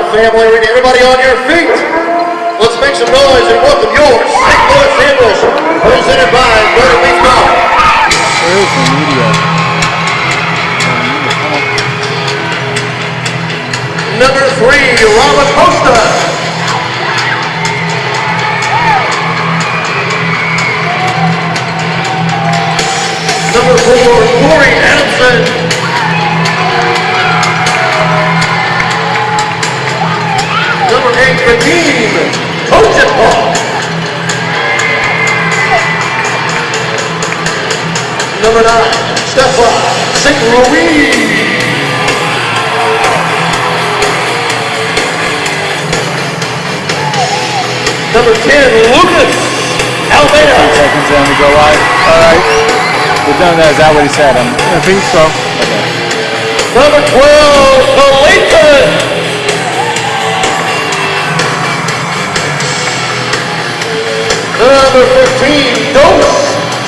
family arena. Everybody on your feet. Let's make some noise and welcome your St. Louis Ambush, presented by Buildup Baseball. Where's the media? Number 3, Robert Costa. Number 4, Corey Adamson. Number 8, Raheem Ojenpaul. Number 9, Stefan St. Louis. Number 10, Lucas Almeida. 10 seconds and we go live. All right. We're done that. Is that what he said? I think so. Okay. Number 12, Clayton. Number 15, Dos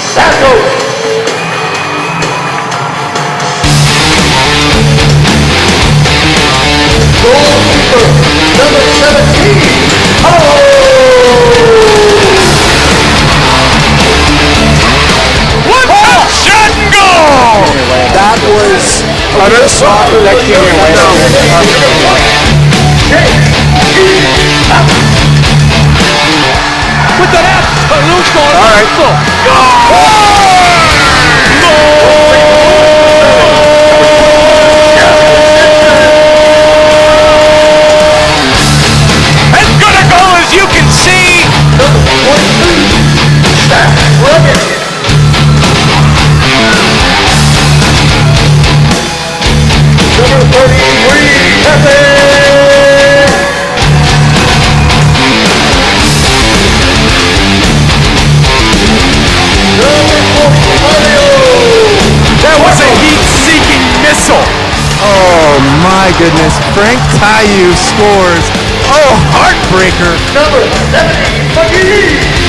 Santos. Goalkeeper, number 17, What a shot and goal! That was a soft connecting With that absolute goal. All right. As good a goal as you can see. Number 33, Pepe. That was a heat-seeking missile. Oh my goodness. Frank Tayu scores. Oh, heartbreaker. Number 70, McGee.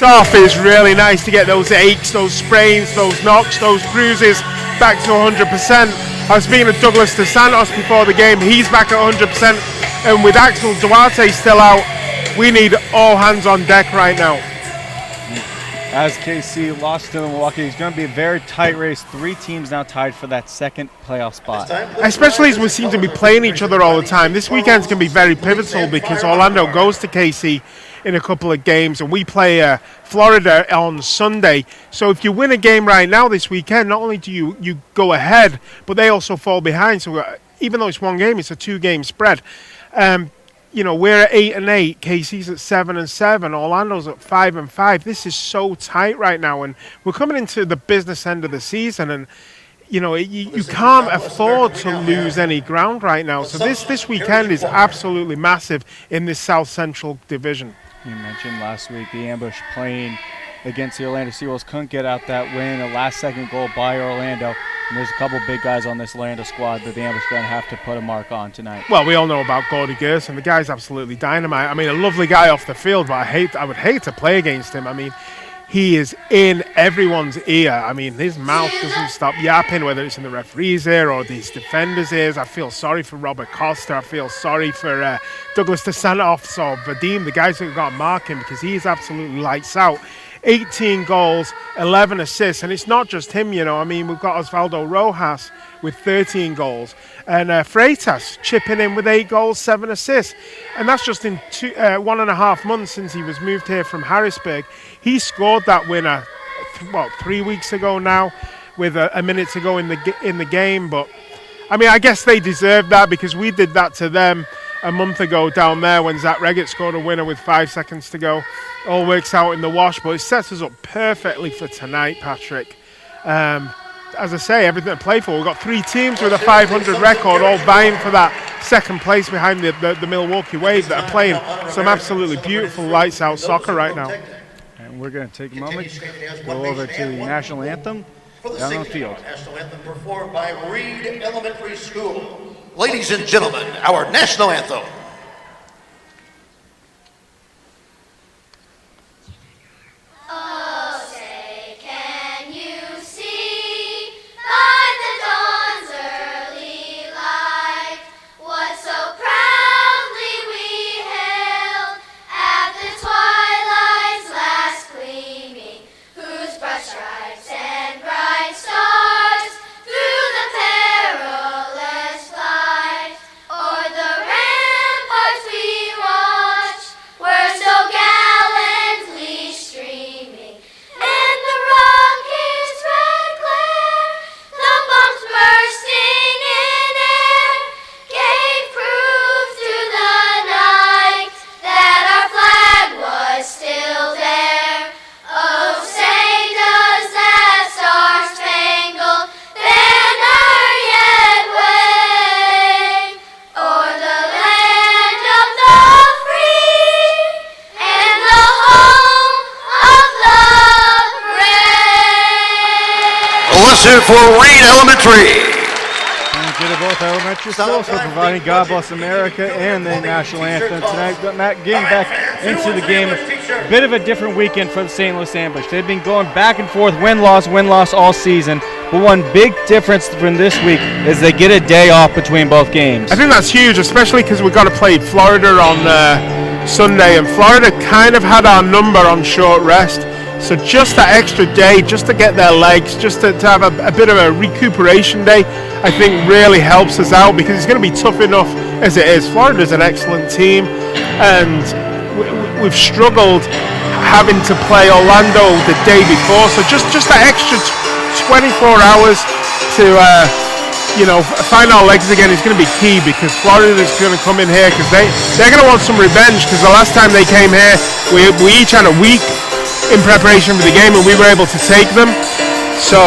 It feels really nice to get those aches, those sprains, those knocks, those bruises back to 100%. I was speaking to Douglas De Santos before the game. He's back at 100%, and with Axel Duarte still out, we need all hands on deck right now. As KC lost to Milwaukee, it's going to be a very tight race. 3 teams now tied for that second playoff spot. Especially as we seem to be playing each other all the time. This weekend's going to be very pivotal because Orlando goes to KC in a couple of games, and we play Florida on Sunday. So if you win a game right now this weekend, not only do you go ahead, but they also fall behind. So even though it's one game, it's a 2-game spread. We're at 8-8. KC's at 7-7. Orlando's at 5-5. This is so tight right now, and we're coming into the business end of the season, and you can't afford to lose any ground right now. So this weekend is absolutely massive in this South Central division. You mentioned last week the Ambush playing against the Orlando SeaWolves couldn't get out that win. A last-second goal by Orlando. And there's a couple big guys on this Orlando squad that the Ambush are going to have to put a mark on tonight. Well, we all know about Gordy Gerson. The guy's absolutely dynamite. I mean, a lovely guy off the field, but I would hate to play against him. I mean, he is in everyone's ear. I mean, his mouth doesn't stop yapping, whether it's in the referee's ear or these defenders' ears. I feel sorry for Robert Costa. I feel sorry for Douglas De Santos or Vadim, the guys who got to mark him, because he is absolutely lights out. 18 goals, 11 assists, and it's not just him, I mean, we've got Osvaldo Rojas with 13 goals, and Freitas chipping in with 8 goals, 7 assists, and that's just in 1.5 months since he was moved here from Harrisburg. He scored that winner, 3 weeks ago now, with a minute to go in the game, but I mean, I guess they deserve that because we did that to them a month ago down there when Zach Reggett scored a winner with 5 seconds to go. All works out in the wash, but it sets us up perfectly for tonight, Patrick. As I say, everything to play for. We've got 3 teams with a 500 record, all vying for that second place behind the Milwaukee Wave that are playing some absolutely beautiful lights out soccer right now. And we're going to take a moment, go over to the national anthem down on the field. National anthem performed by Reed Elementary School. Ladies and gentlemen, our national anthem. For Reed Elementary. Thank you to both elementary schools for providing God Bless America and the national anthem tonight. Matt, getting back into the game, a bit of a different weekend for the St. Louis Ambush. They've been going back and forth, win-loss all season. But one big difference from this week is they get a day off between both games. I think that's huge, especially because we've got to play Florida on Sunday, and Florida kind of had our number on short rest. So just that extra day, just to get their legs, just to have a bit of a recuperation day, I think really helps us out because it's going to be tough enough as it is. Florida's an excellent team, and we've struggled having to play Orlando the day before. So just that extra 24 hours to find our legs again is going to be key because Florida's going to come in here because they're going to want some revenge because the last time they came here, we each had a week in preparation for the game and we were able to take them. So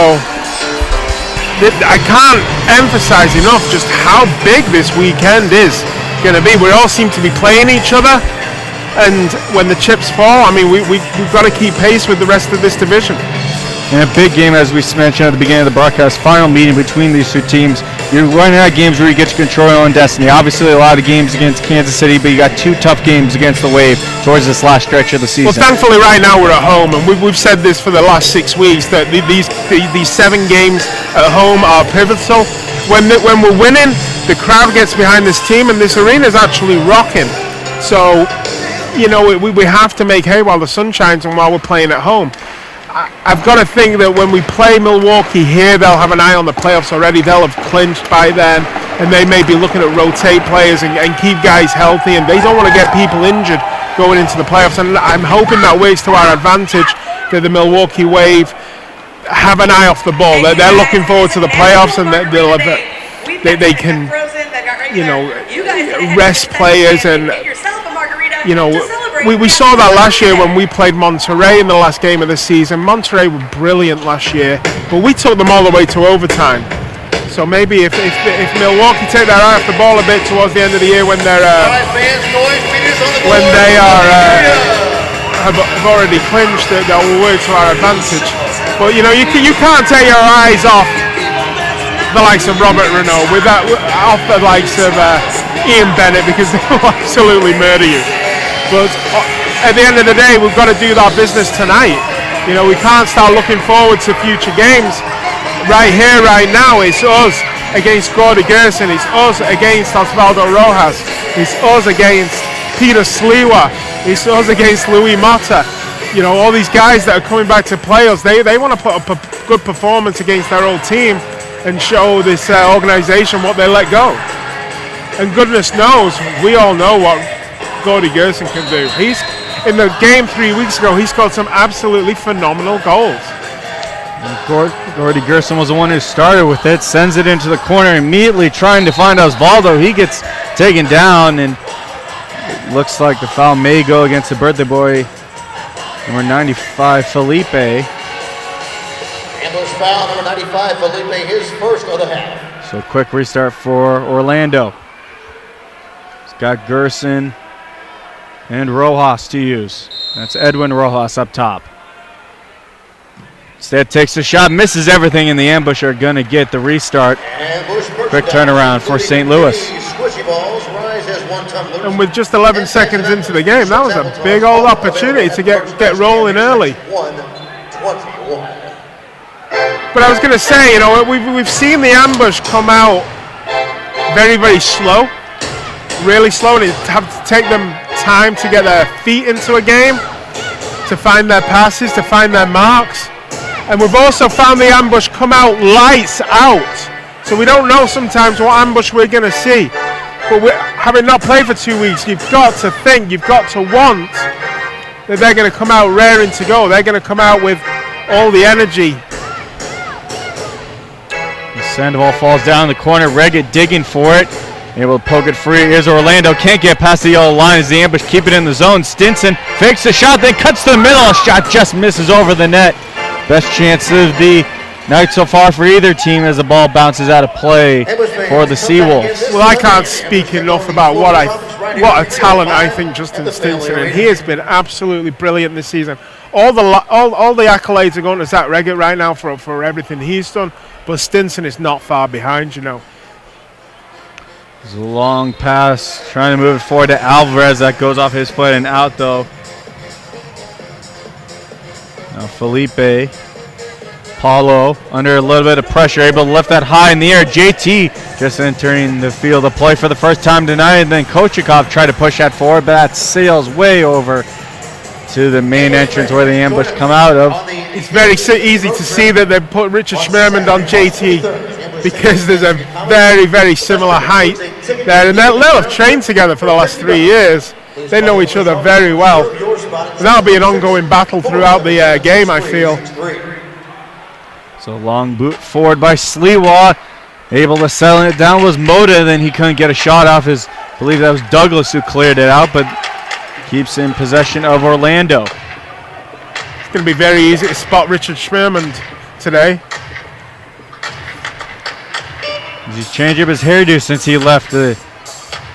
I can't emphasize enough just how big this weekend is going to be. We all seem to be playing each other, and when the chips fall, I mean, we've got to keep pace with the rest of this division. And a big game, as we mentioned at the beginning of the broadcast, final meeting between these two teams. You're running out of games where you get to control your own destiny. Obviously, a lot of games against Kansas City, but you got 2 tough games against the Wave towards this last stretch of the season. Well, thankfully, right now we're at home, and we've said this for the last 6 weeks that these 7 games at home are pivotal. When we're winning, the crowd gets behind this team, and this arena is actually rocking. So, we have to make hay while the sun shines and while we're playing at home. I've got to think that when we play Milwaukee here, they'll have an eye on the playoffs already. They'll have clinched by then, and they may be looking at rotate players and keep guys healthy, and they don't want to get people injured going into the playoffs. And I'm hoping that works to our advantage, that the Milwaukee Wave have an eye off the ball. They're looking forward to the playoffs, and they can, rest players and. We saw that last year when we played Monterey in the last game of the season. Monterey were brilliant last year, but we took them all the way to overtime. So maybe if Milwaukee take their eye off the ball a bit towards the end of the year when they have already clinched, that will work to our advantage. But you can't take your eyes off the likes of Robert Renault, off the likes of Ian Bennett, because they will absolutely murder you. But at the end of the day, we've got to do our business tonight. We can't start looking forward to future games. Right here, right now, it's us against Gordy Gerson. It's us against Osvaldo Rojas. It's us against Peter Sliwa. It's us against Louis Mota. All these guys that are coming back to play us, they want to put up a good performance against their old team and show this organization what they let go. And goodness knows, we all know what Gordy Gerson can do. He's in the game 3 weeks ago, he scored some absolutely phenomenal goals. Gordy Gerson was the one who started with it, sends it into the corner, immediately trying to find Osvaldo. He gets taken down, and it looks like the foul may go against the birthday boy, number 95, Felipe. Ambush foul, number 95, Felipe, his first of the half. So quick restart for Orlando. It's got Gerson and Rojas to use. That's Edwin Rojas up top. Instead takes the shot, misses everything, and the Ambush are going to get the restart. Quick turnaround for St. Louis. And with just 11 seconds into the game, that was a big old opportunity to get rolling early. But I was going to say, you know, we've seen the Ambush come out very, very slow, really slow, and it have to take them time to get their feet into a game, to find their passes, to find their marks. And we've also found the Ambush come out lights out. So we don't know sometimes what Ambush we're going to see. But having not played for 2 weeks, you've got to think, you've got to want that they're going to come out raring to go. They're going to come out with all the energy. Sandoval falls down in the corner. Reggett digging for it. Able to poke it free. Here's Orlando. Can't get past the yellow line as the Ambush keep it in the zone. Stinson fakes the shot, then cuts to the middle. A shot just misses over the net. Best chance of the night so far for either team as the ball bounces out of play for the SeaWolves. Well, I can't speak enough about what a talent I think Justin Stinson, and he has been absolutely brilliant this season. All the accolades are going to Zach Reggett right now for everything he's done, but Stinson is not far behind, you know. There's a long pass, trying to move it forward to Alvarez. That goes off his foot and out, though. Now Felipe, Paulo under a little bit of pressure, able to lift that high in the air. JT just entering the field of play for the first time tonight, and then Kochikov tried to push that forward, but that sails way over to the main entrance where the Ambush come out of. It's very easy to see that they put Richard Schmerman on JT because there's a very, very similar height there, and they'll have trained together for the last 3 years. They know each other very well. And that'll be an ongoing battle throughout the game, I feel. So long boot forward by Sliwa. Able to settle it down was Moda, then he couldn't get a shot off his, I believe that was Douglas who cleared it out, but keeps in possession of Orlando. It's going to be very easy to spot Richard Schmerman today. He's changed up his hairdo since he left the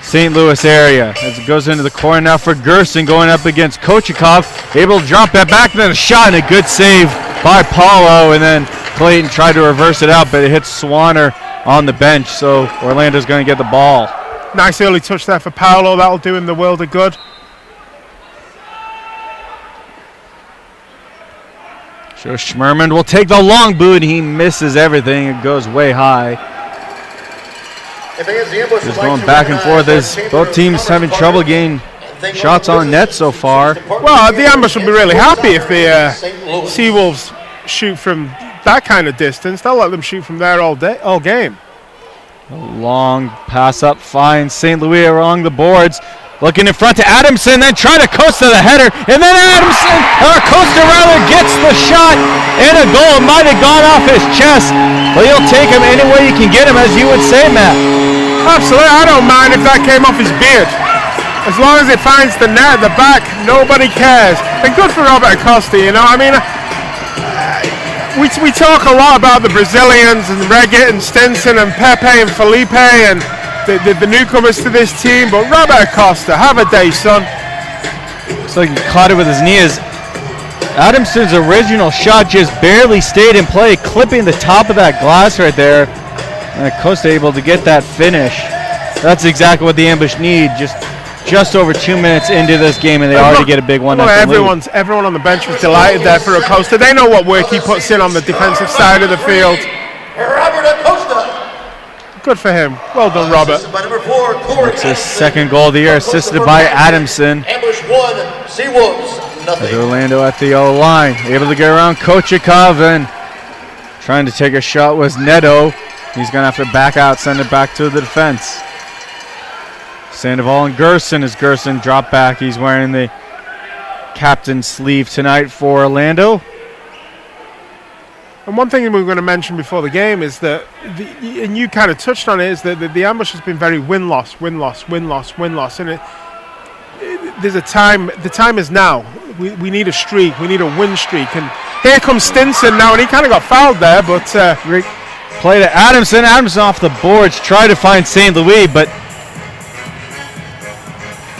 St. Louis area. As it goes into the corner now for Gerson going up against Kochikov. Able to drop that back, and then a shot, and a good save by Paulo, and then Clayton tried to reverse it out, but it hits Swanner on the bench, so Orlando's going to get the ball. Nice early touch there for Paulo. That'll do him the world of good. So Schmerman will take the long boot. He misses everything. It goes way high. Just going back and forth as both teams having trouble getting shots on net so far. Well, the Ambush will be really happy if the SeaWolves shoot from that kind of distance. They'll let them shoot from there all game. A long pass up finds St. Louis along the boards. Looking in front to Adamson, then trying to coast to the header, and then Adamson, or Costa rather, gets the shot and a goal. It might have gone off his chest, but you'll take him any way you can get him, as you would say, Matt. Absolutely, I don't mind if that came off his beard. As long as it finds the net at the back, nobody cares. And good for Robert Acosta, you know. I mean, we talk a lot about the Brazilians and Reggett and Stinson and Pepe and Felipe and the newcomers to this team, but Robert Acosta, have a day, son. Looks like he caught it with his knee. As Adamson's original shot just barely stayed in play, clipping the top of that glass right there. And Acosta able to get that finish. That's exactly what the Ambush need. Just over 2 minutes into this game, and they already get a big one. Well, everyone on the bench was delighted there for Acosta. They know what work he puts in on the defensive side of the field. Robert Acosta. Good for him. Well done, Robert. It's his second goal of the year, assisted by Adamson. Ambush 1, SeaWolves nothing. As Orlando at the yellow line, able to get around Kochikov, and trying to take a shot was Neto. He's going to have to back out, send it back to the defense. Sandoval and Gerson, as Gerson dropped back. He's wearing the captain's sleeve tonight for Orlando. And one thing we were going to mention before the game is that, and you kind of touched on it, is that the ambush has been very win-loss, win-loss, win-loss, win-loss. And there's a time, the time is now. We need a streak, we need a win streak. And here comes Stinson now, and he kind of got fouled there, but... Great play to Adamson. Adamson off the boards, try to find St. Louis, but...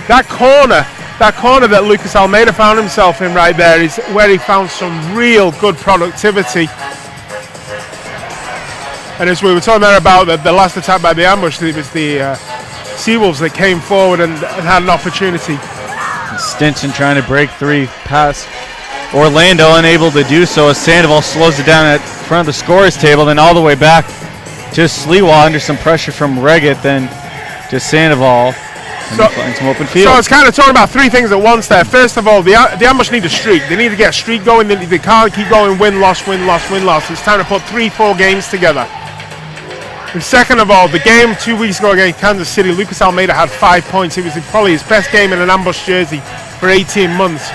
That corner that Lucas Almeida found himself in right there is where he found some real good productivity. And as we were talking there about the last attack by the ambush, it was the SeaWolves that came forward and had an opportunity. Stinson trying to break three past Orlando, unable to do so as Sandoval slows it down at front of the scorer's table, then all the way back to Sliwa under some pressure from Reggett, then to Sandoval. And find some open field. So it's kind of talking about three things at once there. First of all, the ambush need a streak. They need to get a streak going. They can't keep going win-loss, win-loss, win-loss. It's time to put 3-4 games together. And second of all, the game 2 weeks ago against Kansas City, Lucas Almeida had 5 points. It was probably his best game in an ambush jersey for 18 months.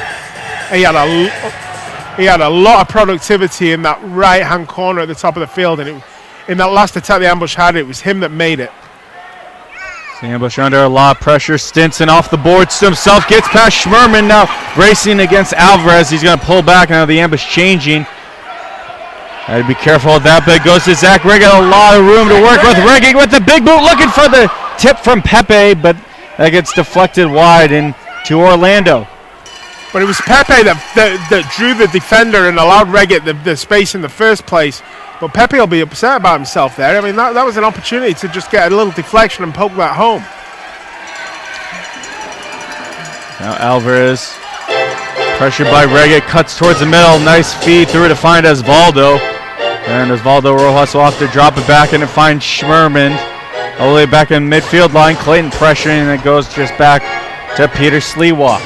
And he had a lot of productivity in that right-hand corner at the top of the field. And in that last attack the ambush had, it was him that made it. Ambush under a lot of pressure. Stinson off the boards to himself, gets past Schmerman, now racing against Alvarez. He's going to pull back, now the ambush changing. Got to be careful with that, but it goes to Zach Reggett. A lot of room to work with. Reggett with the big boot, looking for the tip from Pepe, but that gets deflected wide into Orlando. But it was Pepe that drew the defender and allowed Reggett the space in the first place. But Pepe will be upset about himself there. I mean, that was an opportunity to just get a little deflection and poke that home. Now Alvarez, pressured by Reggett, cuts towards the middle. Nice feed through to find Osvaldo. And Osvaldo Rojas will have to drop it back and find Schmerman. All the way back in midfield line. Clayton pressuring, and it goes just back to Peter Sliwa.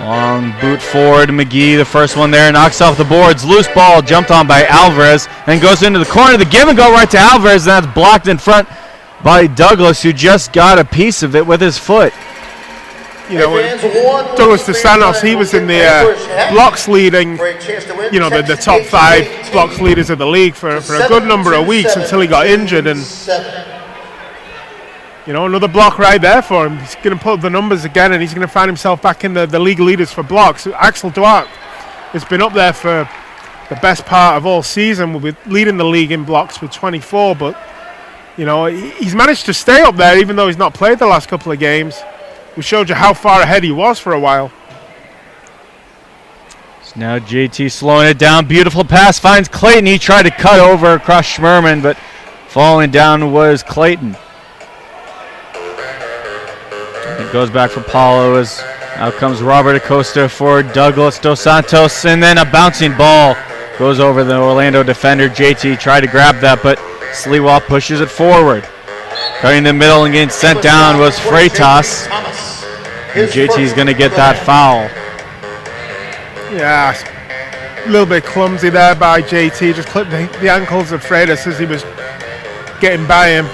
Long boot forward, McGee, the first one there, knocks off the boards. Loose ball jumped on by Alvarez and goes into the corner. The give and go right to Alvarez, and that's blocked in front by Douglas, who just got a piece of it with his foot. You know, Douglas DeSantos, he was in the blocks leading, you know, the top 5 blocks leaders of the league for a good number of weeks until he got injured. And, you know, another block right there for him. He's going to put up the numbers again, and he's going to find himself back in the league leaders for blocks. Axel Duarte has been up there for the best part of all season. We'll be leading the league in blocks with 24, but, you know, he's managed to stay up there even though he's not played the last couple of games. We showed you how far ahead he was for a while. So now JT slowing it down. Beautiful pass, finds Clayton. He tried to cut over across Schmerman, but falling down was Clayton. It goes back for Paulo as out comes Robert Acosta for Douglas Dos Santos, and then a bouncing ball goes over the Orlando defender. JT tried to grab that, but Sliwa pushes it forward. Cutting the middle and getting sent down was Freitas. And JT's going to get that foul. Yeah, a little bit clumsy there by JT. Just clipped the ankles of Freitas as he was getting by him.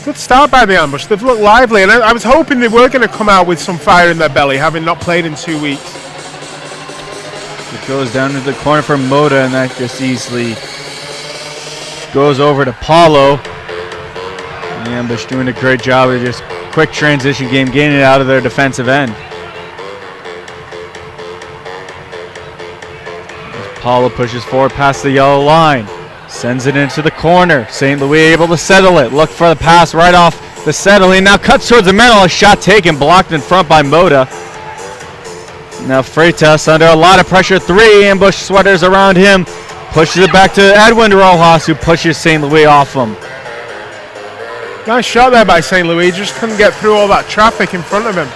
Good start by the ambush. They've looked lively, and I was hoping they were going to come out with some fire in their belly, having not played in 2 weeks. It goes down to the corner for Moda, and that just easily goes over to Paulo. The ambush doing a great job of just quick transition game, getting it out of their defensive end. As Paulo pushes forward past the yellow line. Sends it into the corner. St. Louis able to settle it. Look for the pass right off the settling. Now cuts towards the middle. A shot taken, blocked in front by Moda. Now Freitas under a lot of pressure. 3 ambush sweaters around him. Pushes it back to Edwin Rojas, who pushes St. Louis off him. Nice shot there by St. Louis. Just couldn't get through all that traffic in front of him.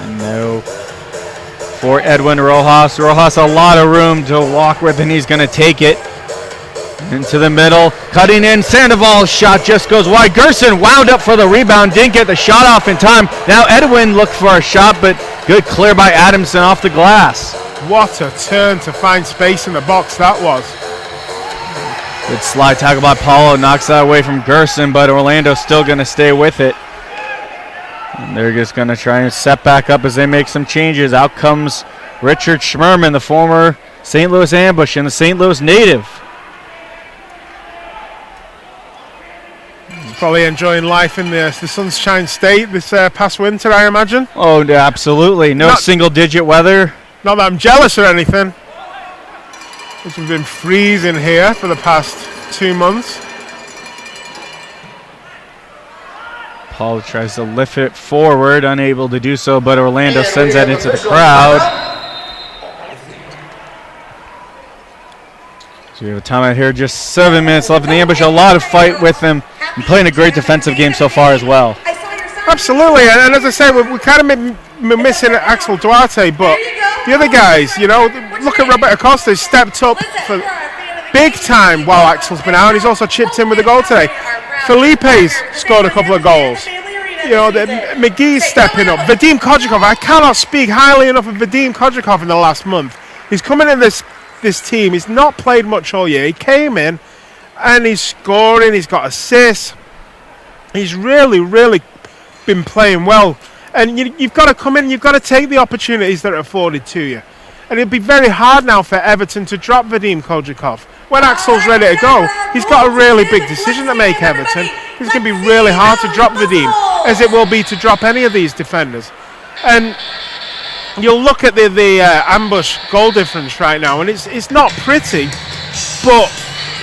And now for Edwin Rojas. Rojas a lot of room to walk with, and he's going to take it into the middle. Cutting in, Sandoval's shot just goes wide. Gerson wound up for the rebound, didn't get the shot off in time. Now Edwin looked for a shot, but good clear by Adamson off the glass. What a turn to find space in the box that was. Good slide tackle by Paulo, knocks that away from Gerson, but Orlando's still going to stay with it. And they're just going to try and set back up as they make some changes. Out comes Richard Schmerman, the former St. Louis Ambush and the St. Louis native. Probably enjoying life in the Sunshine State this past winter, I imagine. Oh, yeah, absolutely. No single-digit weather. Not that I'm jealous or anything. It's been freezing here for the past 2 months. Paul tries to lift it forward, unable to do so, but Orlando sends that into the crowd. So we have a timeout here, just 7 minutes left in the Ambush. A lot of fight with them and playing a great defensive game so far as well. Absolutely, and as I say, we're kind of missing Axel Duarte, but the other guys, you know, look at Roberto Costa, he's stepped up for big time while Axel's been out. He's also chipped in with a goal today. Felipe's scored a couple of goals. You know, McGee's stepping up. Vadim Kodjakov, I cannot speak highly enough of Vadim Kodjakov in the last month. He's coming in this team. He's not played much all year. He came in and he's scoring. He's got assists. He's really, really been playing well. And you've got to come in, you've got to take the opportunities that are afforded to you. And it'll be very hard now for Everton to drop Vadim Kodjakov. When Axel's ready to go, he's got a really big decision to make, Everton. It's going to be really hard to drop Vadim, as it will be to drop any of these defenders. And you'll look at the Ambush goal difference right now, and it's not pretty, but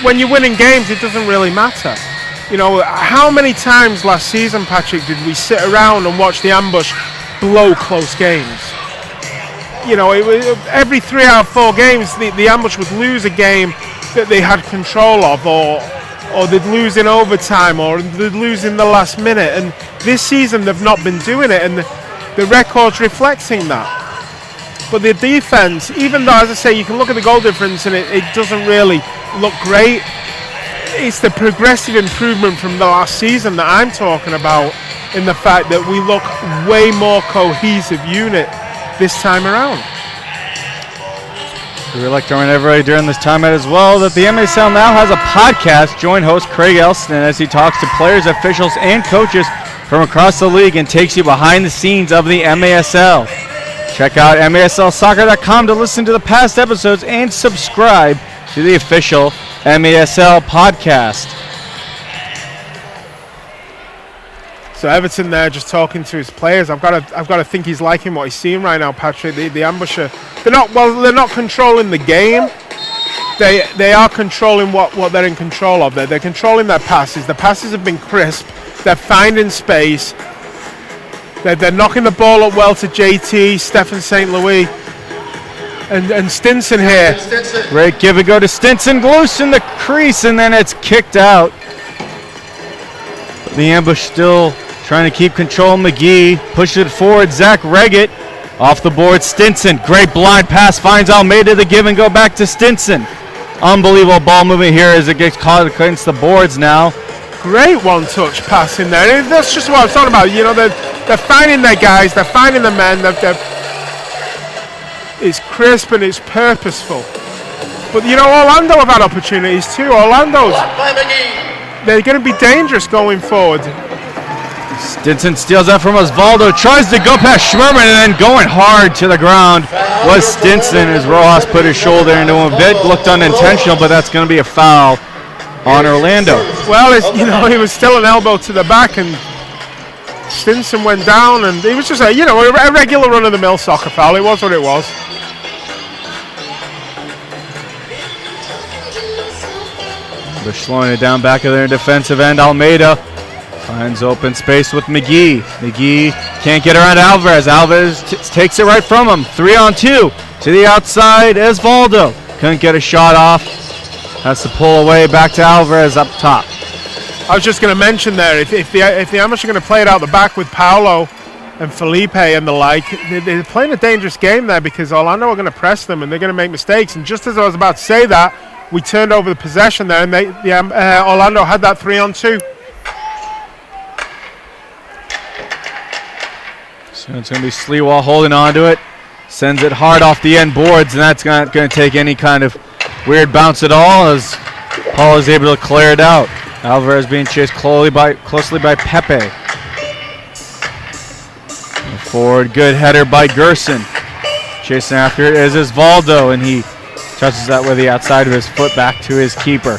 when you're winning games, it doesn't really matter. You know, how many times last season, Patrick, did we sit around and watch the Ambush blow close games? You know, every 3 out of 4 games, the Ambush would lose a game that they had control of, or they'd lose in overtime, or they'd lose in the last minute. And this season, they've not been doing it, and the record's reflecting that. But the defense, even though, as I say, you can look at the goal difference and it doesn't really look great, it's the progressive improvement from the last season that I'm talking about, in the fact that we look way more cohesive unit this time around. We would like to remind everybody during this timeout as well that the MSL now has a podcast. Join host Craig Elston as he talks to players, officials, and coaches from across the league and takes you behind the scenes of the MASL. Check out MASLsoccer.com to listen to the past episodes and subscribe to the official MASL podcast. So Everton there just talking to his players. I've got to think he's liking what he's seeing right now, Patrick. The Ambusher, they're not controlling the game. They are controlling what they're in control of. They're controlling their passes. The passes have been crisp. They're finding space. They're knocking the ball up well to JT, Stefan St. Louis, and Stinson here. Great give and go to Stinson, loose in the crease, and then it's kicked out. The Ambush still trying to keep control. McGee pushes it forward. Zach Reggett off the board. Stinson, great blind pass, finds Almeida. The give and go back to Stinson. Unbelievable ball movement here as it gets caught against the boards now. Great one-touch pass in there. And that's just what I was talking about. You know, they're finding their guys. They're finding the men. It's crisp and it's purposeful. But, you know, Orlando have had opportunities too. They're going to be dangerous going forward. Stinson steals that from Osvaldo, tries to go past Schmerman, and then going hard to the ground was Stinson as Rojas put his shoulder into him. A bit looked unintentional, but that's going to be a foul on Orlando. Well, he was still an elbow to the back, and Stinson went down, and it was just a regular run-of-the-mill soccer foul. It was what it was. They're slowing it down back of their defensive end. Almeida finds open space with McGee. McGee can't get around Alvarez. Alvarez takes it right from him. 3-on-2 to the outside. Osvaldo couldn't get a shot off. Has to pull away back to Alvarez up top. I was just going to mention there, if the Amish are going to play it out the back with Paolo and Felipe and the like, they're playing a dangerous game there because Orlando are going to press them and they're going to make mistakes. And just as I was about to say that, we turned over the possession there, and Orlando had that 3-on-2. So it's going to be Sliwa holding on to it. Sends it hard off the end boards, and that's not going to take any kind of weird bounce at all as Paul is able to clear it out. Alvarez being chased closely by Pepe. Forward, good header by Gerson. Chasing after it is Osvaldo, and he touches that with the outside of his foot back to his keeper.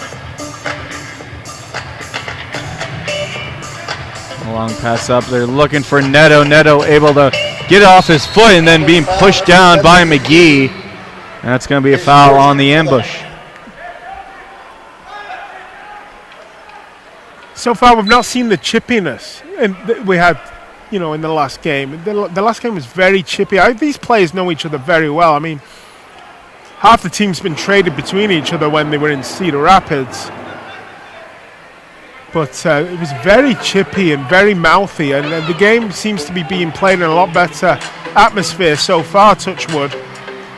A long pass up. They're looking for Neto. Neto able to get off his foot and then being pushed down by McGee. And that's going to be a foul on the ambush. So far, we've not seen the chippiness we had, in the last game. The last game was very chippy. These players know each other very well. I mean, half the team's been traded between each other when they were in Cedar Rapids. But it was very chippy and very mouthy, and the game seems to be being played in a lot better atmosphere so far, touch wood.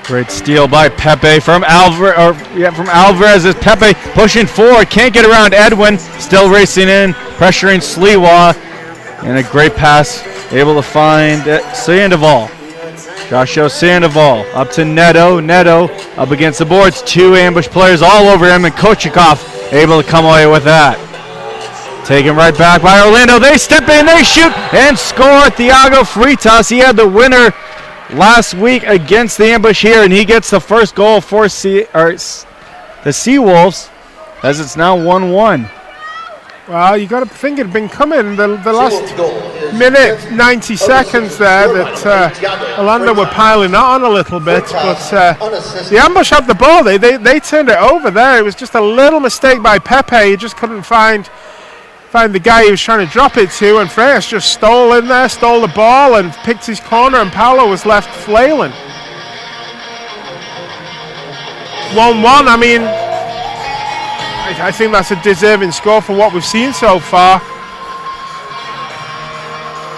Great steal by Pepe from Alvarez as Pepe pushing forward, can't get around Edwin, still racing in, pressuring Sliwa, and a great pass, able to find Sandoval. Joshua Sandoval up to Neto. Neto up against the boards, two ambush players all over him, and Kochikov able to come away with that. Taken right back by Orlando. They step in, they shoot, and score. Thiago Freitas. He had the winner last week against the ambush here, and he gets the first goal for the SeaWolves, as it's now 1-1. Well, you got to think it had been coming the last minute, 90 seconds there that Orlando were piling on a little bit, but the ambush had the ball. They turned it over there. It was just a little mistake by Pepe. He just couldn't find the guy he was trying to drop it to, and Freitas just stole in there, stole the ball, and picked his corner, and Paolo was left flailing. 1-1, I mean, I think that's a deserving score for what we've seen so far.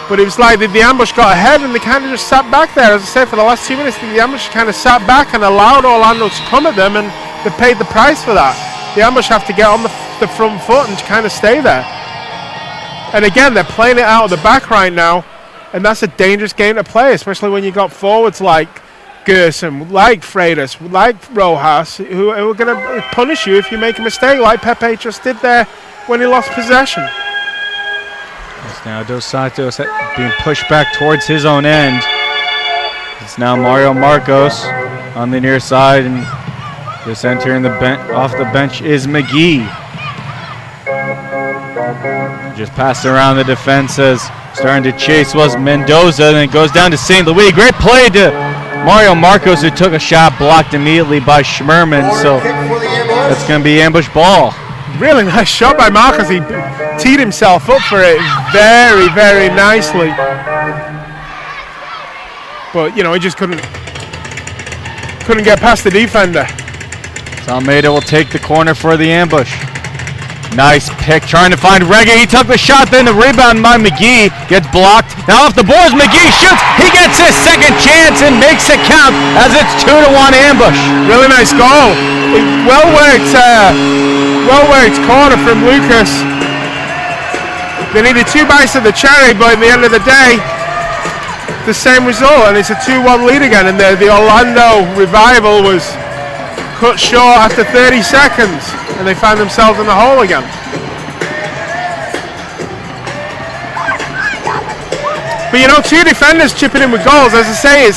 But it was like the ambush got ahead, and they kind of just sat back there. As I said, for the last 2 minutes, the ambush kind of sat back and allowed Orlando to come at them, and they paid the price for that. The ambush have to get on the front foot and kind of stay there. And again, they're playing it out of the back right now, and that's a dangerous game to play, especially when you got forwards like Gerson, like Freitas, like Rojas, who are going to punish you if you make a mistake, like Pepe just did there when he lost possession. It's now Dos Santos being pushed back towards his own end. It's now Mario Marcos on the near side, and just entering off the bench is McGee. Just passed around the defense as starting to chase was Mendoza, and it goes down to St. Louis. Great play to Mario Marcos, who took a shot blocked immediately by Schmerman, so that's going to be ambush ball. Really nice shot by Marcos. He teed himself up for it very, very nicely. But, he just couldn't get past the defender. So Almeida will take the corner for the ambush. Nice pick, trying to find Reggae. He took the shot, then the rebound by McGee gets blocked. Now off the boards, McGee shoots. He gets his second chance and makes it count as it's 2-1 ambush. Really nice goal. Well worked corner from Lucas. They needed 2 bites of the cherry, but at the end of the day, the same result, and it's a 2-1 lead again. And the Orlando Revival was cut short after 30 seconds, and they find themselves in the hole again. But 2 defenders chipping in with goals, as I say,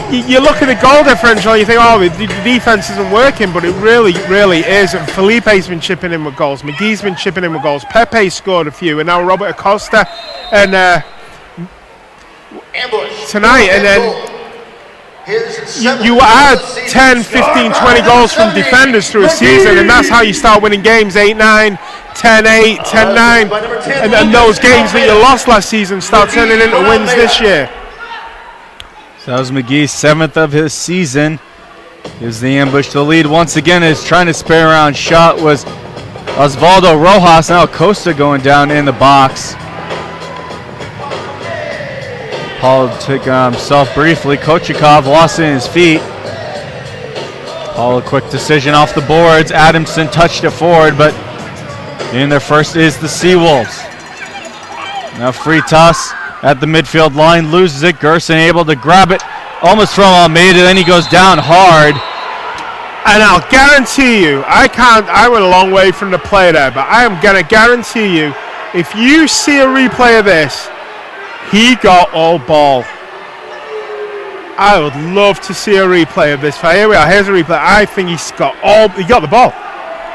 you look at the goal differential and you think, oh, the defense isn't working, but it really, really is. And Felipe's been chipping in with goals, McGee's been chipping in with goals, Pepe scored a few, and now Robert Acosta and tonight, and then you add 10, 15, 20 goals from defenders through a season, and that's how you start winning games. 8-9, 10-8, 10-9, and then those games that you lost last season start turning into wins this year. So that was McGee's 7th of his season. Gives the ambush the lead once again. Is trying to spare around shot was Osvaldo Rojas. Now Acosta going down in the box. Paul took himself briefly. Kochikov lost it in his feet. Paul, a quick decision off the boards. Adamson touched it forward, but in there first is the SeaWolves. Now Freitas at the midfield line, loses it. Gerson able to grab it almost from Almeida, then he goes down hard. And I'll guarantee you, I went a long way from the play there, but I am going to guarantee you, if you see a replay of this, He got all ball. I would love to see a replay of this fight. Here we are. Here's a replay. I think he got the ball.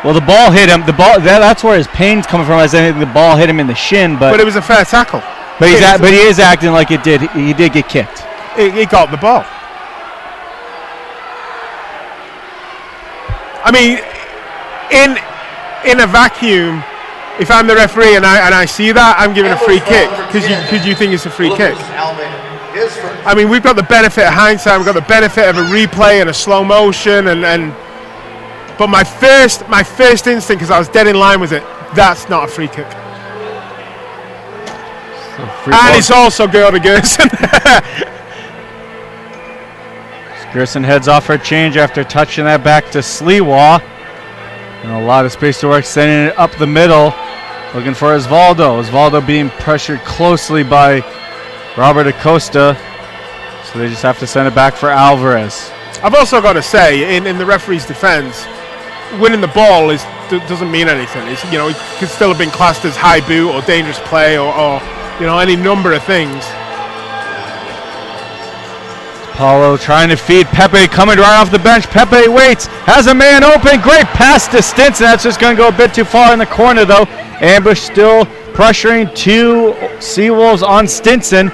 Well, the ball hit him. The ball. That's where his pain's coming from. As I think the ball hit him in the shin, but it was a fair tackle. But he is acting like it did. He did get kicked. He got the ball. I mean, in a vacuum, if I'm the referee and I see that, I'm giving a free kick because you think it's a free kick. I mean, we've got the benefit of hindsight. We've got the benefit of a replay and a slow motion, but my first instinct, because I was dead in line with it, that's not a free kick. And it's also go to Gerson. Gerson heads off for a change after touching that back to Sliwa. And a lot of space to work, sending it up the middle, looking for Osvaldo. Osvaldo being pressured closely by Robert Acosta. So they just have to send it back for Alvarez. I've also got to say, in the referee's defense, winning the ball doesn't mean anything. It could still have been classed as high boot or dangerous play or any number of things. Paulo trying to feed Pepe, coming right off the bench. Pepe waits, has a man open. Great pass to Stinson. That's just going to go a bit too far in the corner, though. Ambush still pressuring two SeaWolves on Stinson.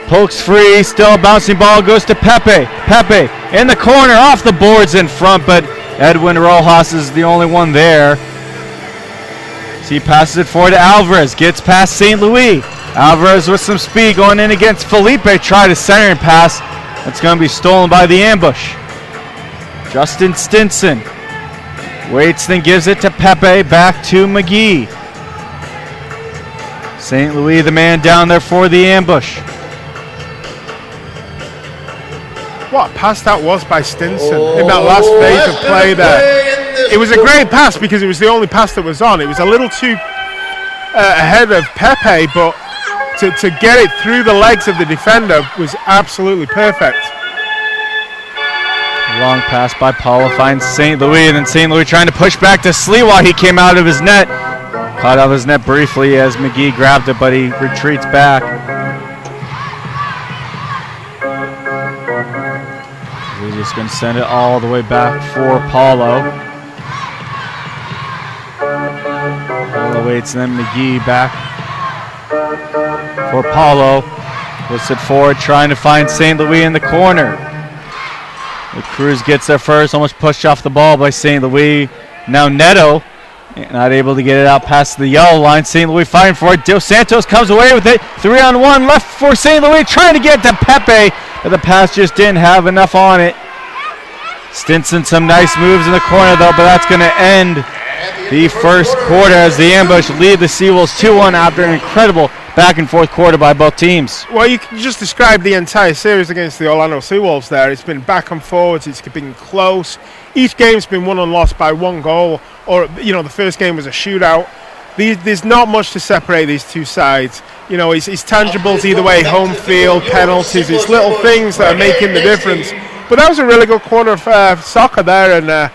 Pokes free, still a bouncing ball, goes to Pepe. Pepe in the corner, off the boards in front, but Edwin Rojas is the only one there. So he passes it forward to Alvarez, gets past St. Louis. Alvarez with some speed going in against Felipe, try to center and pass. That's going to be stolen by the ambush. Justin Stinson waits, then gives it to Pepe, back to McGee. St. Louis, the man down there for the ambush. What a pass that was by Stinson in that last phase of play there. It was a great pass because it was the only pass that was on. It was a little too ahead of Pepe, but to get it through the legs of the defender was absolutely perfect. Long pass by Paulo, finds St. Louis, and then St. Louis trying to push back to Sliwa. He came out of his net. Caught out of his net briefly as McGee grabbed it, but he retreats back. We're just going to send it all the way back for Paulo. Paulo waits, and then McGee back for Paulo. Puts it forward, trying to find St. Louis in the corner. The Cruz gets there first, almost pushed off the ball by St. Louis. Now Neto, not able to get it out past the yellow line. St. Louis fighting for it. Dos Santos comes away with it. 3-on-1 left for St. Louis, trying to get to Pepe, but the pass just didn't have enough on it. Stinson, some nice moves in the corner though, but that's going to end the first quarter as the ambush lead the SeaWolves 2-1 after an incredible back and forth quarter by both teams. Well, you can just describe the entire series against the Orlando SeaWolves there. It's been back and forwards, it's been close. Each game's been won and lost by one goal, or the first game was a shootout. There's not much to separate these two sides. It's tangibles either way, home field, penalties, it's little things that are making the difference. But that was a really good quarter of soccer there, and the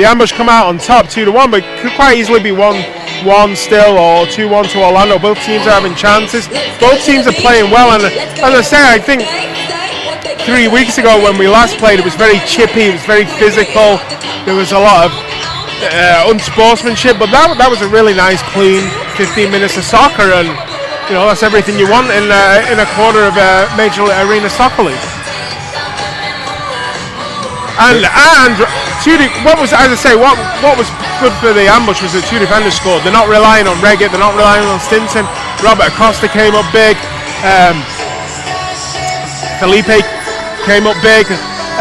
ambush come out on top 2-1, but could quite easily be 1-1 still or 2-1 to Orlando. Both teams are having chances. Both teams are playing well, and as I say, I think 3 weeks ago when we last played, it was very chippy, it was very physical. There was a lot of unsportsmanship, but that was a really nice, clean 15 minutes of soccer, and that's everything you want in a quarter of a major arena soccer league. And what was good for the ambush was that two defenders scored. They're not relying on Reggett, they're not relying on Stinson. Robert Acosta came up big. Felipe came up big,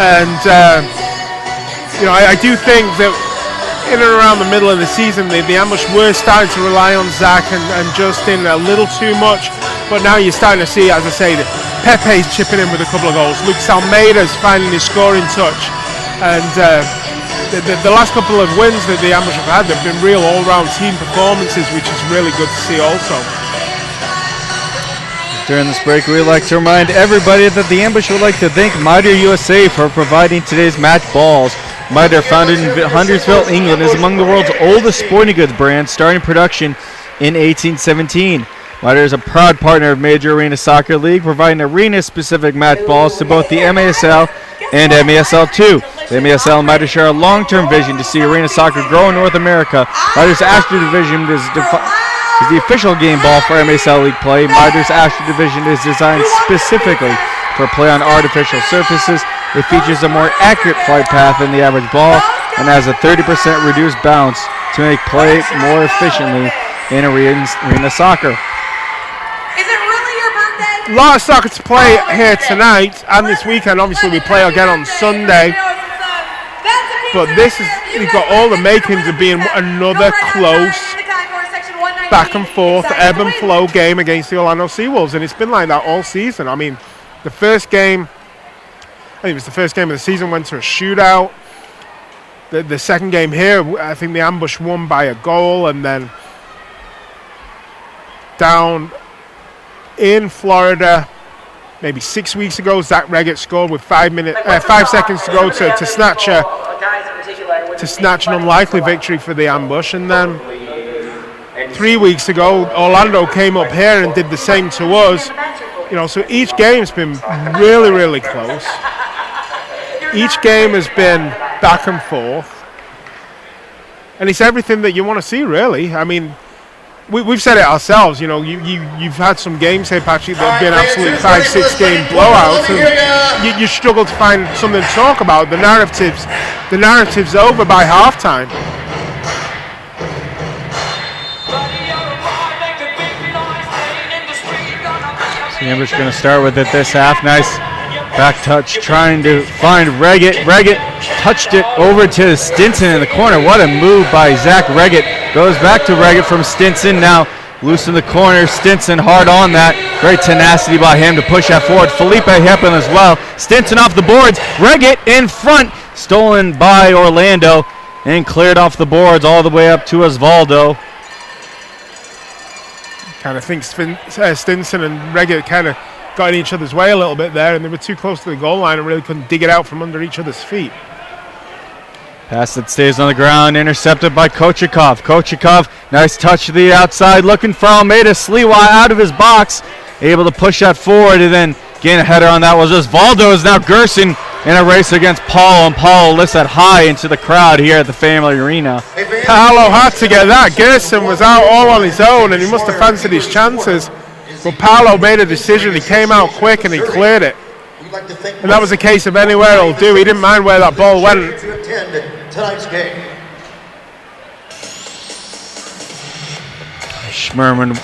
and I do think that in and around the middle of the season, the ambush were starting to rely on Zach and Justin a little too much. But now you're starting to see, as I say, that Pepe's chipping in with a couple of goals. Lucas Almeida's finding his scoring touch. And the last couple of wins that the ambush have had, they've been real all-round team performances, which is really good to see also. During this break, we'd like to remind everybody that the ambush would like to thank Mitre USA for providing today's match balls. Mitre, founded in Huntersville, England, is among the world's oldest sporting goods brands, starting production in 1817. MITRE is a proud partner of Major Arena Soccer League, providing arena-specific match balls to both the MASL and MASL2. The MASL and MITRE share a long-term vision to see arena soccer grow in North America. MITRE's Astro Division is the official game ball for MASL League play. MITRE's Astro Division is designed specifically for play on artificial surfaces. It features a more accurate flight path than the average ball and has a 30% reduced bounce to make play more efficiently in arena soccer. Is it really your birthday? A lot of soccer to play here tonight and this weekend. Obviously, we play again on Sunday. But this is, we've got all the makings of being another close back and forth, ebb and flow game against the Orlando SeaWolves. And it's been like that all season. I mean, the first game, I think it was the first game of the season, went to a shootout. The second game here, I think the Ambush won by a goal. And then down in Florida, maybe 6 weeks ago, Zach Reggett scored with 5 seconds to go to snatch an unlikely victory for the Ambush. And then 3 weeks ago, Orlando came up here and did the same to us. You know, so each game's been really, really close. Each game has been back and forth. And it's everything that you want to see, really. I mean, we've said it ourselves, you know, you've had some games here, Patrick, that have been absolute 5-6 game blowouts, and you struggle to find something to talk about. The narrative's over by halftime. The Ambush going to start with it this half. Nice back touch, trying to find Reggett. Reggett touched it over to Stinson in the corner. What a move by Zach Reggett. Goes back to Reggett from Stinson. Now loose in the corner. Stinson hard on that. Great tenacity by him to push that forward. Felipe Heppen as well. Stinson off the boards. Reggett in front. Stolen by Orlando and cleared off the boards all the way up to Osvaldo. Kind of think Stinson and Reggett kind of got in each other's way a little bit there, and they were too close to the goal line and really couldn't dig it out from under each other's feet. Pass that stays on the ground, intercepted by Kochikov. Kochikov, nice touch to the outside, looking for Almeida. Sliwa out of his box, able to push that forward, and then getting a header on that was Osvaldo. Is now Gerson in a race against Paul, and Paul lifts that high into the crowd here at the Family Arena. Paolo had to get that. Gerson was out all on his own, and he must have fancied his chances. But Paolo made a decision. He came out quick and he cleared it. And that was a case of anywhere it'll do. He didn't mind where that ball went. Schmerman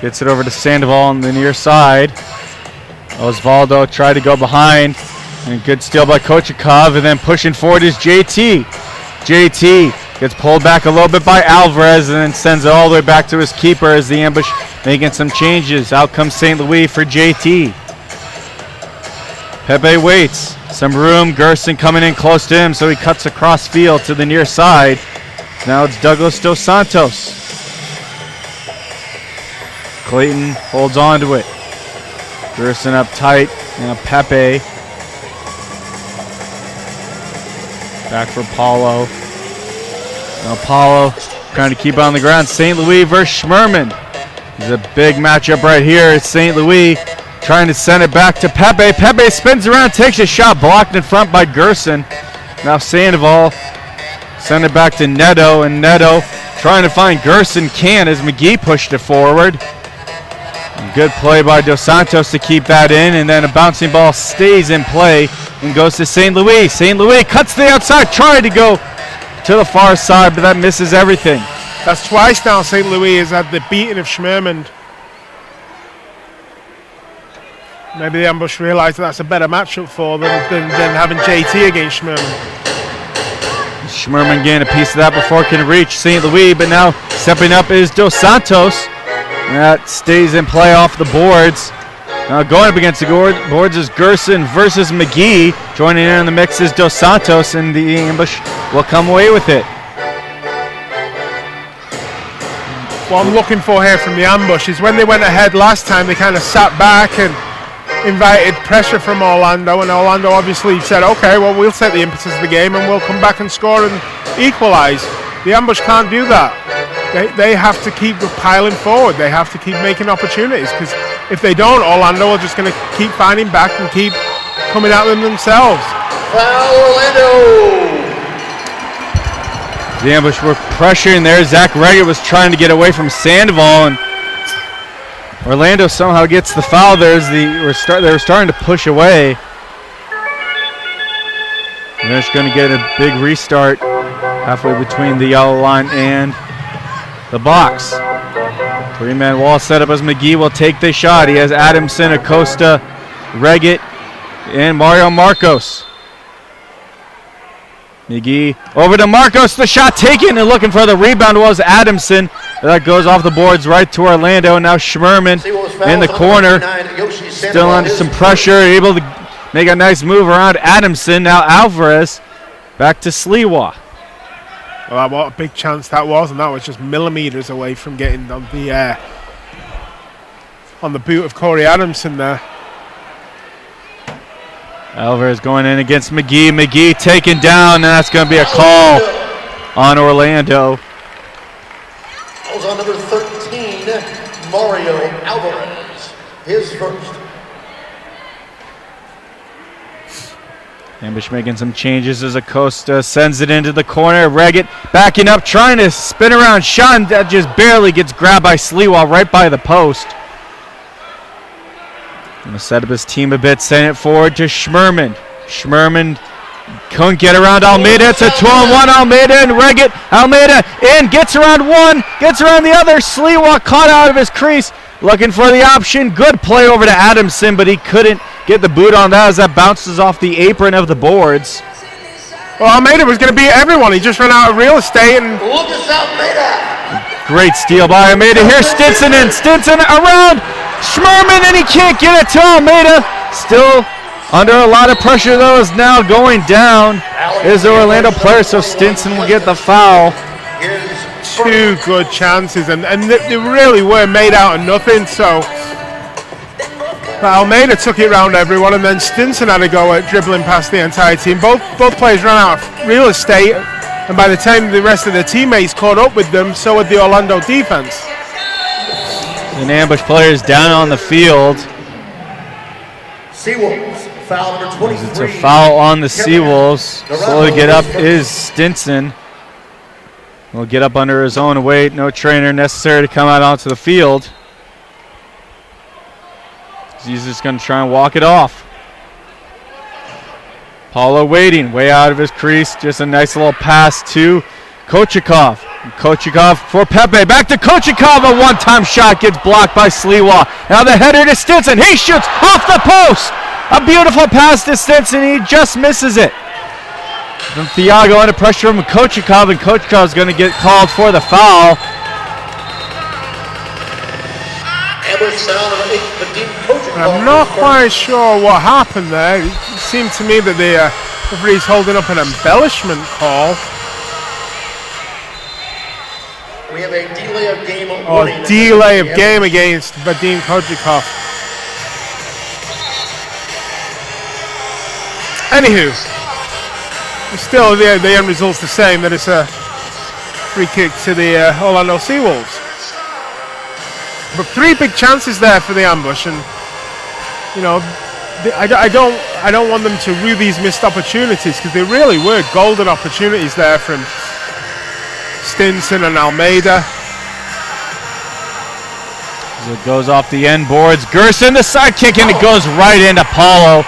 gets it over to Sandoval on the near side. Osvaldo tried to go behind. And good steal by Kochikov. And then pushing forward is JT. JT gets pulled back a little bit by Alvarez and then sends it all the way back to his keeper as the Ambush making some changes. Out comes St. Louis for JT. Pepe waits. Some room. Gerson coming in close to him, so he cuts across field to the near side. Now it's Douglas Dos Santos. Clayton holds on to it. Gerson up tight. Now Pepe. Back for Paulo. Now Paulo trying to keep on the ground. St. Louis versus Schmerman. There's a big matchup right here. It's St. Louis trying to send it back to Pepe. Pepe spins around, takes a shot, blocked in front by Gerson. Now Sandoval send it back to Neto, and Neto trying to find Gerson can as McGee pushed it forward. Good play by Dos Santos to keep that in, and then a bouncing ball stays in play and goes to St. Louis. St. Louis cuts to the outside, trying to go to the far side, but that misses everything. That's twice now St. Louis has had the beating of Schmerman. Maybe the Ambush realised that's a better matchup for them than having JT against Schmerman. Schmerman getting a piece of that before it can reach St. Louis, but now stepping up is Dos Santos. And that stays in play off the boards. Now going up against the boards is Gerson versus McGee. Joining in on the mix is Dos Santos, and the Ambush will come away with it. What I'm looking for here from the Ambush is when they went ahead last time, they kind of sat back and invited pressure from Orlando, and Orlando obviously said, okay, well, we'll set the impetus of the game and we'll come back and score and equalize. The Ambush can't do that. they have to keep piling forward. They have to keep making opportunities, because if they don't, Orlando are just going to keep finding back and keep coming at them themselves. Foul Orlando. The ambush were pressuring there. Zach Reggett was trying to get away from Sandoval, and Orlando somehow gets the foul. They were starting to push away. And they're just going to get a big restart halfway between the yellow line and the box. Three-man wall set up as McGee will take the shot. He has Adamson, Acosta, Reggett, and Mario Marcos. McGee over to Marcos. The shot taken, and looking for the rebound was Adamson. That goes off the boards right to Orlando. Now Schmerman in the corner. Still under some pressure. Able to make a nice move around Adamson. Now Alvarez back to Sliwa. Well, what a big chance that was, and that was just millimeters away from getting on the boot of Corey Adamson there. Alvarez going in against McGee. McGee taken down, and that's going to be a call on Orlando. That was on number 13, Mario Alvarez. His first. Ambush making some changes as Acosta sends it into the corner. Reggett backing up, trying to spin around. Shot that just barely gets grabbed by Sliwa right by the post. Going to set up his team a bit, send it forward to Schmerman. Schmerman couldn't get around Almeida. It's a 2-on-1. Almeida and Reggett. Almeida in, gets around one, gets around the other. Sliwa caught out of his crease, looking for the option. Good play over to Adamson, but he couldn't get the boot on that as that bounces off the apron of the boards. Well, Almeida was going to beat everyone. He just ran out of real estate. And Lucas Almeida. Great steal by Almeida. Here's Stinson in. Stinson around Schmerman, and he can't get it to Almeida. Still under a lot of pressure, though, is now going down. Is the Orlando player, so Stinson will get the foul. two good chances, and they really were made out of nothing. So but Almeida took it round everyone, and then Stinson had a go at dribbling past the entire team. Both players ran out of real estate, and by the time the rest of their teammates caught up with them, so had the Orlando defense. An ambush player is down on the field. SeaWolves, foul number 23. It's a foul on the SeaWolves. Slowly get up is Stinson. Will get up under his own weight. No trainer necessary to come out onto the field. He's just going to try and walk it off. Paulo waiting, way out of his crease. Just a nice little pass to Kochikov. Kochikov for Pepe. Back to Kochikov. A one-time shot gets blocked by Sliwa. Now the header to Stinson. He shoots off the post. A beautiful pass to Stinson. He just misses it. From Thiago under pressure from Kochikov, and Kochikov is going to get called for the foul. I'm not quite sure what happened there. It seemed to me that the referee's holding up an embellishment call. We have a delay of game. Or delay of game against Vadim Kochikov. Anywho, still the end result's the same. That it's a free kick to the Orlando SeaWolves. But three big chances there for the ambush, and you know, I don't want them to rue these missed opportunities, because they really were golden opportunities there from Stinson and Almeida. As it goes off the end boards, Gerson the side kick, and it goes right into Paulo.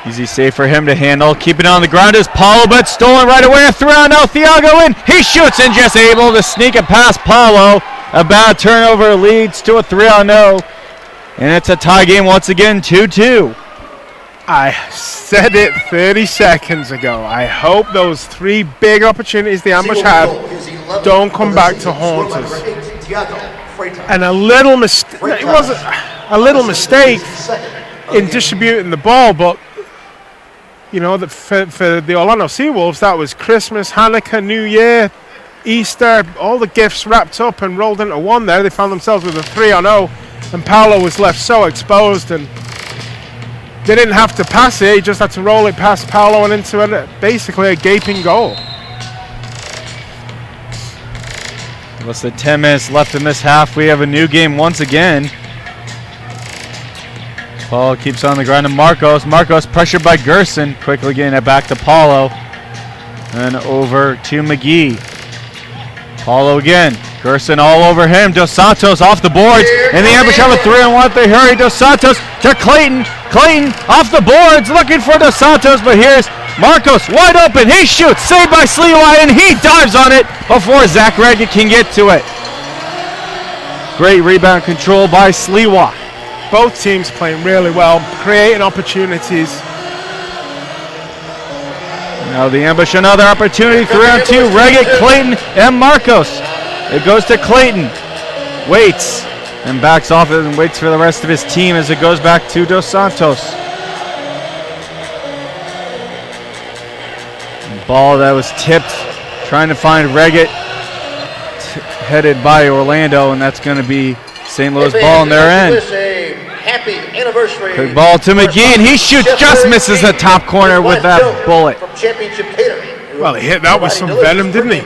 Easy save for him to handle. Keeping it on the ground is Paulo, but stolen right away. A three-on now. Thiago in. He shoots and just able to sneak it past Paulo. A bad turnover leads to a 3-0. And it's a tie game once again, 2-2. I said it 30 seconds ago. I hope those three big opportunities the ambush had don't come back to haunt us. And a little mistake. It wasn't a little mistake in distributing the ball, but you know, that for the Orlando SeaWolves, that was Christmas, Hanukkah, New Year, Easter, all the gifts wrapped up and rolled into one there. They found themselves with a 3-0, and Paulo was left so exposed, and they didn't have to pass it. He just had to roll it past Paulo and into basically a gaping goal. Less than 10 minutes left in this half. We have a new game once again. Paulo keeps on the ground to Marcos. Marcos pressured by Gerson. Quickly getting it back to Paulo. And over to McGee. Paulo again. Gerson all over him. Dos Santos off the boards. And the ambush have a 3-on-1. They hurry. Dos Santos to Clayton. Clayton off the boards looking for Dos Santos. But here's Marcos wide open. He shoots. Saved by Sliwa. And he dives on it before Zach Reggett can get to it. Great rebound control by Sliwa. Both teams playing really well, creating opportunities. Now the ambush, another opportunity. 3-on-2. Reggett, Clayton, and Marcos. It goes to Clayton. Waits and backs off it and waits for the rest of his team as it goes back to Dos Santos. Ball that was tipped, trying to find Reggett, headed by Orlando, and that's going to be St. Louis ball on their end. Happy anniversary. Quick ball to McGee, and he shoots, just misses the top corner with that bullet. From Championship Catering. Well, he hit that with some venom, didn't he?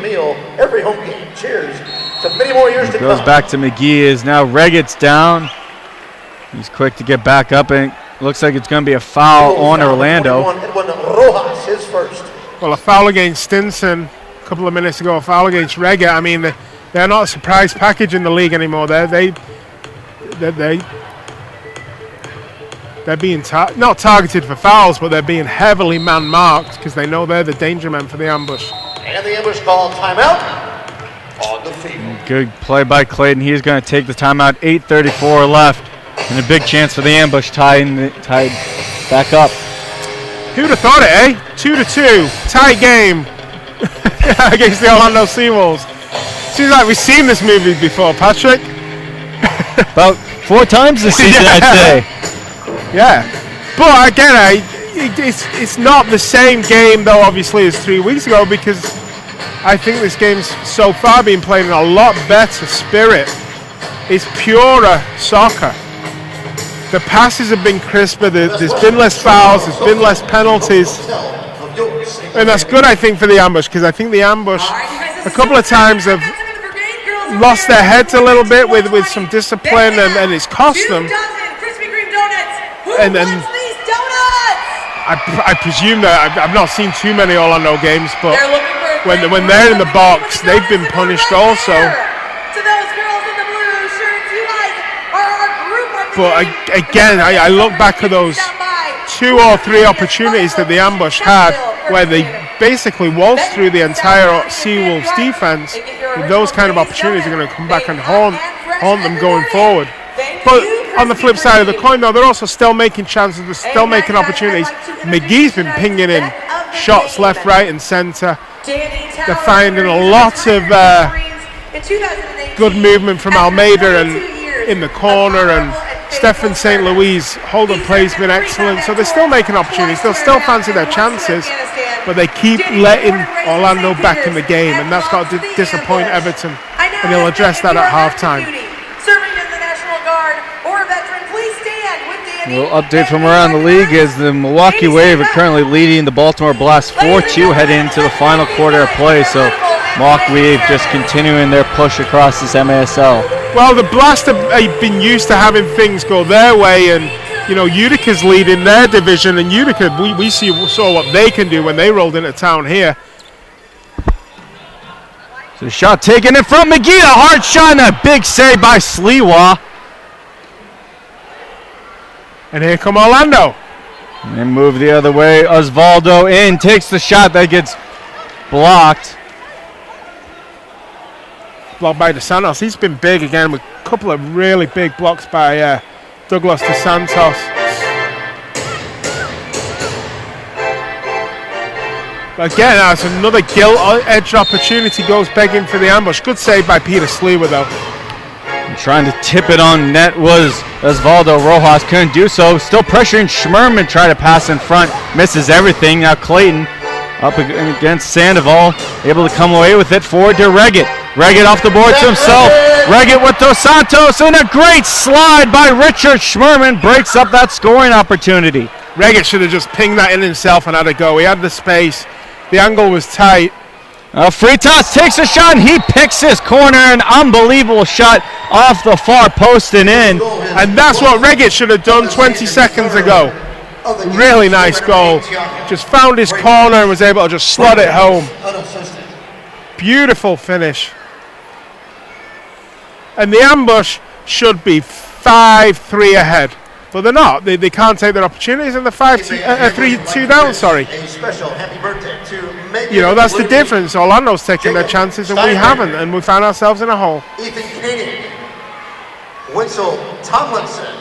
Every home game. Cheers to many more years to come. Goes back to McGee, as now Reggett's down. He's quick to get back up, and it looks like it's going to be a foul on Orlando. Rojas, his first. Well, a foul against Stinson a couple of minutes ago, a foul against Reggett. I mean, they're not a surprise package in the league anymore. They're being not targeted for fouls, but they're being heavily man-marked because they know they're the danger men for the ambush. And the ambush called timeout on the field. Good play by Clayton. He's going to take the timeout. 8:34 left, and a big chance for the ambush tied back up. Who'd have thought it, eh? 2-2, tight game against the Orlando SeaWolves. Seems like we've seen this movie before, Patrick. About 4 times this season, I'd say. Yeah, but again, it's not the same game though, obviously, as 3 weeks ago, because I think this game's so far been played in a lot better spirit. It's purer soccer. The passes have been crisper, there's been less fouls, there's been less penalties. And that's good, I think, for the ambush, because I think the ambush a couple of times have lost their heads a little bit with some discipline, and it's cost them. And then I presume that I've not seen too many Orlando games, but when they're in the box, they've been punished also. But again, I look back at those 2 or 3 opportunities that the ambush had, where they basically waltzed through the entire SeaWolves defense. Those kind of opportunities are going to come back and haunt them going forward. But on the flip side of the coin, though, they're also still making chances, they're still making opportunities. McGee's been pinging in shots left, right, and center. They're finding a lot of good movement from Almeida and in the corner, and Stephen St. Louis' hold-up play's been excellent. So they're still making opportunities. They'll still fancy their chances, but they keep letting Orlando back in the game, and that's got to disappoint Everton, and he'll address that at halftime. A little update from around the league is the Milwaukee Wave are currently leading the Baltimore Blast 4-2 heading into the final quarter of play. So Milwaukee Wave just continuing their push across this MASL. Well, the Blast have been used to having things go their way, and you know, Utica's leading their division, and Utica, we saw what they can do when they rolled into town here. So the shot taken in front, McGee, a hard shot, and a big save by Sliwa. And here come Orlando. And they move the other way. Osvaldo in, takes the shot that gets blocked. Blocked by Dos Santos. He's been big again with a couple of really big blocks by Douglas Dos Santos. But again, that's another gilt-edged opportunity, goes begging for the ambush. Good save by Peter Sliwa, though. And trying to tip it on net was Osvaldo. Rojas couldn't do so. Still pressuring Schmerman, trying to pass in front. Misses everything. Now Clayton up against Sandoval. Able to come away with it. Forward to Reggett. Reggett off the board to himself. Reggett with Dos Santos. And a great slide by Richard Schmerman. Breaks up that scoring opportunity. Reggett should have just pinged that in himself and had a go. He had the space. The angle was tight. Fritas takes a shot, and he picks his corner. An unbelievable shot off the far post and in. And that's what Reggett should have done 20 seconds ago. Really nice goal. Just found his corner and was able to just slot it home. Beautiful finish. And the Ambush should be 5-3 ahead. But they're not. They can't take their opportunities, and they're 3-2 down, sorry. A special happy birthday to Megan. You know, that's the difference. Orlando's taking their chances and we haven't, and we found ourselves in a hole. Ethan Koenig. Winsel Tomlinson.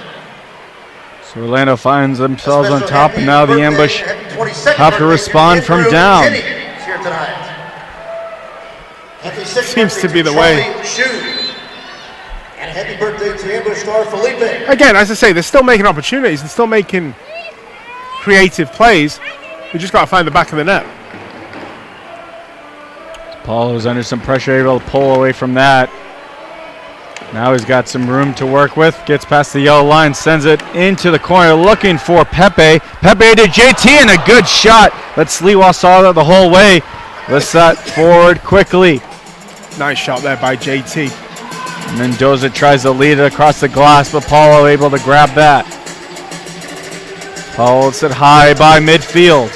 So Orlando finds themselves on top, and now the Ambush have to respond from down. Seems to be the way. And happy birthday to Ambush star Felipe. Again, as I say, they're still making opportunities. They're still making creative plays. We just got to find the back of the net. Paulo's under some pressure, able to pull away from that. Now he's got some room to work with. Gets past the yellow line, sends it into the corner, looking for Pepe. Pepe to JT, and a good shot. But Sliwa saw that the whole way. Lifts that forward quickly. Nice shot there by JT. Mendoza tries to lead it across the glass, but Paulo able to grab that. Paulo hits it high by midfield.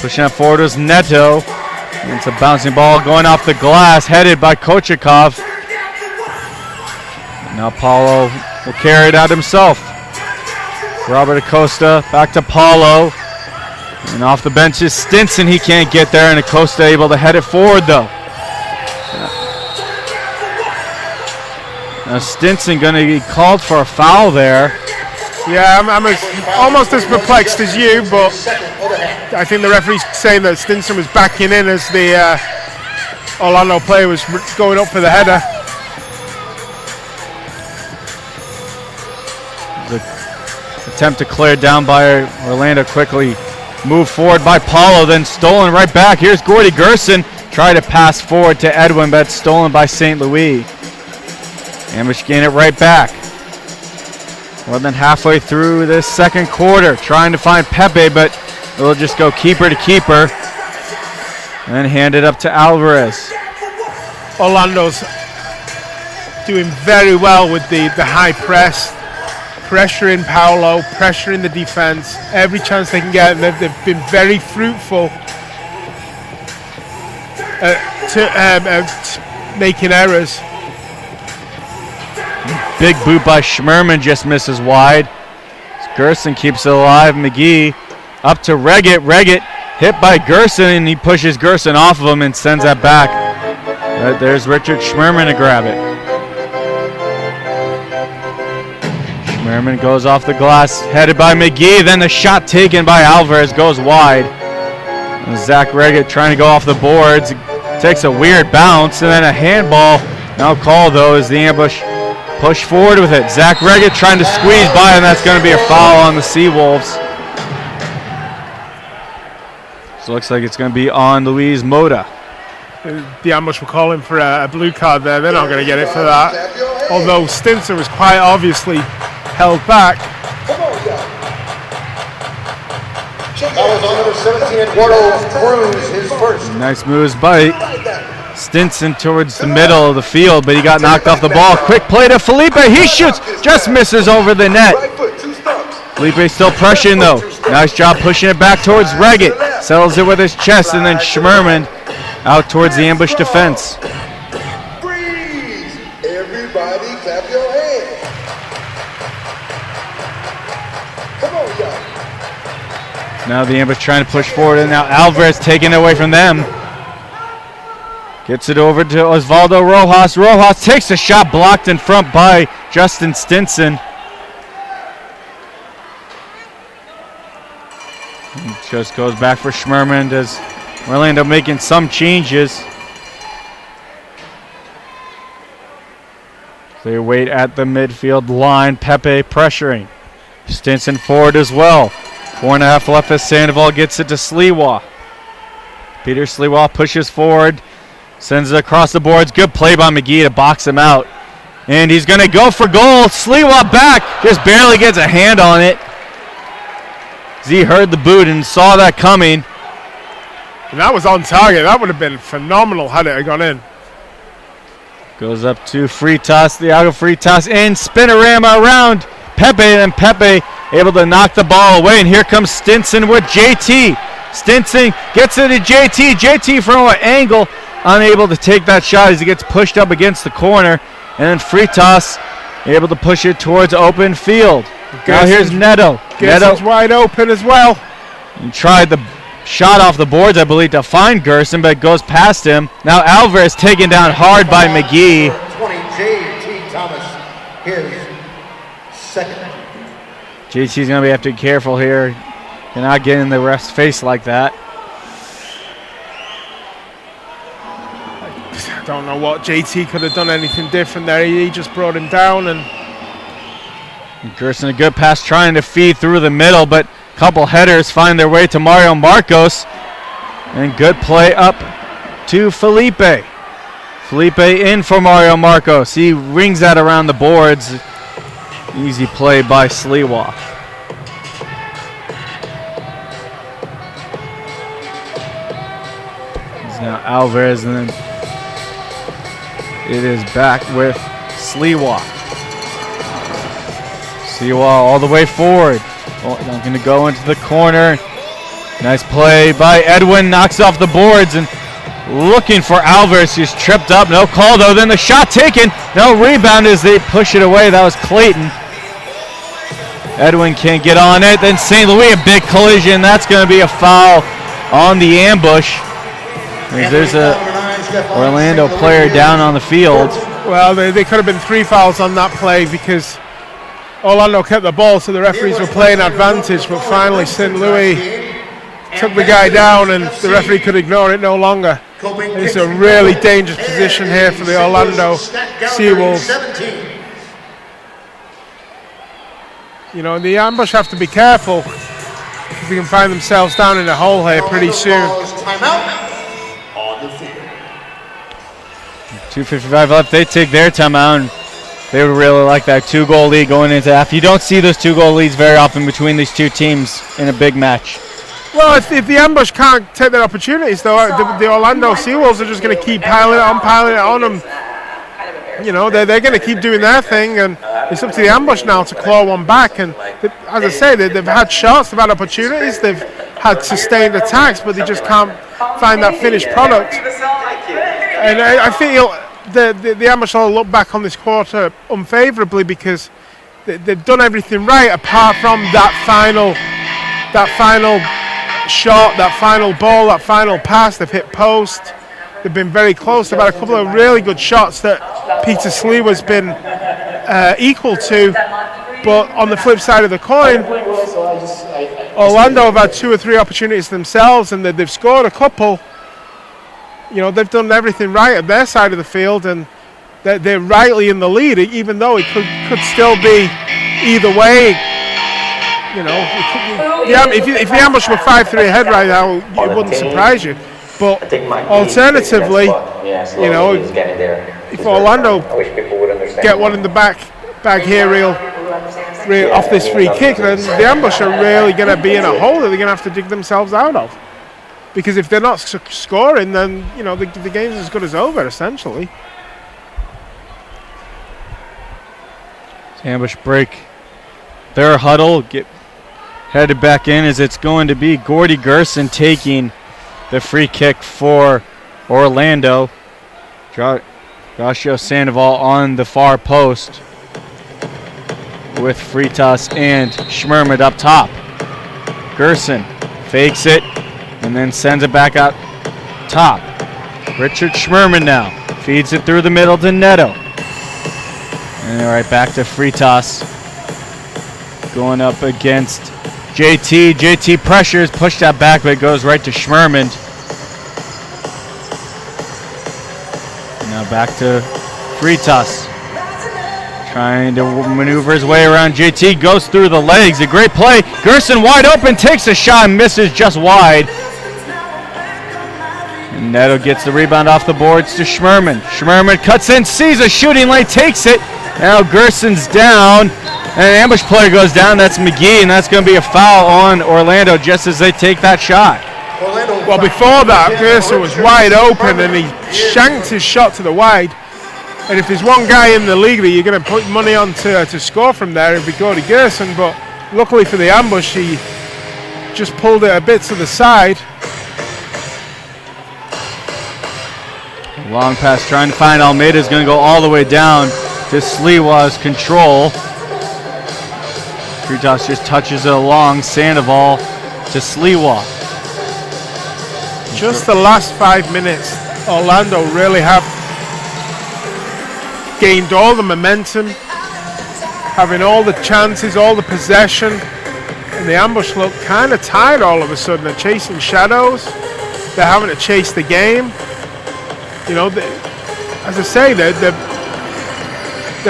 Pushing it forward is Neto. And it's a bouncing ball going off the glass, headed by Kochikov. Now Paulo will carry it out himself. Robert Acosta back to Paulo. And off the bench is Stinson. He can't get there, and Acosta able to head it forward though. Now Stinson going to be called for a foul there. Yeah, I'm almost as perplexed as you, but I think the referee's saying that Stinson was backing in as the Orlando player was going up for the header. The attempt to clear down by Orlando quickly. Moved forward by Paulo, then stolen right back. Here's Gordy Gerson. Try to pass forward to Edwin, but stolen by St. Louis. Ambush gain it right back. More than halfway through this second quarter, trying to find Pepe, but it'll just go keeper to keeper. And then hand it up to Alvarez. Orlando's doing very well with the high press, pressuring Paulo, pressuring the defense. Every chance they can get, they've been very fruitful at making errors. Big boot by Schmerman, just misses wide. Gerson keeps it alive. McGee up to Reggett. Reggett hit by Gerson, and he pushes Gerson off of him and sends that back. Right, there's Richard Schmerman to grab it. Schmerman goes off the glass, headed by McGee. Then the shot taken by Alvarez goes wide. And Zach Reggett trying to go off the boards. Takes a weird bounce, and then a handball. Now called, though, as the Ambush push forward with it. Zach Reggett trying to squeeze by, and that's going to be a foul on the SeaWolves. So it looks like it's going to be on Luis Mota. The Ambush were calling for a blue card there. They're not going to get it for that. Although Stinson was quite obviously held back. That was on number 17, Eduardo Cruz, his first. Nice moves by Stinson towards the middle of the field, but he got knocked off the ball. Quick play to Felipe. He shoots, just misses over the net. Felipe still pressuring though. Nice job pushing it back towards Reggett. Settles it with his chest, and then Schmerman out towards the Ambush defense. Freeze! Everybody clap your hands. Come on, y'all. Now the Ambush trying to push forward, and now Alvarez taking it away from them. Gets it over to Osvaldo Rojas. Rojas takes a shot blocked in front by Justin Stinson. And just goes back for Schmerman as Orlando making some changes. They wait at the midfield line. Pepe pressuring. Stinson forward as well. 4.5 left as Sandoval gets it to Sliwa. Peter Sliwa pushes forward. Sends it across the boards. Good play by McGee to box him out. And he's going to go for goal. Sliwa back. Just barely gets a hand on it. Z heard the boot and saw that coming. And that was on target. That would have been phenomenal had it gone in. Goes up to Freitas, Thiago Freitas in, spinorama around Pepe, and Pepe able to knock the ball away. And here comes Stinson with JT. Stinson gets it to JT. JT from an angle, unable to take that shot as he gets pushed up against the corner. And then Freitas able to push it towards open field. Now here's Neto. Neto's wide open as well. He tried the shot off the boards, I believe, to find Gerson, but it goes past him. Now Alvarez taken down hard by McGee. 20, J.T. Thomas, his second. JT's going to have to be careful here. You're not getting in the ref's face like that. I don't know what JT could have done anything different there. He just brought him down. And Gerson, a good pass trying to feed through the middle, but a couple headers find their way to Mario Marcos. And good play up to Felipe. Felipe in for Mario Marcos. He rings that around the boards. Easy play by Sliwa. It's now Alvarez, and then it is back with Sliwa. Sliwa all the way forward. I'm going to go into the corner. Nice play by Edwin. Knocks off the boards and looking for Alvarez. He's tripped up. No call though. Then the shot taken. No rebound as they push it away. That was Clayton. Edwin can't get on it. Then St. Louis, a big collision. That's going to be a foul on the ambush. There's a Orlando player down on the field. well, they could have been 3 fouls on that play because Orlando kept the ball, so the referees were playing advantage. But finally, St. Louis took the guy down, and the referee could ignore it no longer. It's a really dangerous position here for the Orlando SeaWolves. You know, the ambush have to be careful if they can find themselves down in a hole here pretty soon. 2:55 left. They take their timeout, and they would really like that 2-goal lead going into half. You don't see those 2-goal leads very often between these two teams in a big match. Well, if the ambush can't take their opportunities, though, the Orlando SeaWolves are just going to keep piling it on them. You know, they're going to keep doing their thing, and it's up to the ambush now to claw one back. And as I say, they've had shots, they've had opportunities, they've had sustained attacks, but they just can't find that finished product. And I feel the ambush will look back on this quarter unfavourably because they've done everything right apart from that final shot, that final ball, that final pass. They've hit post. They've been very close. They've had a couple of really good shots that Peter Sliwa's been equal to. But on the flip side of the coin, Orlando have had 2 or 3 opportunities themselves, and they've scored a couple. You know, they've done everything right at their side of the field, and they're rightly in the lead, even though it could still be either way. You know, if the ambush were 5-3 ahead right now, it wouldn't surprise you. But alternatively, you know, if Orlando get one in the bag here real off this free kick, then the ambush are really going to be in a hole that they're going to have to dig themselves out of. Because if they're not scoring, then, you know, the game's as good as over, essentially. Ambush break. Their huddle get headed back in as it's going to be Gordy Gerson taking the free kick for Orlando. Joshua Sandoval on the far post with Freitas and Schmermid up top. Gerson fakes it and then sends it back out top. Richard Schmermid now feeds it through the middle to Neto. And right back to Freitas. Going up against JT. JT pressures, push that back, but it goes right to Schmermid. Now back to Freitas. Trying to maneuver his way around. JT goes through the legs. A great play. Gerson wide open, takes a shot and misses just wide. And Neto gets the rebound off the boards to Schmermid. Schmermid cuts in, sees a shooting lane, takes it. Now Gerson's down. And an ambush player goes down. That's McGee, and that's going to be a foul on Orlando just as they take that shot. Orlando Well, before that, Gerson was wide open and he shanked his shot to the wide. And if there's one guy in the league that you're going to put money on to score from there, it'd be Gordy Gerson. But luckily for the ambush, he just pulled it a bit to the side. Long pass trying to find Almeida's going to go all the way down to Sliwa's control. Fritas just touches it along. Sandoval to Sliwa. Just the last 5 minutes, Orlando really have gained all the momentum, having all the chances, all the possession, and the ambush look kind of tired all of a sudden. They're chasing shadows. They're having to chase the game. You know, as I say, they've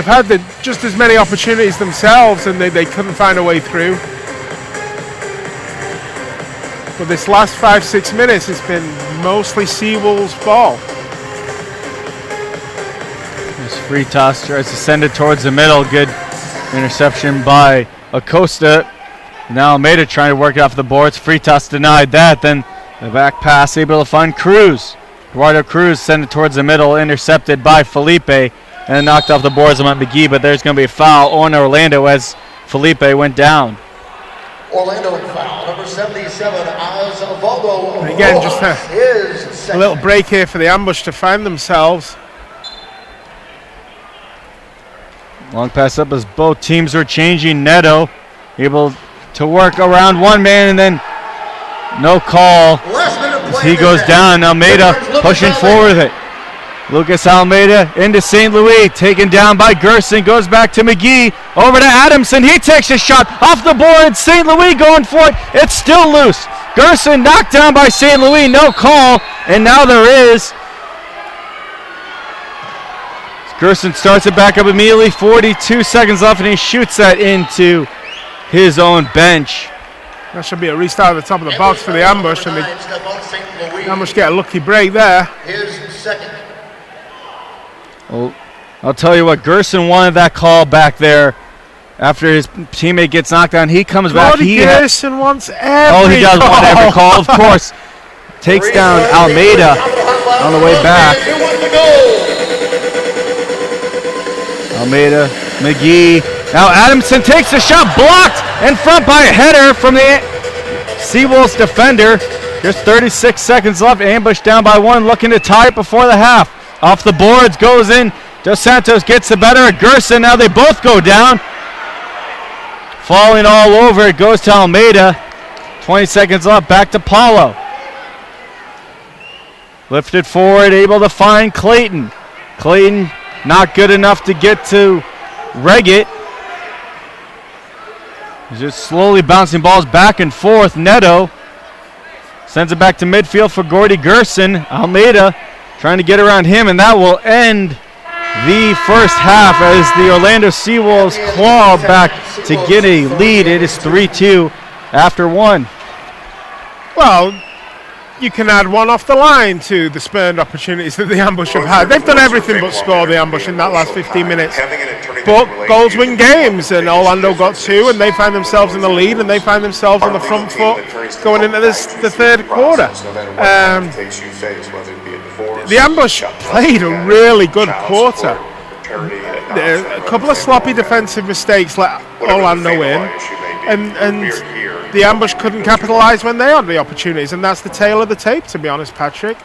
had just as many opportunities themselves, and they couldn't find a way through. But this last 5-6 minutes, it's been mostly SeaWolves' ball. This free toss tries to send it towards the middle. Good interception by Acosta. Now Almeida trying to work it off the boards. Free toss denied that. Then the back pass able to find Cruz. Eduardo Cruz sent it towards the middle, intercepted by Felipe, and knocked off the boards on McGee, but there's going to be a foul on Orlando as Felipe went down. Orlando foul, number 77, Osvaldo. And again, just a little break here for the ambush to find themselves. Long pass up as both teams were changing. Neto able to work around one man, and then no call. As he goes down, Almeida pushing forward with it. Lucas Almeida into St. Louis, taken down by Gerson, goes back to McGee, over to Adamson, he takes a shot off the board, St. Louis going for it, it's still loose. Gerson knocked down by St. Louis, no call, and now there is. Gerson starts it back up immediately, 42 seconds left, and he shoots that into his own bench. That should be a restart at the top of the box for the ambush, and the ambush get a lucky break there. His second. Well, I'll tell you what, Gerson wanted that call back there after his teammate gets knocked down. He comes back. Gerson wants every Oh, he does call. want every call, of course. Takes down Almeida on the way back. Almeida, McGee. Now Adamson takes the shot, blocked in front by a header from the SeaWolves defender. Just 36 seconds left. Ambush down by one, looking to tie it before the half. Off the boards, goes in. Dos Santos gets the better of Gerson. Now they both go down. Falling all over, it goes to Almeida. 20 seconds left, back to Paulo. Lifted forward, able to find Clayton. Clayton not good enough to get to Reggett. He's just slowly bouncing balls back and forth. Neto sends it back to midfield for Gordy Gerson. Almeida trying to get around him, and that will end the first half as the Orlando SeaWolves claw back to get a lead. It is 3-2 after one. Well, you can add one off the line to the spurned opportunities that the ambush have had. They've done everything but score the ambush in that last 15 minutes. But goals win games, and Orlando got two, and they find themselves in the lead, and they find themselves on the front foot going into the third quarter. The ambush played a really good quarter. A couple of sloppy defensive mistakes let Orlando in, and the ambush couldn't capitalize when they had the opportunities, and that's the tale of the tape, to be honest, Patrick.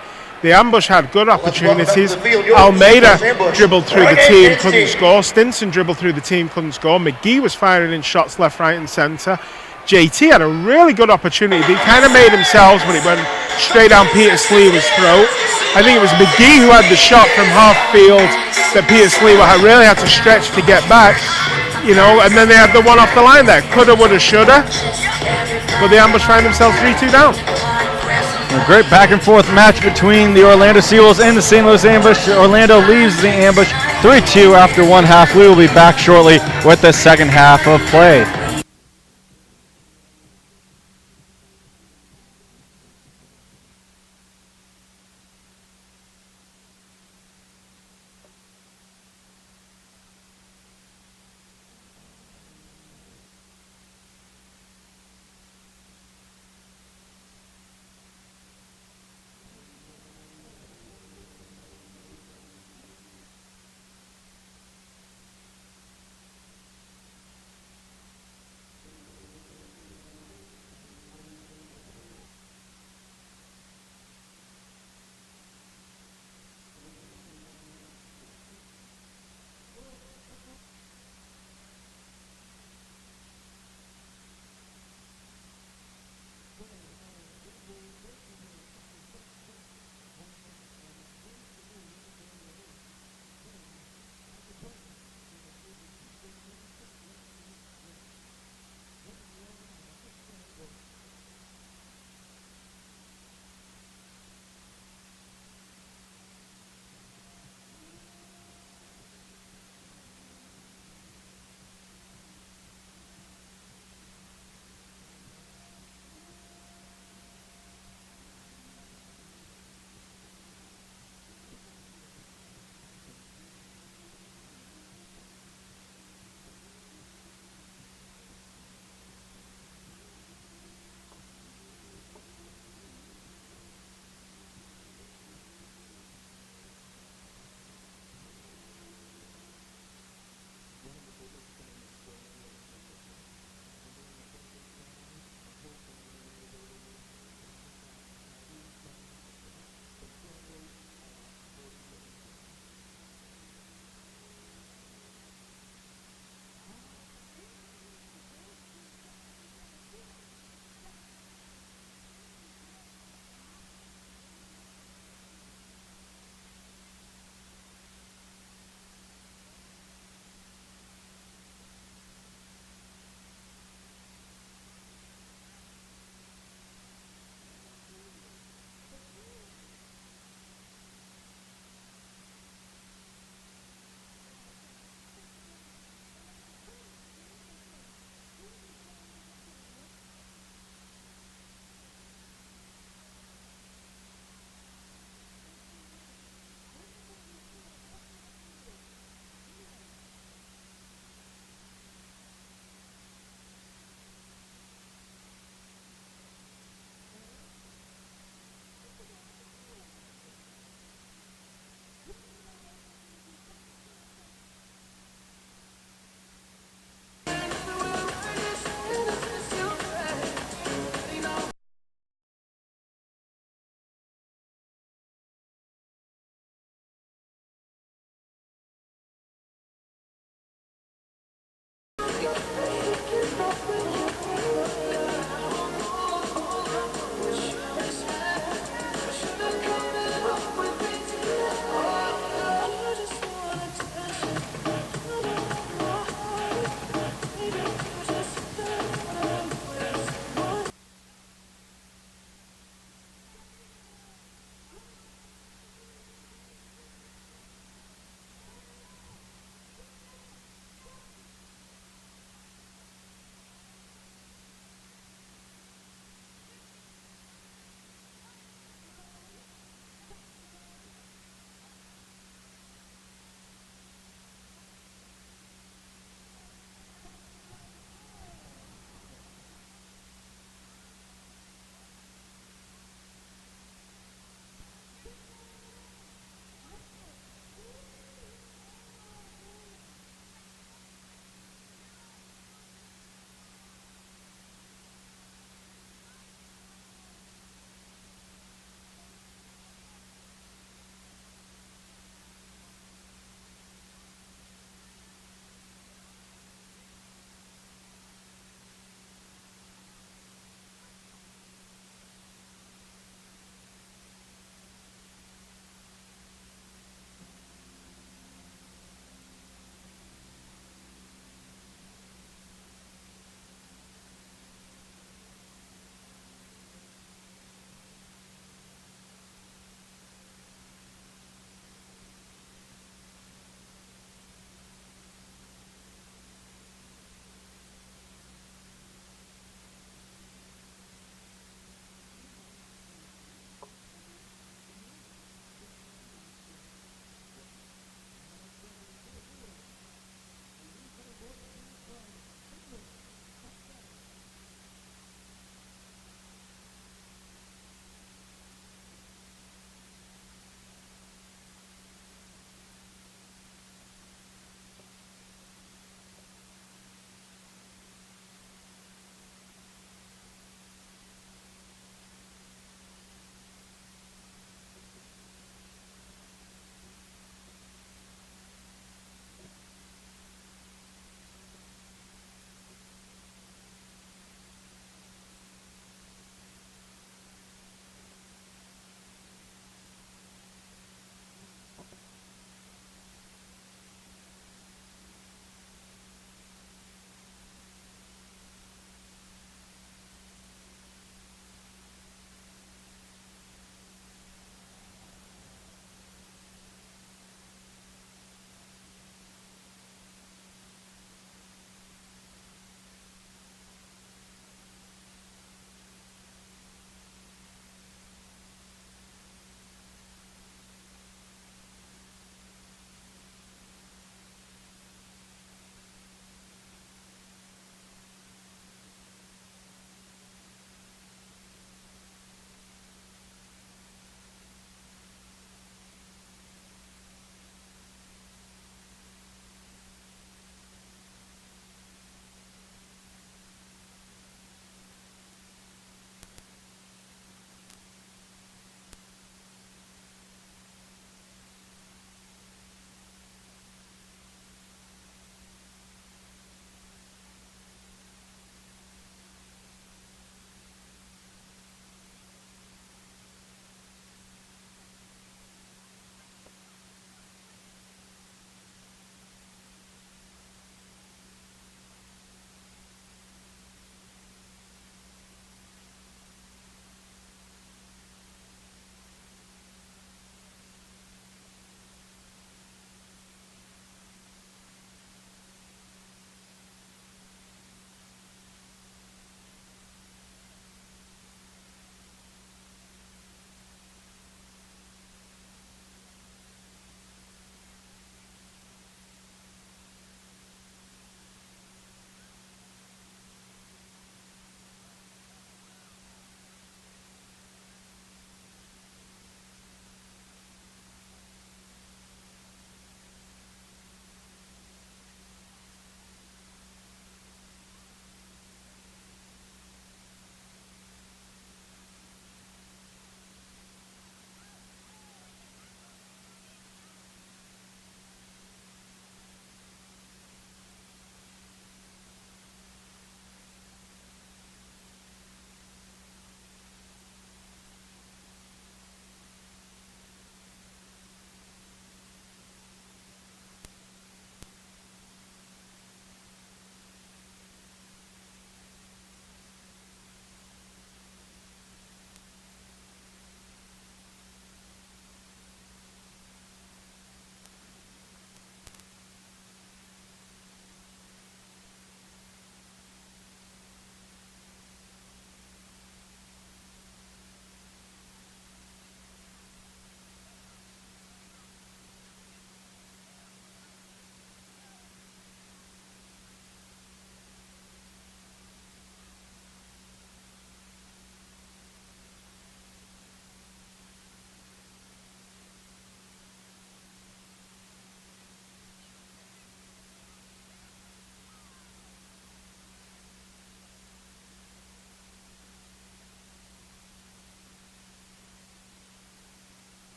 The ambush had good opportunities. Almeida dribbled through the team, couldn't score. Stinson dribbled through the team, couldn't score. McGee was firing in shots left, right, and centre. JT had a really good opportunity. He kind of made himself, but it went straight down Peter Sliwa's throat. I think it was McGee who had the shot from half field that Peter Sliwa really had to stretch to get back. You know, and then they had the one off the line there. Coulda, woulda, shoulda. But the ambush find themselves 3-2 down. A great back and forth match between the Orlando SeaWolves and the St. Louis Ambush. Orlando leaves the ambush 3-2 after one half. We will be back shortly with the second half of play.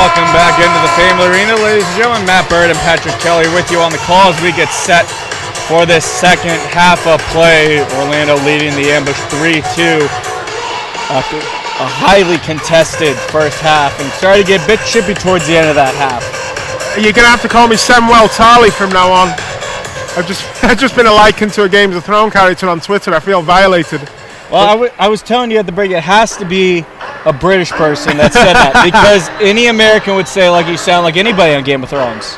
Welcome back into the Family Arena, ladies and gentlemen. Matt Bird and Patrick Kelly with you on the call as we get set for this second half of play. Orlando leading the Ambush 3-2 after a highly contested first half and started to get a bit chippy towards the end of that half. You're going to have to call me Samuel Tarley from now on. I've just been likened to a Games of Thrones character on Twitter. I feel violated. Well, I was telling you at the break, it has to be a British person that said that, because any American would say, like, you sound like anybody on Game of Thrones.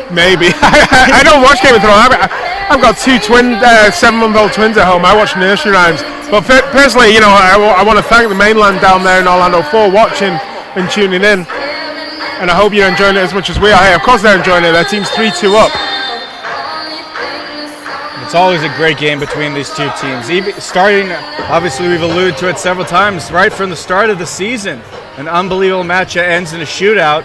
Maybe. I don't watch Game of Thrones. I've got two 7-month-old twins at home. I watch nursery rhymes. But personally, you know, I want to thank the mainland down there in Orlando for watching and tuning in. And I hope you're enjoying it as much as we are. Hey, of course they're enjoying it. Their team's 3-2 up. It's always a great game between these two teams. Starting, obviously we've alluded to it several times, right from the start of the season. An unbelievable match that ends in a shootout.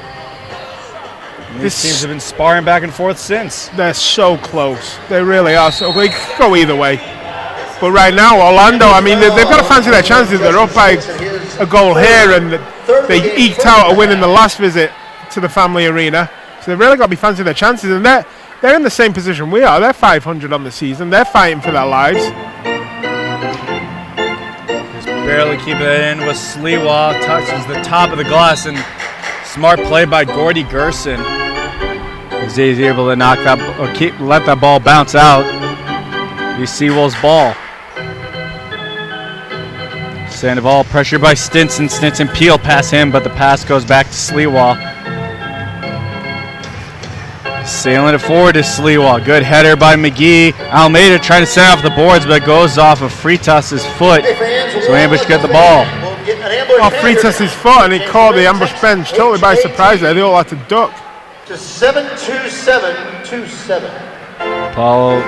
These teams have been sparring back and forth since. They're so close. They really are. So they could go either way. But right now, Orlando, I mean, they've got to fancy their chances. They're up by a goal here, and they eked out a win in the last visit to the Family Arena. So they've really got to be fancying their chances. And they're in the same position we are. They're 500 on the season. They're fighting for their lives. Just barely keeping it in with Sliwa. Touches the top of the glass, and smart play by Gordy Gerson. He's able to knock that or let that ball bounce out. The SeaWolves ball. Sandoval pressured by Stinson. Stinson peeled past him, but the pass goes back to Sliwa. Sailing it forward to Sliwa. Good header by McGee. Almeida trying to send off the boards, but it goes off of Fritas' foot. So Ambush get the ball. Off Fritas' foot, and he caught the Ambush bench totally by surprise there. They all had to duck. To 7-2-7-2-7. Paulo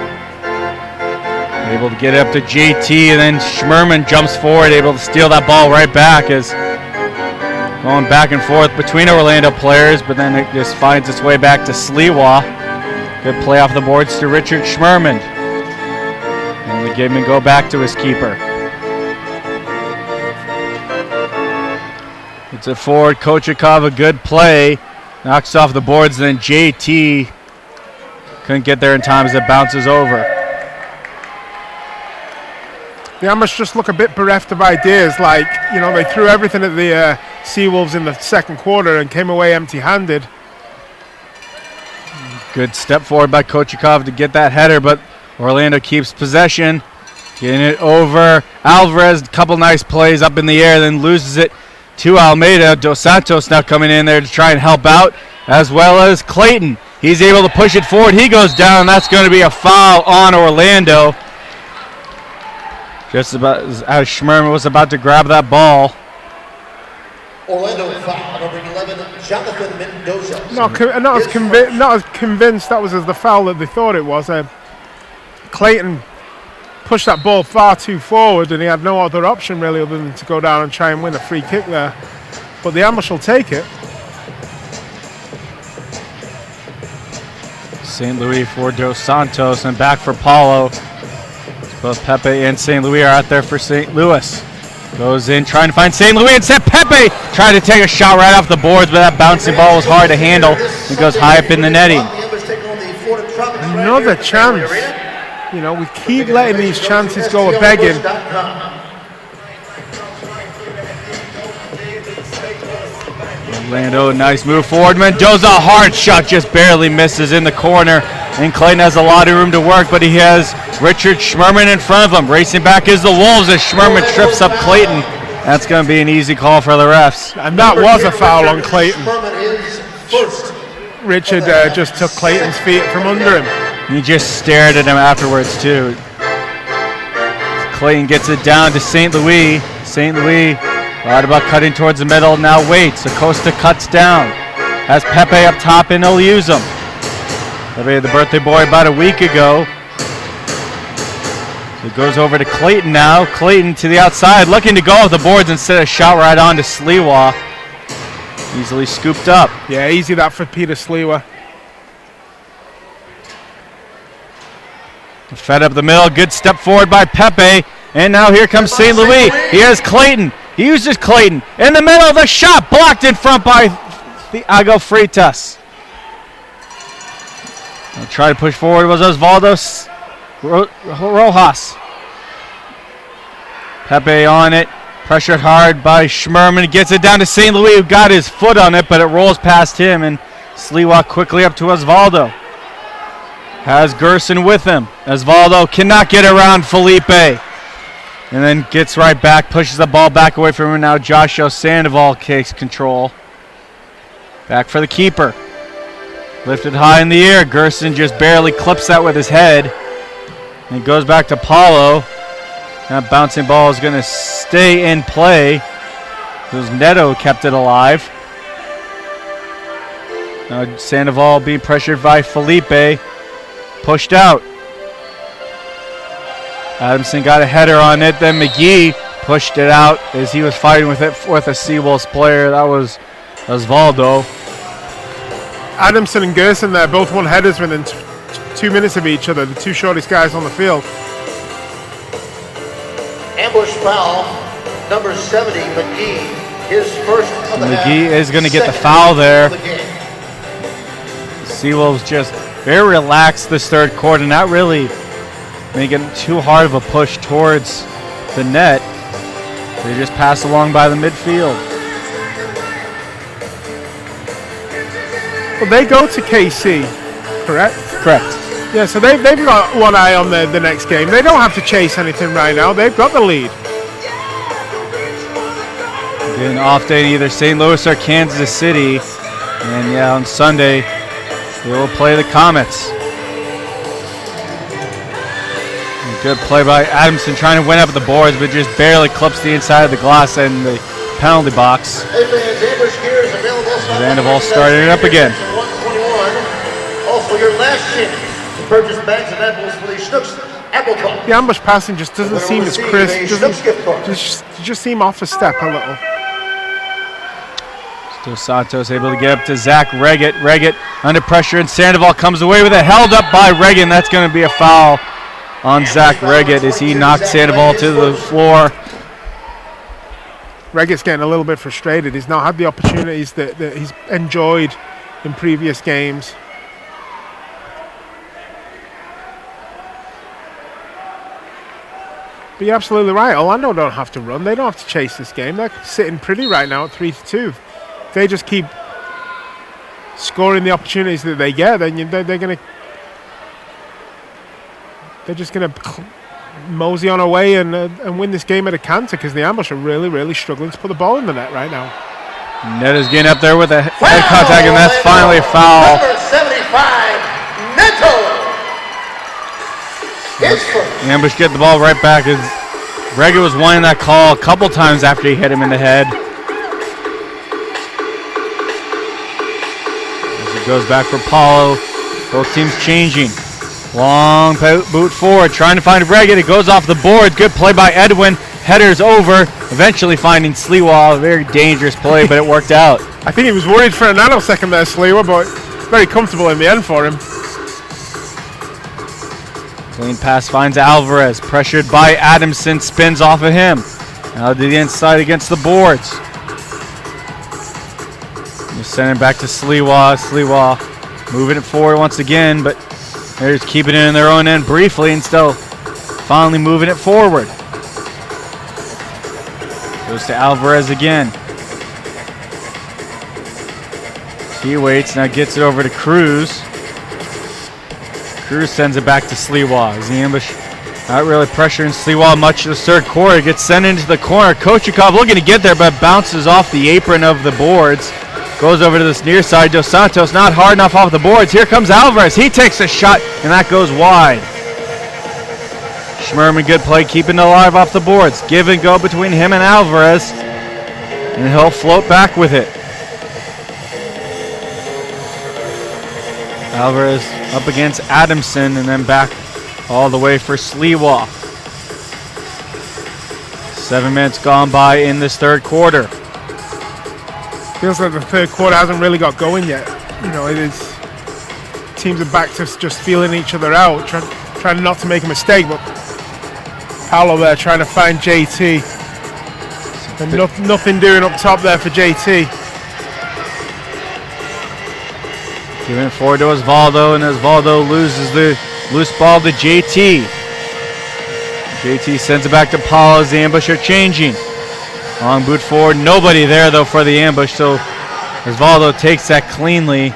able to get it up to JT, and then Schmerman jumps forward, able to steal that ball right back as going back and forth between Orlando players, but then it just finds its way back to Sliwa. Good play off the boards to Richard Schmerman. And the game and go back to his keeper. It's a forward, Kochikov, a good play. Knocks off the boards, then JT couldn't get there in time as it bounces over. The Ambush just look a bit bereft of ideas. Like, you know, they threw everything at the SeaWolves in the second quarter and came away empty-handed. Good step forward by Kochikov to get that header, but Orlando keeps possession. Getting it over. Alvarez, a couple nice plays up in the air, then loses it to Almeida. Dos Santos now coming in there to try and help out, as well as Clayton. He's able to push it forward. He goes down, and that's going to be a foul on Orlando. Just about as Schmerman was about to grab that ball. Orlando foul, number 11, Jonathan Mendoza. Not as convinced that was as the foul that they thought it was. Clayton pushed that ball far too forward, and he had no other option really other than to go down and try and win a free kick there. But the Ambush will take it. St. Louis for Dos Santos and back for Paulo. Both Pepe and St. Louis are out there for St. Louis. Goes in trying to find St. Louis, and Pepe tried to take a shot right off the boards, but that bouncing ball was hard to handle. It goes high up in the netting. Another chance. You know, we keep letting these chances go a begging. Orlando, nice move forward. Mendoza, hard shot, just barely misses in the corner. And Clayton has a lot of room to work, but he has Richard Schmerman in front of him. Racing back is the Wolves as Schmerman trips up Clayton. That's going to be an easy call for the refs. And that was a foul on Clayton. Richard just took Clayton's feet from under him. He just stared at him afterwards, too. Clayton gets it down to St. Louis. St. Louis thought about cutting towards the middle, now waits. Acosta cuts down. Has Pepe up top, and he'll use him. Pepe, the birthday boy, about a week ago. It goes over to Clayton now. Clayton to the outside, looking to go off the boards instead of shot right on to Sliwa. Easily scooped up. Yeah, easy that for Peter Sliwa. Fed up the middle, good step forward by Pepe. And now here comes St. Louis. He has Clayton. He uses Clayton. In the middle of the shot, blocked in front by the Agua Fritas. I'll try to push forward was Osvaldo Rojas. Pepe on it. Pressured hard by Schmerman. Gets it down to St. Louis, who got his foot on it, but it rolls past him, and Sliwa quickly up to Osvaldo. Has Gerson with him. Osvaldo cannot get around Felipe. And then gets right back, pushes the ball back away from him. Now Joshua Sandoval takes control. Back for the keeper. Lifted high in the air. Gerson just barely clips that with his head. And it goes back to Paulo. That bouncing ball is going to stay in play. Because Neto kept it alive. Now Sandoval being pressured by Felipe. Pushed out. Adamson got a header on it. Then McGee pushed it out as he was fighting with it with a SeaWolves player. That was Osvaldo. Adamson and Gerson there both won headers within 2 minutes of each other. The two shortest guys on the field. Ambush foul, number 70, McGee. His first of the half. McGee is going to get the foul there. The game. SeaWolves just very relaxed this third quarter, not really making too hard of a push towards the net. They just pass along by the midfield. Well, they go to KC, correct? Correct. Yeah, so they've got one eye on the next game. They don't have to chase anything right now. They've got the lead. An off day in either St. Louis or Kansas City. And yeah, on Sunday, they will play the Comets. Good play by Adamson, trying to win up the boards, but just barely clips the inside of the glass and the penalty box. Sandoval starting it up again. 121. Also, your last chance to purchase bags of apples for the Schnooks Apple Cup. The ambush passing just doesn't seem as crisp. Just seem off a step a little. Dos Santos able to get up to Zach Reggett. Reggett under pressure, and Sandoval comes away with it. Held up by Reggett. That's going to be a foul on Zach Reggett as he knocked Sandoval to the floor. Reggett's getting a little bit frustrated. He's not had the opportunities that he's enjoyed in previous games. But you're absolutely right. Orlando don't have to run. They don't have to chase this game. They're sitting pretty right now at 3-2. If they just keep scoring the opportunities that they get, then they're just gonna mosey on away and win this game at a canter, because the ambush are really, really struggling to put the ball in the net right now. Neto's getting up there with a head contact, and that's finally a foul. Number 75, Neto. His first. The ambush get the ball right back as Reggett was wanting that call a couple times after he hit him in the head. As it goes back for Paulo, both teams changing. Long boot forward, trying to find Reggett. It goes off the board. Good play by Edwin. Headers over, eventually finding Sliwa. A very dangerous play, but it worked out. I think he was worried for a nanosecond there, Sliwa, but very comfortable in the end for him. Clean pass finds Alvarez. Pressured by Adamson, spins off of him. Now to the inside against the boards. Just sending it back to Sliwa. Sliwa moving it forward once again, but they're just keeping it in their own end briefly and still finally moving it forward. Goes to Alvarez again. He waits, now gets it over to Cruz. Cruz sends it back to Sliwa. As the ambush not really pressuring Sliwa much of the third quarter. Gets sent into the corner. Kochikov looking to get there, but bounces off the apron of the boards. Goes over to this near side. Dos Santos not hard enough off the boards. Here comes Alvarez. He takes a shot, and that goes wide. Schmerman, good play, keeping it alive off the boards. Give and go between him and Alvarez, and he'll float back with it. Alvarez up against Adamson, and then back all the way for Sliwa. 7 minutes gone by in this third quarter. Feels like the third quarter hasn't really got going yet. You know, it is. Teams are back to just feeling each other out, trying not to make a mistake. But Paolo there trying to find JT, and nothing doing up top there for JT. Giving it forward to Osvaldo, and Osvaldo loses the loose ball to JT. JT sends it back to Paulo as the ambush are changing. Long boot forward, nobody there though for the ambush, so Osvaldo takes that cleanly,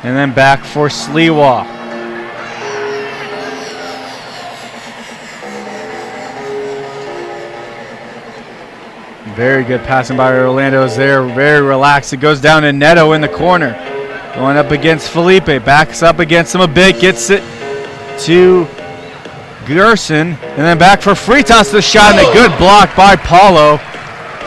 and then back for Sliwa. Very good passing by Orlando's there, very relaxed. It goes down to Neto in the corner. Going up against Felipe, backs up against him a bit, gets it to Gerson, and then back for Fritas, the shot, and a good block by Paulo.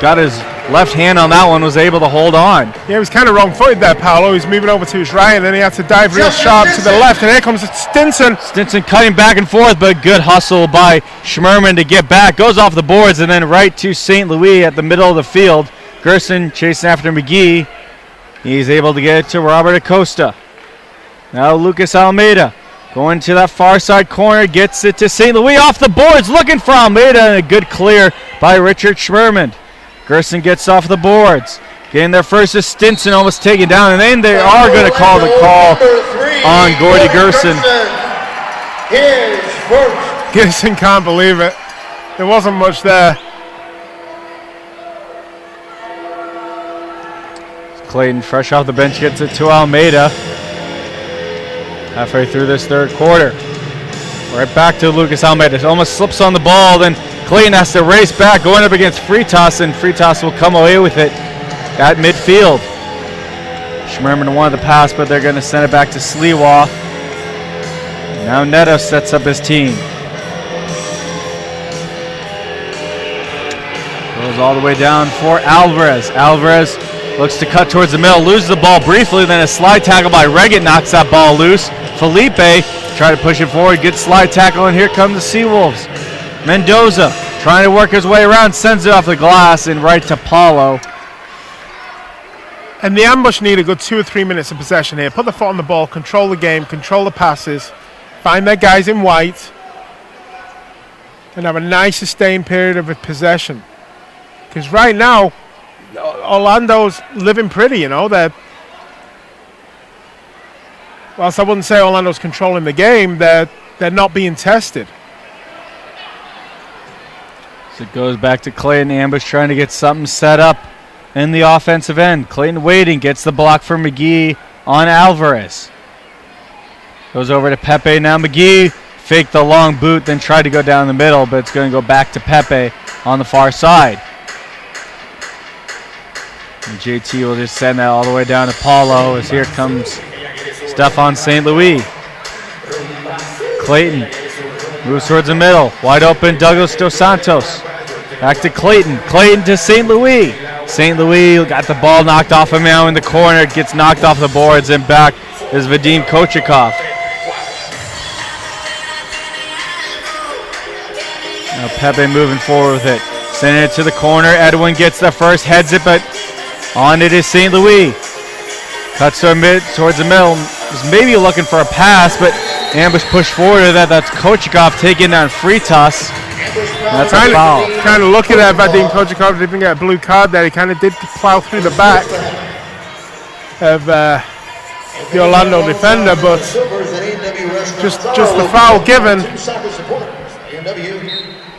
Got his left hand on that one, was able to hold on. Yeah, he was kind of wrong-footed there, Paulo. He's moving over to his right, and then he had to dive real sharp to the left, and here comes Stinson. Stinson cutting back and forth, but good hustle by Schmerman to get back. Goes off the boards, and then right to St. Louis at the middle of the field. Gerson chasing after McGee. He's able to get it to Robert Acosta. Now Lucas Almeida going to that far side corner, gets it to St. Louis off the boards, looking for Almeida, and a good clear by Richard Schmerman. Gerson gets off the boards. Getting there first is Stinson, almost taken down, and then they are going to call the call on Gordy Gerson. Gerson can't believe it. There wasn't much there. Clayton, fresh off the bench, gets it to Almeida. Halfway through this third quarter. Right back to Lucas Almeida. Almost slips on the ball, then Clayton has to race back, going up against Fritas, and Fritas will come away with it at midfield. Schmerman wanted the pass, but they're going to send it back to Sliwa. Now Neto sets up his team. Goes all the way down for Alvarez. Alvarez looks to cut towards the middle, loses the ball briefly, then a slide tackle by Reggett knocks that ball loose. Felipe try to push it forward, good slide tackle, and here come the SeaWolves. Mendoza trying to work his way around, sends it off the glass and right to Paulo. And the ambush need a good 2 or 3 minutes of possession here. Put the foot on the ball, control the game, control the passes, find their guys in white, and have a nice sustained period of possession. Because right now, Orlando's living pretty, you know. Whilst I wouldn't say Orlando's controlling the game, they're not being tested. So it goes back to Clayton. Ambush trying to get something set up in the offensive end. Clayton waiting, gets the block for McGee on Alvarez. Goes over to Pepe. Now McGee faked the long boot, then tried to go down the middle, but it's going to go back to Pepe on the far side. And JT will just send that all the way down to Paulo as here comes Stephon St. Louis. Clayton moves towards the middle. Wide open Douglas Dos Santos. Back to Clayton. Clayton to St. Louis. St. Louis got the ball knocked off him now in the corner. It gets knocked off the boards, and back is Vadim Kochikov. Now Pepe moving forward with it. Sending it to the corner. Edwin gets the first, heads it, but on it is St. Louis. Cuts to towards the middle. Was maybe looking for a pass, but ambush push forward to that. That's Kochikov taking down Fritas. That's a foul. Kind of looking at Vadim Kochikov, didn't get a blue card there. He kind of did plow through the back of the Orlando defender, but just the foul given.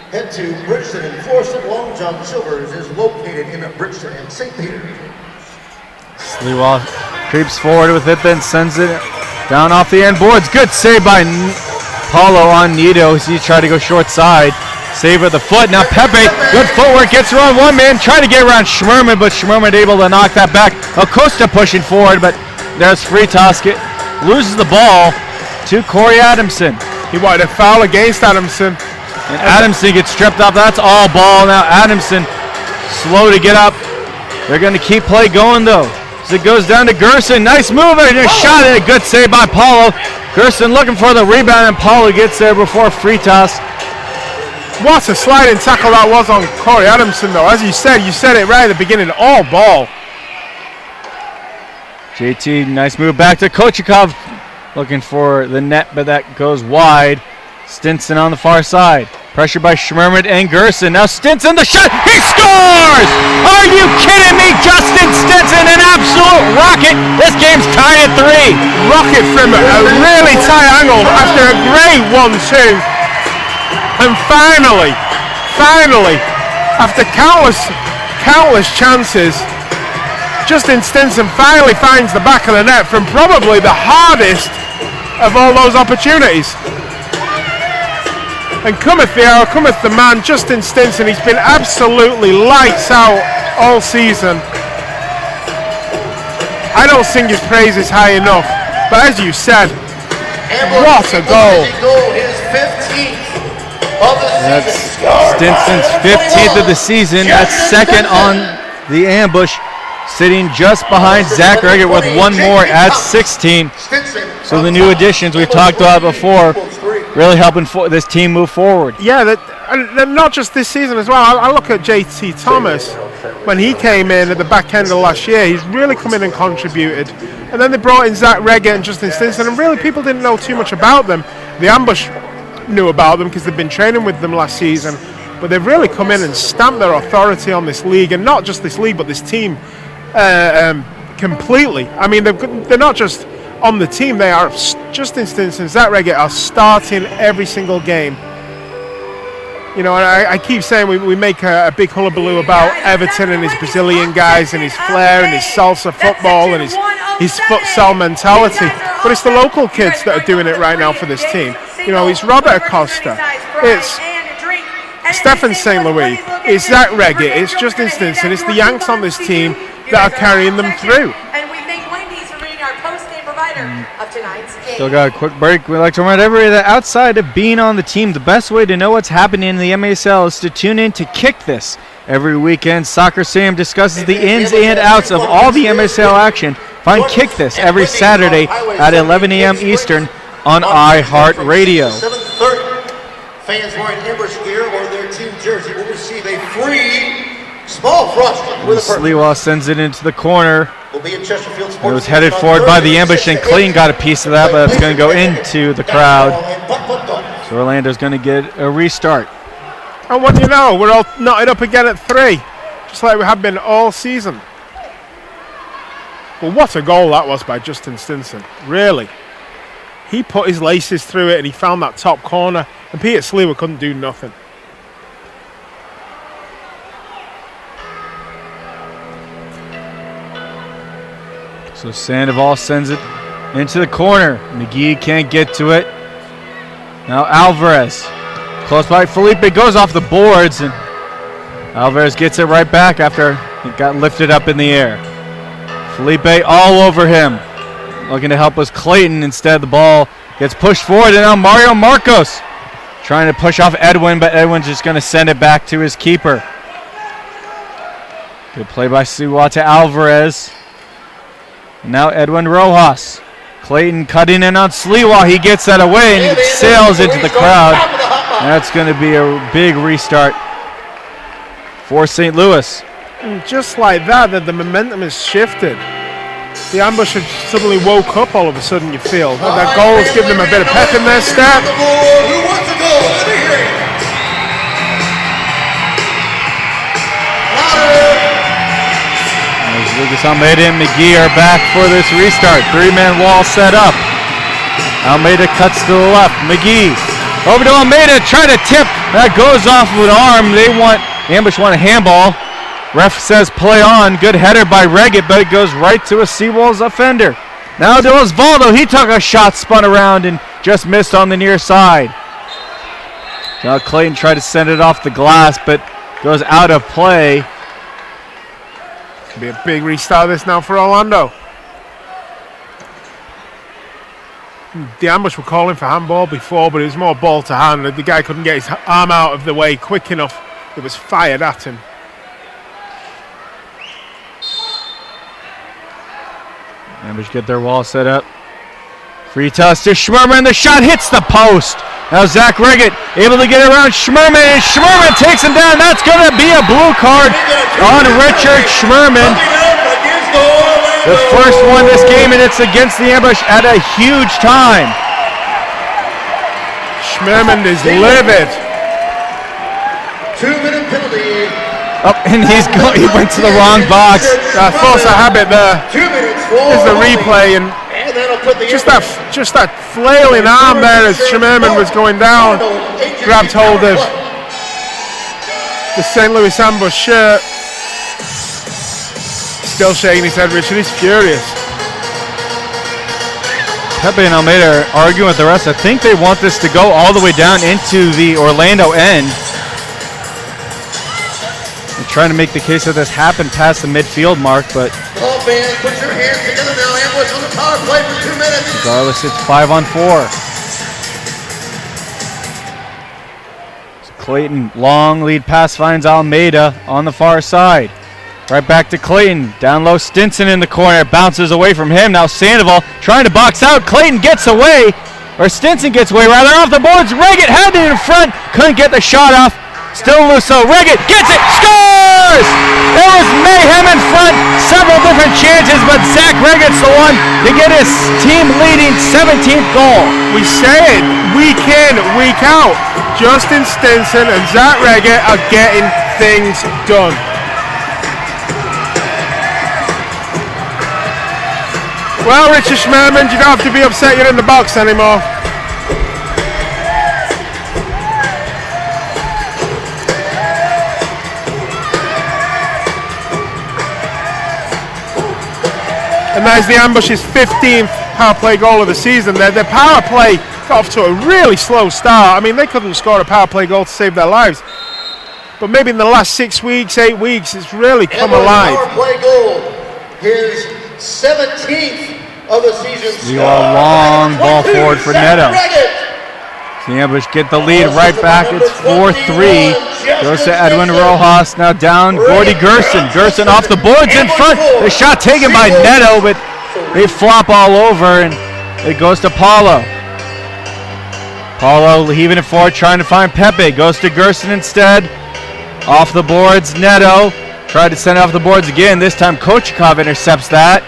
Head to Bridgeton and Florissant. Long John Silvers is located in Bridgeton and St. Peter. Sliwa creeps forward with it, then sends it down off the end boards. Good save by Paulo on Nito as he tried to go short side. Save with the foot. Now Pepe, good footwork, gets around one man, trying to get around Schmerman, but Schmerman able to knock that back. Acosta pushing forward, but there's Fritas. Loses the ball to Corey Adamson. He wanted a foul against Adamson. And Adamson gets stripped off. That's all ball. Now Adamson slow to get up. They're going to keep play going though. As it goes down to Gerson. Nice move and a shot at a good save by Paulo. Gerson looking for the rebound, and Paulo gets there before Fritas. What a sliding tackle that was on Corey Adamson though. As you said it right at the beginning, all ball. JT, nice move back to Kochikov. Looking for the net, but that goes wide. Stinson on the far side. Pressure by Schmerman and Gerson. Now Stinson, the shot. He scores! Are you kidding me? Justin Stinson, an absolute Rocket. This game's tied at 3. Rocket from a really tight angle after a great 1-2. And finally, after countless chances, Justin Stinson finally finds the back of the net from probably the hardest of all those opportunities. And cometh the hour, cometh the man, Justin Stinson. He's been absolutely lights out all season. I don't sing his praises high enough, but as you said, what a goal. His 15th of the That's season. Stinson's 15th of the season. That's second on the ambush, sitting just behind Zach Reggett with one more at 16. So the new additions we've talked about before really helping this team move forward. Yeah, and not just this season as well. I look at JT Thomas. When he came in at the back end of last year, he's really come in and contributed. And then they brought in Zach Reggett and Justin Stinson, and really people didn't know too much about them. The ambush knew about them because they've been training with them last season, but they've really come in and stamped their authority on this league, and not just this league, but this team completely. I mean, they're not just on the team, they are. Justin Stinson, Zach Reggett are starting every single game. You know, and I keep saying we make a big hullabaloo about Everton and his Brazilian guys and his flair and his salsa football and his futsal mentality. But it's the local kids that are doing it right now for this team. You know, it's Robert Acosta, it's Stefan St. Louis, it's Zach Reggett, it's Justin Stinson, it's the Yanks on this team that are carrying them through. Still got a quick break. We like to remind everybody that outside of being on the team, the best way to know what's happening in the MSL is to tune in to Kick This. Every weekend, Soccer Sam discusses the ins and outs of all the MSL action. Find Kick This every Saturday at 11 a.m. Eastern on iHeartRadio. 7:30. Fans wearing ambush gear or their team jersey will receive a free small frosty with a Sliwa sends it into the corner. will be at Chesterfield Sports. It was headed forward by the ambush, and Clayton got a piece of that, but it's going to go into the crowd. So Orlando's going to get a restart. And what do you know, we're all knotted up again at 3, just like we have been all season. Well, what a goal that was by Justin Stinson, really. He put his laces through it and he found that top corner, and Peter Sliwa couldn't do nothing. So Sandoval sends it into the corner. McGee can't get to it. Now Alvarez. Close by. Felipe goes off the boards, and Alvarez gets it right back after it got lifted up in the air. Felipe all over him. Looking to help us Clayton. Instead, the ball gets pushed forward, and now Mario Marcos trying to push off Edwin, but Edwin's just going to send it back to his keeper. Good play by Suwa to Alvarez. And now Edwin Rojas. Clayton cutting in on Sliwa. He gets that away and sails into the crowd. That's going to be a big restart for St. Louis. And just like that, the momentum has shifted. The ambush had suddenly woke up all of a sudden, you feel. And that goal has given them a bit of pep in their step. Who wants to go? Let me hear it. As Lucas Almeida and McGee are back for this restart. 3-man wall set up. Almeida cuts to the left. McGee over to Almeida, trying to tip. That goes off with an arm. Ambush want a handball. Ref says play on. Good header by Reggett, but it goes right to a SeaWolves offender. Now to Osvaldo. He took a shot, spun around, and just missed on the near side. Now Clayton tried to send it off the glass, but goes out of play. Could be a big restart this now for Orlando. The ambush were calling for handball before, but it was more ball to hand. The guy couldn't get his arm out of the way quick enough. It was fired at him. Ambush get their wall set up. Free toss to Schmerman. The shot hits the post. Now Zach Reggett able to get around Schmerman, and Schmerman takes him down. That's going to be a blue card on Richard Schmerman. The first one this game, and it's against the ambush at a huge time. Schmerman is livid. 2-minute penalty. Oh, and he went to the wrong box. Force a habit there. 2 minutes. There's the replay, and that'll put the just that flailing arm there as Schmerman was going down, grabbed hold of the St. Louis Ambush shirt. Still shaking his head, Richard. He's furious. Pepe and Almeida are arguing with the rest. I think they want this to go all the way down into the Orlando end. They're trying to make the case that this happened past the midfield mark, but All fans, put your hands together now. Ambush on the power play for 2 minutes. regardless, it's 5-on-4. So Clayton, long lead pass finds Almeida on the far side. Right back to Clayton. Down low, Stinson in the corner. Bounces away from him. Now Sandoval trying to box out. Clayton gets away. Or Stinson gets away rather off the boards. Reggett had it in front. Couldn't get the shot off. Still loose. So Reggett gets it. Scores! There was mayhem in front. Several different chances, but Zach Reggett's the one to get his team leading 17th goal. We say it week in, week out. Justin Stinson and Zach Reggett are getting things done. Well, Richard Schmerman, you don't have to be upset you're in the box anymore. And that is the Ambush's 15th power play goal of the season. Their power play got off to a really slow start. I mean, they couldn't score a power play goal to save their lives. But maybe in the last 6 weeks, 8 weeks, it's really come alive. Power play goal, his 17th of the season. We got a long ball forward for Neto. The Ambush get the lead right back. It's 4-3. Goes to Edwin Rojas. Now down Gordy Gerson. Gerson off the boards in front. The shot taken by Neto, but they flop all over, and it goes to Paulo. Paulo heaving it forward, trying to find Pepe. Goes to Gerson instead. Off the boards, Neto. Tried to send it off the boards again. This time Kochikov intercepts that.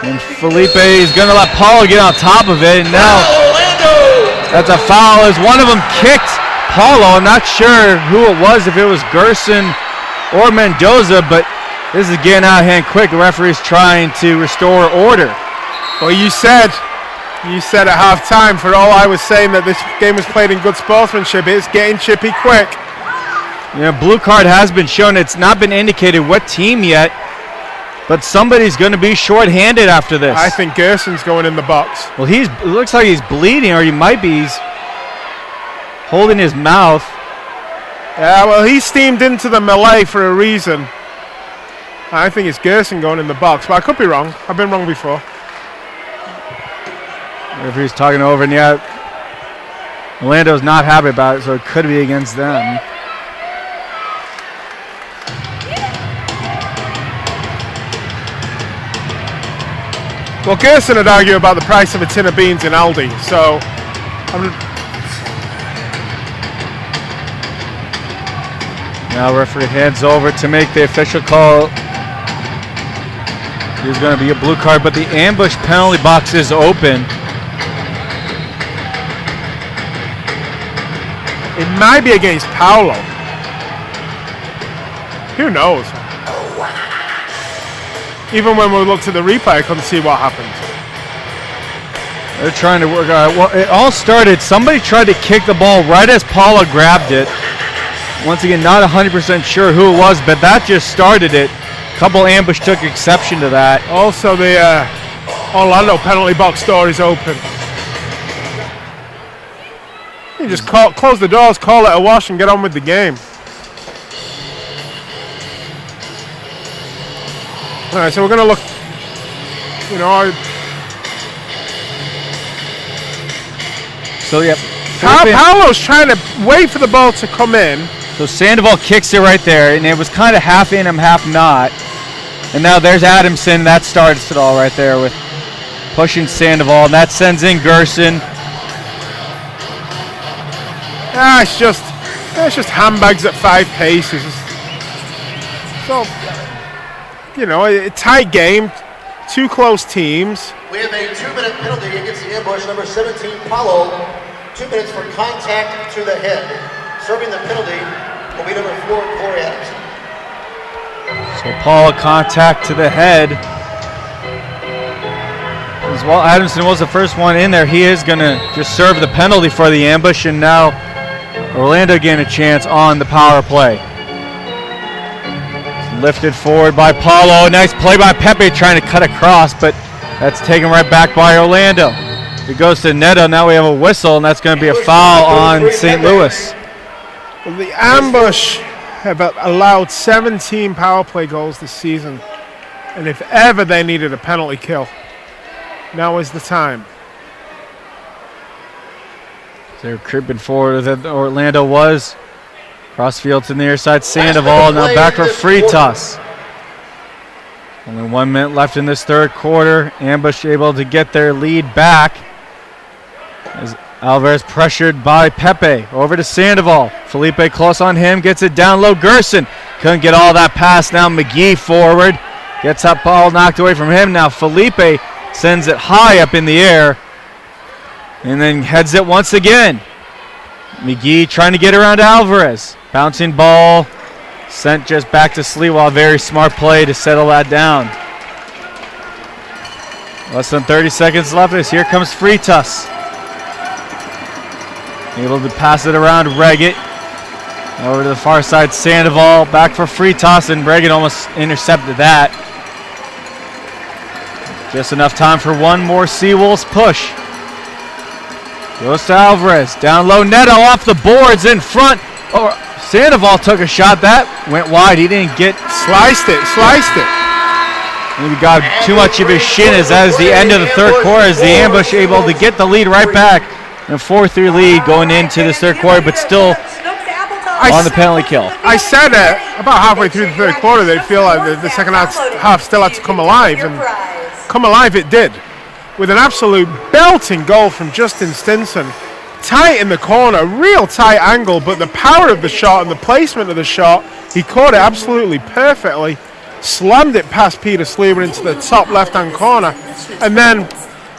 And Felipe is going to let Paulo get on top of it. And now that's a foul as one of them kicked Paulo. I'm not sure who it was, if it was Gerson or Mendoza, but this is getting out of hand quick. The referee's trying to restore order. Well, you said at halftime, for all I was saying, that this game was played in good sportsmanship. It's getting chippy quick. Yeah, blue card has been shown. It's not been indicated what team yet, but somebody's going to be short-handed after this. I think Gerson's going in the box. Well, it looks like he's bleeding, or he might be. He's holding his mouth. Yeah, well, he steamed into the melee for a reason. I think it's Gerson going in the box, but I could be wrong. I've been wrong before. Referee's talking over, and yeah, Orlando's not happy about it, so it could be against them. Well, Gerson would argue about the price of a tin of beans in Aldi, so Now referee heads over to make the official call. There's going to be a blue card, but the Ambush penalty box is open. it might be against Paulo. Who knows? Even when we looked at the replay, I couldn't see what happened. They're trying to work out. Well, it all started, somebody tried to kick the ball right as Paula grabbed it. Once again, not 100% sure who it was, but that just started it. Couple Ambush took exception to that. Also, the Orlando penalty box door is open. You just close the doors, call it a wash, and get on with the game. All right, so we're going to look, you know, So, yeah. Paulo's trying to wait for the ball to come in. So Sandoval kicks it right there, and it was kind of half in him, half not. And now there's Adamson. That starts it all right there with pushing Sandoval, and that sends in Gerson. It's just handbags at 5 paces. So, you know, a tight game, 2 close teams. We have a 2-minute penalty against the Ambush, number 17, Paulo. 2 minutes for contact to the head. Serving the penalty will be number 4, Corey Adamson. So Paula contact to the head. Well, Adamson was the first one in there. He is going to just serve the penalty for the ambush, and now Orlando getting a chance on the power play. Lifted forward by Paulo. Nice play by Pepe trying to cut across, but that's taken right back by Orlando. It goes to Neto. Now we have a whistle, and that's going to be a foul on St. Louis. Well, the ambush have allowed 17 power play goals this season, and if ever they needed a penalty kill, now is the time. They're creeping forward. Orlando was. Crossfield to the near side. Sandoval now back for Fritas. Only 1 minute left in this third quarter. Ambush able to get their lead back. As Alvarez pressured by Pepe. Over to Sandoval. Felipe close on him. Gets it down low. Gerson couldn't get all that pass. Now McGee forward. Gets that ball knocked away from him. Now Felipe sends it high up in the air. And then heads it once again. McGee trying to get around Alvarez. Bouncing ball. Sent just back to Sleewell. Very smart play to settle that down. Less than 30 seconds left. As here comes Fritas. Able to pass it around Reggett. Over to the far side, Sandoval. Back for Fritas, and Reggett almost intercepted that. Just enough time for one more SeaWolves push. Goes to Alvarez. Down low, Neto off the boards in front. Oh, Sandoval took a shot. That went wide. He didn't get... Sliced it. Maybe got too much of his shin as that is the end of the third quarter as the ambush able to get the lead right back. And a 4-3 lead going into this third quarter, but still on the penalty kill. I said about halfway through the third quarter they'd feel like the second half still had to come alive, and come alive it did. With an absolute belting goal from Justin Stinson. Tight in the corner, real tight angle, but the power of the shot and the placement of the shot, he caught it absolutely perfectly. Slammed it past Peter Sleever into the top left-hand corner. And then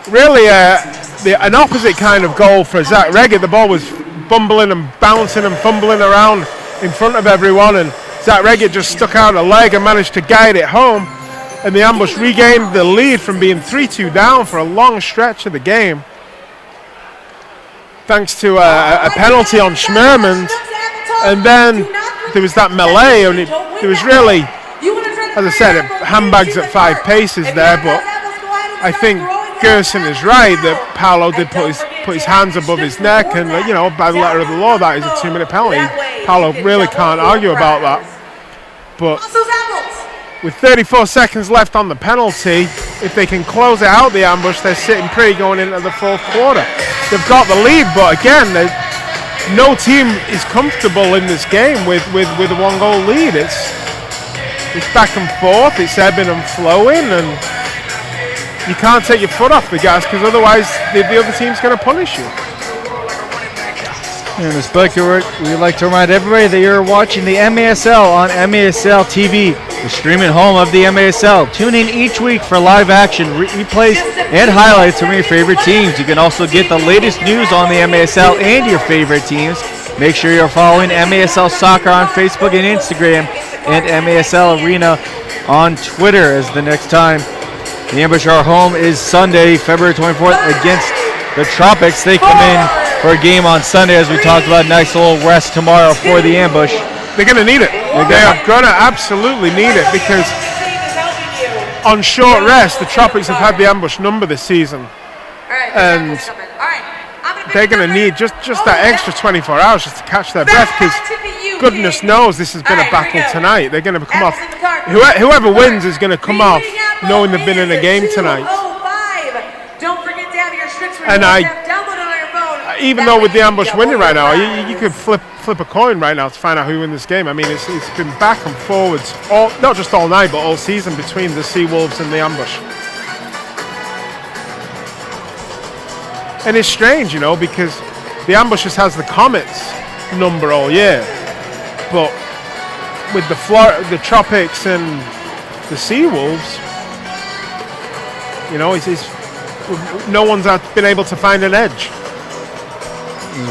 really an opposite kind of goal for Zach Reggett. The ball was bumbling and bouncing and fumbling around in front of everyone, and Zach Reggett just stuck out a leg and managed to guide it home. And the ambush regained the lead from being 3-2 down for a long stretch of the game. Thanks to a penalty on Schmerman. And then there was that melee, and there was really, as I said, handbags at 5 paces there, but I think Gerson is right that Paolo did put his hands above his neck, and by the letter of the law that is a 2-minute penalty. Paolo really can't argue about that. But with 34 seconds left on the penalty, if they can close it out, the ambush, they're sitting pretty going into the fourth quarter. They've got the lead, but again, no team is comfortable in this game with a 1-goal lead. It's back and forth, it's ebbing and flowing, and you can't take your foot off the gas because otherwise the other team's going to punish you. And as Bucket, we'd like to remind everybody that you're watching the MASL on MASL TV, the streaming home of the MASL. Tune in each week for live action, replays, and highlights from your favorite teams. You can also get the latest news on the MASL and your favorite teams. Make sure you're following MASL Soccer on Facebook and Instagram, and MASL Arena on Twitter. As the next time the Ambush are home is Sunday, February 24th against the Tropics. They come in for a game on Sunday, as we talked about. Nice little rest tomorrow for the Ambush. They're going to need it. They are going to absolutely need it, because on short rest, the Tropics have had the Ambush number this season. And they're going to need just that extra 24 hours just to catch their breath, because goodness knows this has been a battle tonight. They're going to come off, whoever wins is going to come off knowing they've been in a game tonight. And even though with the Ambush winning right now, you could flip a coin right now to find out who wins this game. I mean, it's been back and forwards, not just all night, but all season between the SeaWolves and the Ambush. And it's strange, because the Ambush just has the Comets number all year. But with the Tropics and the SeaWolves, no one's been able to find an edge.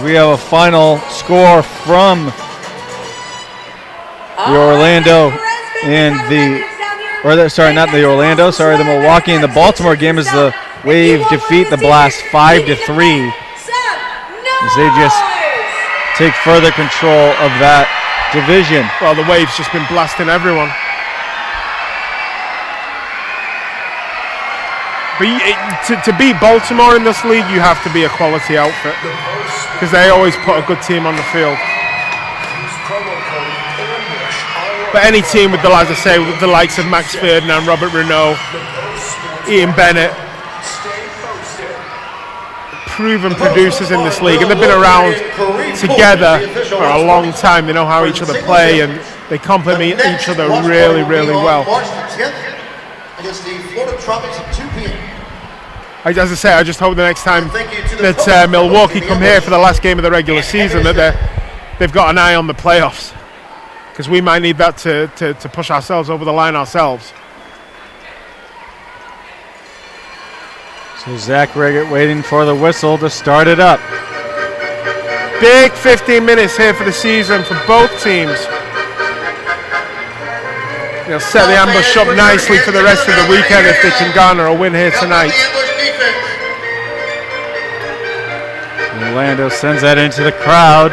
We have a final score from the Orlando and the Milwaukee and the Baltimore game, as the Wave defeat the Blast 5-3 as they just take further control of that division. Well, the Wave's just been blasting everyone. But to beat Baltimore in this league, you have to be a quality outfit because they always put a good team on the field. But any team with as I say, with the likes of Max Ferdinand, Robert Renault, Ian Bennett, proven producers in this league, and they've been around together for a long time. They know how each other play, and they complement each other really, really well. As I say, I just hope the next time that Milwaukee come here for the last game of the regular season that they've got an eye on the playoffs, because we might need that to push ourselves over the line ourselves. So Zach Reggett waiting for the whistle to start it up. Big 15 minutes here for the season for both teams. They'll set the ambush up nicely for the rest of the weekend if they can garner a win here tonight. Orlando sends that into the crowd.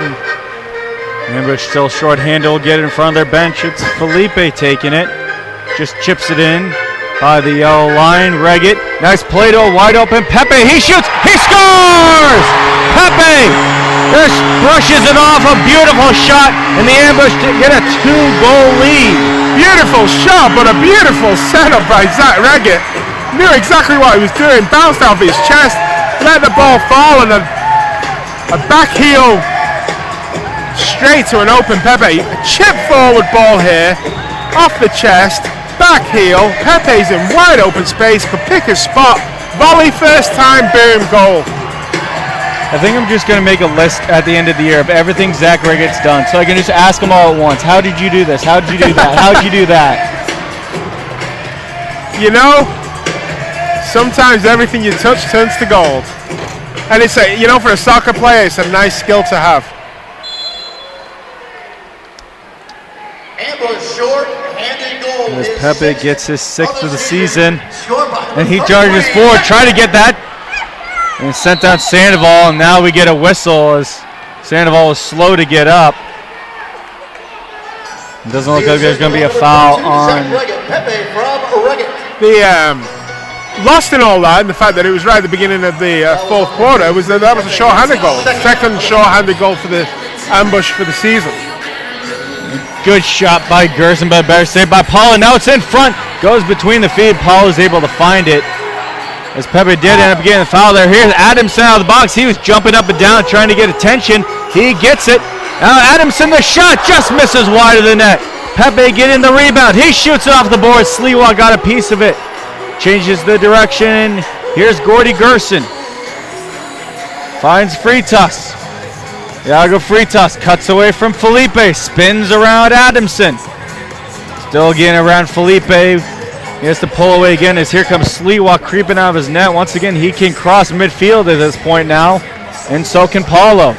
Ambush still short-handed, will get in front of their bench. It's Felipe taking it. Just chips it in by the yellow line. Reggett, nice play to a wide open Pepe. He shoots, he scores! Pepe just brushes it off, a beautiful shot, and the Ambush to get a 2-goal lead. Beautiful shot, but a beautiful setup by Zach Reggett. Knew exactly what he was doing, bounced off his chest, let the ball fall, and a back heel straight to an open Pepe. A chip forward ball here, off the chest, back heel. Pepe's in wide open space, could pick his spot. Volley first time, boom, goal. I think I'm just going to make a list at the end of the year of everything Zach Reggett's done, so I can just ask him all at once. How did you do this? How did you do that? How did you do that? You know, sometimes everything you touch turns to gold. And it's a, you know, for a soccer player, it's a nice skill to have. Ambush short-handed goal. As Pepe gets his 6th of the season, and he charges forward, trying to get that. And sent down Sandoval, and now we get a whistle as Sandoval was slow to get up. It doesn't look like there's going to be a foul on. The lost in all that, and the fact that it was right at the beginning of the fourth quarter, was that was a short-handed goal. Second short-handed goal for the Ambush for the season. Good shot by Gerson, but better saved by Paula. Now it's in front, goes between the feet. Paula is able to find it. As Pepe did end up getting the foul there. Here's Adamson out of the box. He was jumping up and down trying to get attention. He gets it. Now Adamson, the shot just misses wide of the net. Pepe getting the rebound. He shoots it off the board. Sliwa got a piece of it. Changes the direction. Here's Gordy Gerson. Finds Freitas. Iago Freitas cuts away from Felipe. Spins around Adamson. Still getting around Felipe. He has to pull away again as here comes Sliwa creeping out of his net. Once again, he can cross midfield at this point now, and so can Paulo.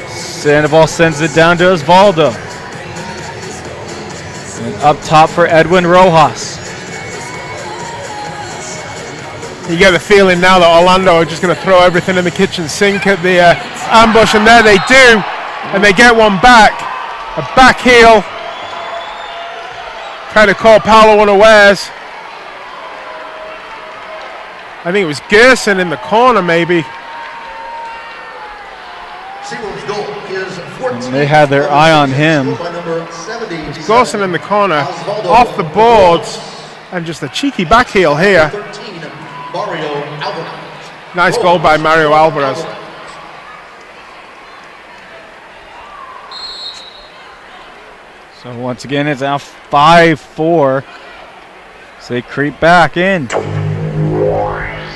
Sandoval sends it down to Osvaldo. And up top for Edwin Rojas. You get the feeling now that Orlando are just going to throw everything in the kitchen sink at the Ambush, and there they do, and they get one back. A back heel. Trying to call Paulo unawares. I think it was Gerson in the corner, maybe. And they had their eye on him. It was Gerson in the corner, off the boards, and just a cheeky back heel here. Nice goal by Mario Alvarez. So once again, it's now 5-4. So they creep back in.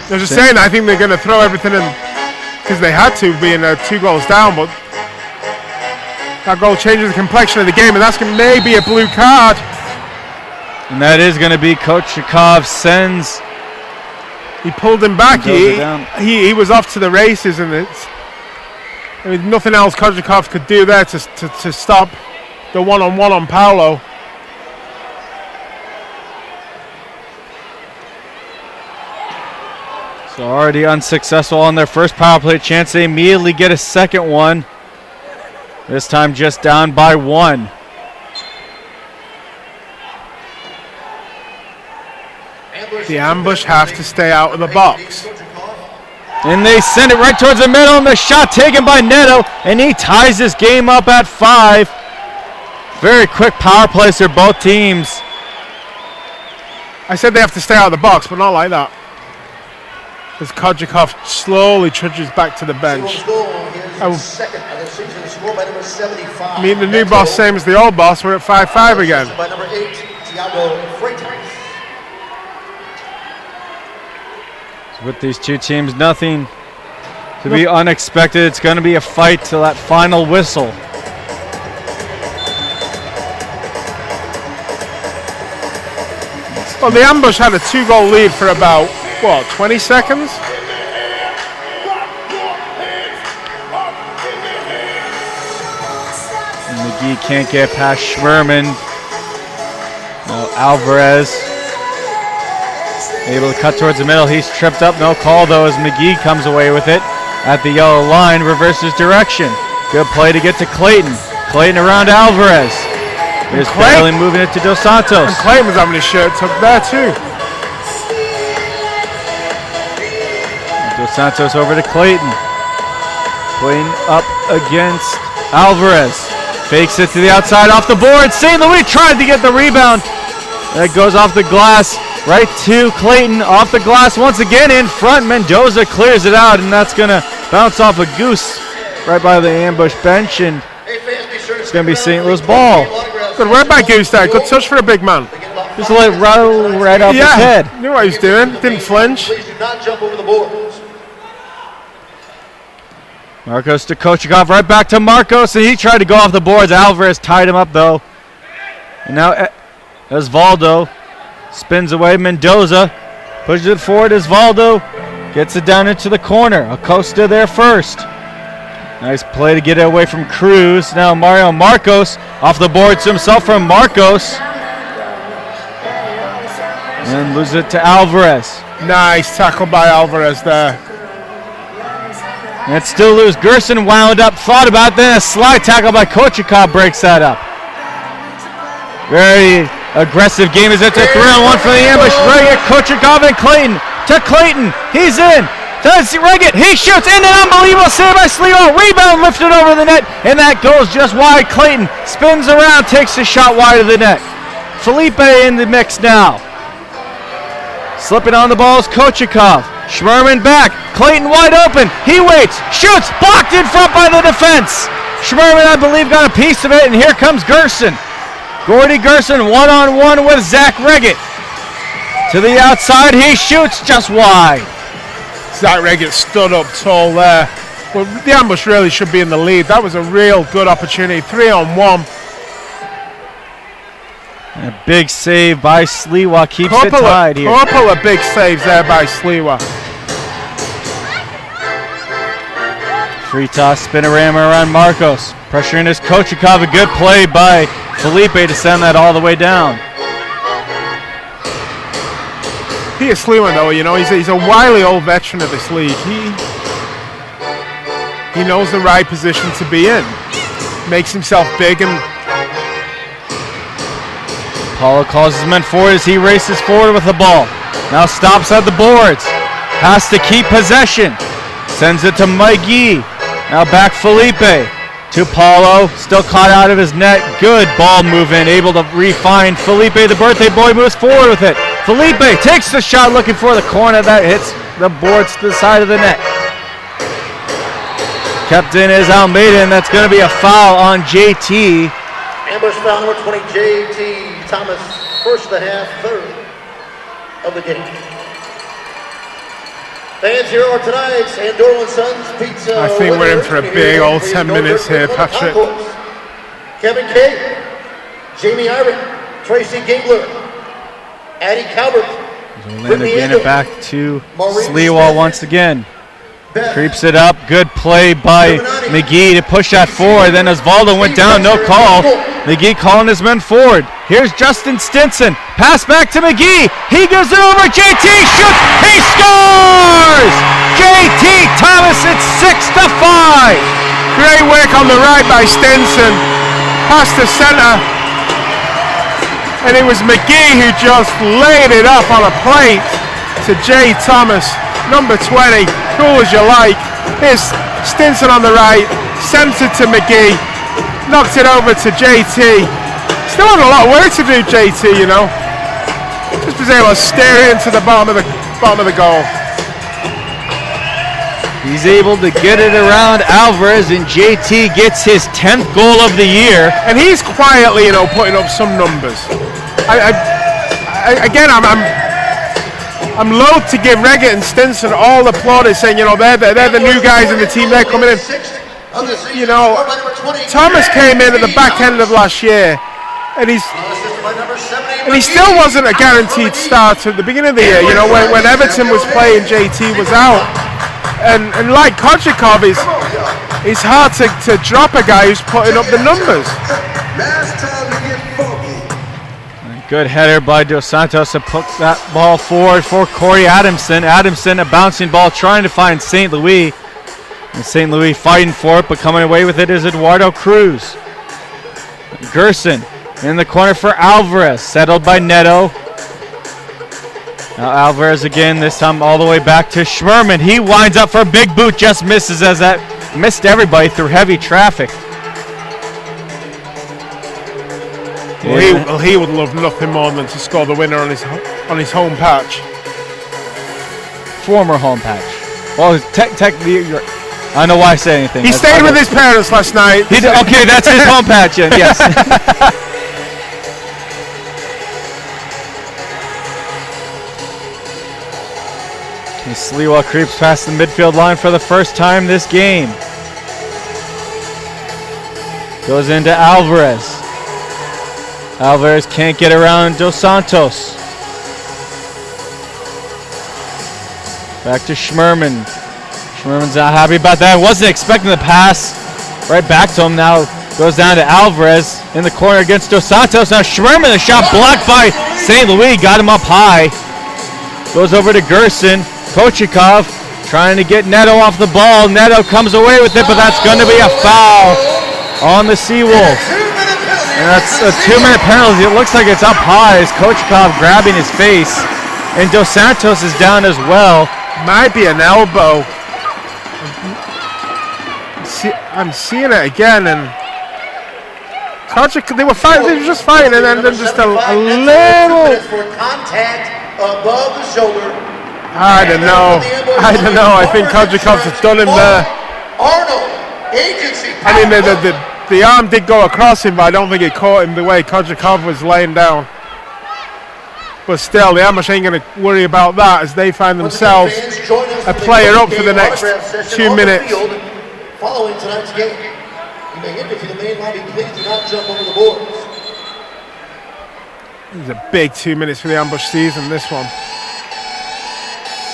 They're just saying, I think they're going to throw everything in because they had to, being 2 goals down. But that goal changes the complexion of the game, and that's maybe a blue card. And that is going to be Coach Chikov sends. He pulled him back. He was off to the races, and it's. I mean, nothing else Coach Chikov could do there to stop the one-on-one on Paulo. So already unsuccessful on their first power play chance. They immediately get a second one. This time just down by 1. The ambush have to stay out of the box. And they send it right towards the middle, and the shot taken by Neto, and he ties this game up at 5. Very quick power plays for both teams. I said they have to stay out of the box, but not like that. As Kodjakov slowly trudges back to the bench. I mean, the new boss, same as the old boss, we're at 5-5 again. By number 8, Thiago Freitas. With these two teams, nothing to be unexpected. It's going to be a fight till that final whistle. Well, the ambush had a 2-goal lead for about, 20 seconds? McGee can't get past Schmerman. No, Alvarez able to cut towards the middle. He's tripped up. No call, though, as McGee comes away with it at the yellow line. Reverses direction. Good play to get to Clayton. Clayton around Alvarez. Here's barely moving it to Dos Santos. And Clayton was having his shirt tucked there, too. Dos Santos over to Clayton. Clayton up against Alvarez. Fakes it to the outside off the board. St. Louis tried to get the rebound. That goes off the glass. Right to Clayton, off the glass once again in front. Mendoza clears it out, and that's going to bounce off a goose right by the ambush bench, and it's going to be St. Louis ball. Good work by Goose there. Good touch for a big man. Just let it roll right off his head. Knew what he was doing. Didn't flinch. Please do not jump over the boards. Marcos to Kochikov, right back to Marcos, and he tried to go off the boards. Alvarez tied him up, though. And now Osvaldo spins away. Mendoza pushes it forward. Osvaldo gets it down into the corner. Acosta there first. Nice play to get it away from Cruz. Now Mario Marcos off the boards himself from Marcos. And loses it to Alvarez. Nice tackle by Alvarez there. And it's still loose. Gerson wound up, thought about, then a slide tackle by Kochikov breaks that up. Very aggressive game as it's a 3-on-1 for the ambush. Reggett, Kochikov, and Clayton. To Clayton. He's in. Does Reggett. He shoots in an unbelievable save by Sleewa. Rebound lifted over the net, and that goes just wide. Clayton spins around, takes the shot wide of the net. Felipe in the mix now. Slipping on the ball is Kochikov. Schmerman back. Clayton wide open. He waits. Shoots. Blocked in front by the defense. Schmerman, I believe, got a piece of it, and here comes Gerson. Gordy Gerson one-on-one with Zach Reggett. To the outside, he shoots just wide. Zach Reggett stood up tall there. Well, the ambush really should be in the lead. That was a real good opportunity. 3-on-1. And a big save by Sleewa keeps it tied here. Couple of big saves there by Sleewa. Free toss, spinorama around Marcos. Pressuring his Kochikov. A good play by Felipe to send that all the way down. Peter Sleeman, though, you know, he's a wily old veteran of this league. He knows the right position to be in. Makes himself big, and Paulo calls his men forward as he races forward with the ball. Now stops at the boards. Has to keep possession. Sends it to Mikey. Now back Felipe. To Paulo. Still caught out of his net. Good ball movement. Able to refine Felipe. The birthday boy moves forward with it. Felipe takes the shot looking for the corner. That hits the boards to the side of the net. Kept in is Almeida, and that's going to be a foul on JT. Ambush foul number 20, JT Thomas, first of the half, third of the game. Fans, here are tonight's Andorra & Sons Pizza. I think we're in for a big old 10 minutes here, Patrick. Kevin Kay, Jamie Iron, Tracy Gingler, Addie Calvert. Orlando getting it back to Sleewa once again. Creeps it up. Good play by McGee to push that forward. Then Osvaldo went down. No call. McGee calling his men forward. Here's Justin Stinson. Pass back to McGee. He goes it over. JT shoots. He scores! JT Thomas, it's 6-5. Great work on the right by Stinson. Pass to center. And it was McGee who just laid it up on a plate to Jay Thomas, number 20. Cool as you like. Here's Stinson on the right. Centered to McGee. Knocked it over to JT. Still had a lot of work to do, JT, you know. Just was able to steer it into the bottom of the goal. He's able to get it around Alvarez, and JT gets his 10th goal of the year. And he's quietly, you know, putting up some numbers. I'm loath to give Reggett and Stinson all the plaudits, saying, you know, they're the new guys in the team. They're coming in. You know, Thomas came in at the back end of last year, and he still wasn't a guaranteed starter at the beginning of the year. You know, when Everton was playing, JT was out, and like Kochikov, it's hard to drop a guy who's putting up the numbers. Good header by Dos Santos to put that ball forward for Corey Adamson. Adamson, a bouncing ball, trying to find St. Louis. And St. Louis fighting for it, but coming away with it is Eduardo Cruz. Gerson in the corner for Alvarez, settled by Neto. Now Alvarez again, this time all the way back to Schmerman. He winds up for a big boot, just misses as that missed everybody through heavy traffic. Well, he would love nothing more than to score the winner on his home patch. Former home patch. Well, technically, I don't know why I say anything. He stayed with his parents last night. He did, okay, that's his home patch, yes. Sliwa creeps past the midfield line for the first time this game. Goes into Alvarez. Alvarez can't get around Dos Santos. Back to Schmerman. Schmerman's not happy about that. Wasn't expecting the pass. Right back to him now. Goes down to Alvarez in the corner against Dos Santos. Now Schmerman, the shot blocked by St. Louis. Got him up high. Goes over to Gerson. Kochikov trying to get Neto off the ball. Neto comes away with it, but that's going to be a foul on the SeaWolves. And that's a 2-minute penalty. It looks like it's up high as Kochikov grabbing his face. And Dos Santos is down as well. Might be an elbow. I'm seeing it again, and Kochikov, they were just fighting, and then just a little. For contact above the shoulder. I don't know. I think Kochikov's has done him there. Arnold, agency. I mean, the arm did go across him, but I don't think it caught him the way Kochikov was laying down. But still, the Amish ain't going to worry about that as they find themselves a player up for the next 2 minutes. Following tonight's game, you may enter to the main lobby. Please do not jump over the boards. It's a big 2 minutes for the Ambush season, this one.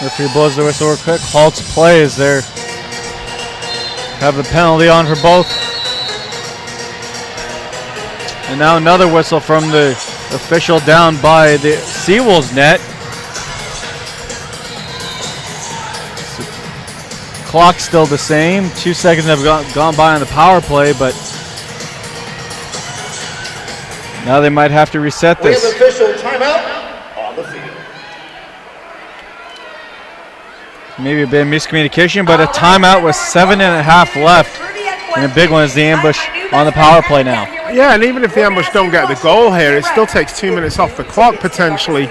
Referee blows the whistle real quick. Halts play as they have the penalty on for both. And now another whistle from the official down by the SeaWolves net. Clock's still the same. 2 seconds have gone by on the power play, but now they might have to reset this. We have official timeout on the field. Maybe a bit of miscommunication, but a timeout with 7.5 left. And a big one is the Ambush on the power play now. Yeah, and even if the Ambush don't get the goal here, it still takes 2 minutes off the clock potentially,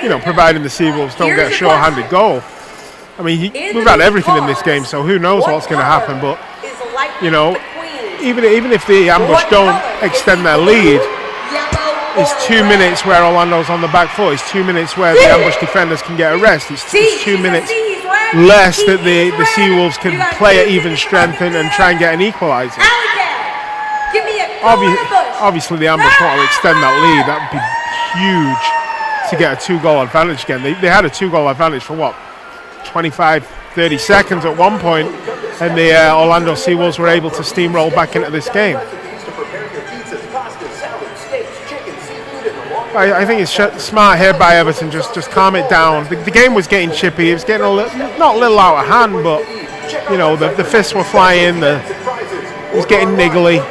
you know, providing the SeaWolves don't get a short-handed goal. I mean, we've had everything in this game, so who knows what's going to happen. But, you know, even if the Ambush don't extend their lead, it's 2 minutes where Orlando's on the back foot. It's 2 minutes where the Ambush defenders can get a rest. It's 2 minutes less that the SeaWolves can play at even strength and try and get an equalizer. Obviously, the Ambush want to extend that lead. That would be huge to get a 2-goal advantage again. They had a 2-goal advantage for what, 25, 30 seconds at one point, and the Orlando SeaWolves were able to steamroll back into this game. I think it's smart here by Everton, just calm it down. The game was getting chippy. It was getting not a little out of hand, but you know the fists were flying. It was getting niggly.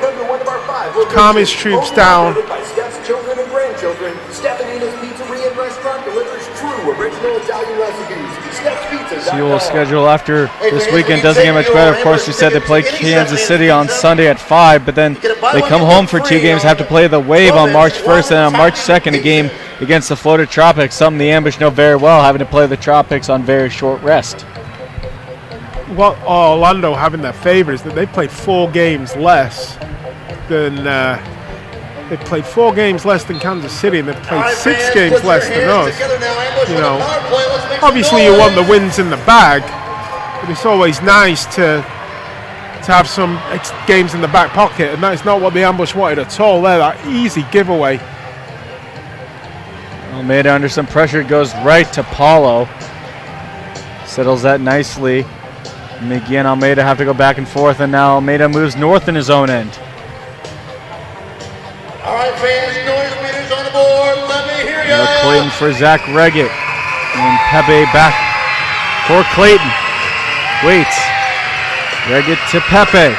Calm his troops down. SeaWolves schedule after this weekend doesn't get much better. Of course, we said they play Kansas City on Sunday at 5, but then they come home for 2 games, have to play the Wave on March 1st, and on March 2nd, a game against the Florida Tropics, something the Ambush know very well, having to play the Tropics on very short rest. What Orlando have in their favor is that they played 4 games less than Kansas City, and they've played 6 games less than us. You know, obviously you want the wins in the bag, but it's always nice to have some games in the back pocket, and that is not what the Ambush wanted at all. They're that easy giveaway. Almeida under some pressure goes right to Paulo. Settles that nicely. McGee and Almeida have to go back and forth, and now Almeida moves north in his own end. All right, fans, noise meters on the board. Let me hear you. Clayton for Zach Reggett. And Pepe back for Clayton. Waits. Reggett to Pepe.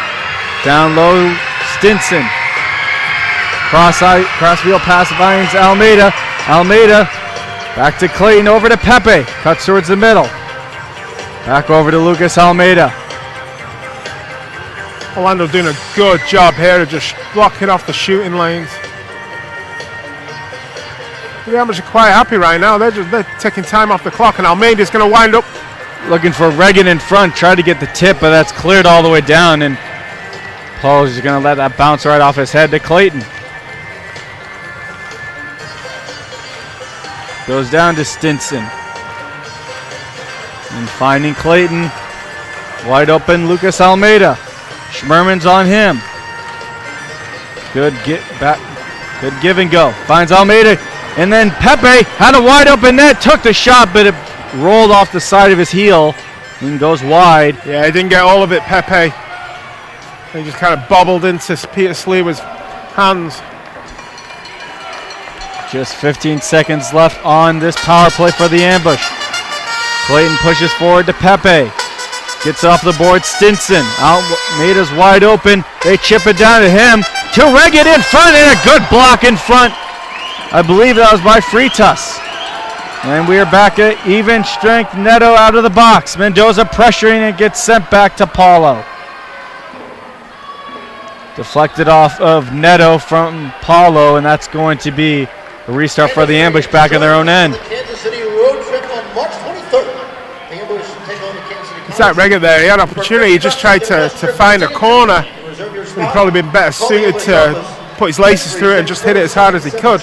Down low, Stinson. Crossfield pass finds Almeida. Almeida back to Clayton, over to Pepe. Cuts towards the middle. Back over to Lucas Almeida. Orlando doing a good job here of just blocking off the shooting lanes. The Ambush are quite happy right now. They're taking time off the clock, and Almeida's going to wind up. Looking for Reagan in front, tried to get the tip, but that's cleared all the way down, and Paul's just going to let that bounce right off his head to Clayton. Goes down to Stinson. And finding Clayton. Wide open, Lucas Almeida. Schmerman's on him. Good give and go. Finds Almeida. And then Pepe had a wide open net. Took the shot, but it rolled off the side of his heel and goes wide. Yeah, he didn't get all of it, Pepe. He just kind of bobbled into Peter Sleewer's hands. Just 15 seconds left on this power play for the Ambush. Clayton pushes forward to Pepe. Gets off the board, Stinson. Almeida's wide open. They chip it down to him. To Reggett in front, and a good block in front. I believe that was by Freitas. And we are back at even strength. Neto out of the box. Mendoza pressuring and gets sent back to Paulo. Deflected off of Neto from Paulo, and that's going to be a restart for the Ambush back in their own end. Kansas City road trip on March 23rd. The Ambush take on the Kansas City. It's that Reggett there. He had an opportunity. He just tried to find a corner. He'd probably been better suited to put his laces through it and just hit it as hard as he could.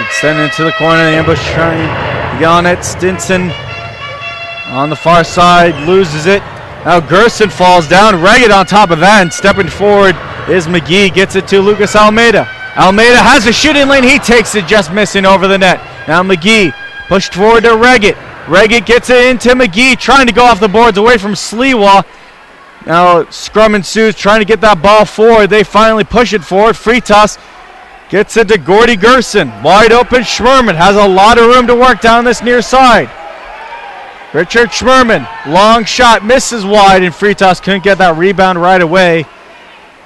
It's sent into the corner. The Ambush trying to get on it. Stinson on the far side loses it. Now Gerson falls down. Reggett on top of that, and stepping forward is McGee. Gets it to Lucas Almeida. Almeida has a shooting lane. He takes it, just missing over the net. Now McGee pushed forward to Reggett. Reggett gets it into McGee, trying to go off the boards away from Sliwa. Now scrum ensues, trying to get that ball forward. They finally push it forward. Freitas gets it to Gordy Gerson. Wide open, Schmerman has a lot of room to work down this near side. Richard Schmerman, long shot, misses wide, and Freitas couldn't get that rebound right away.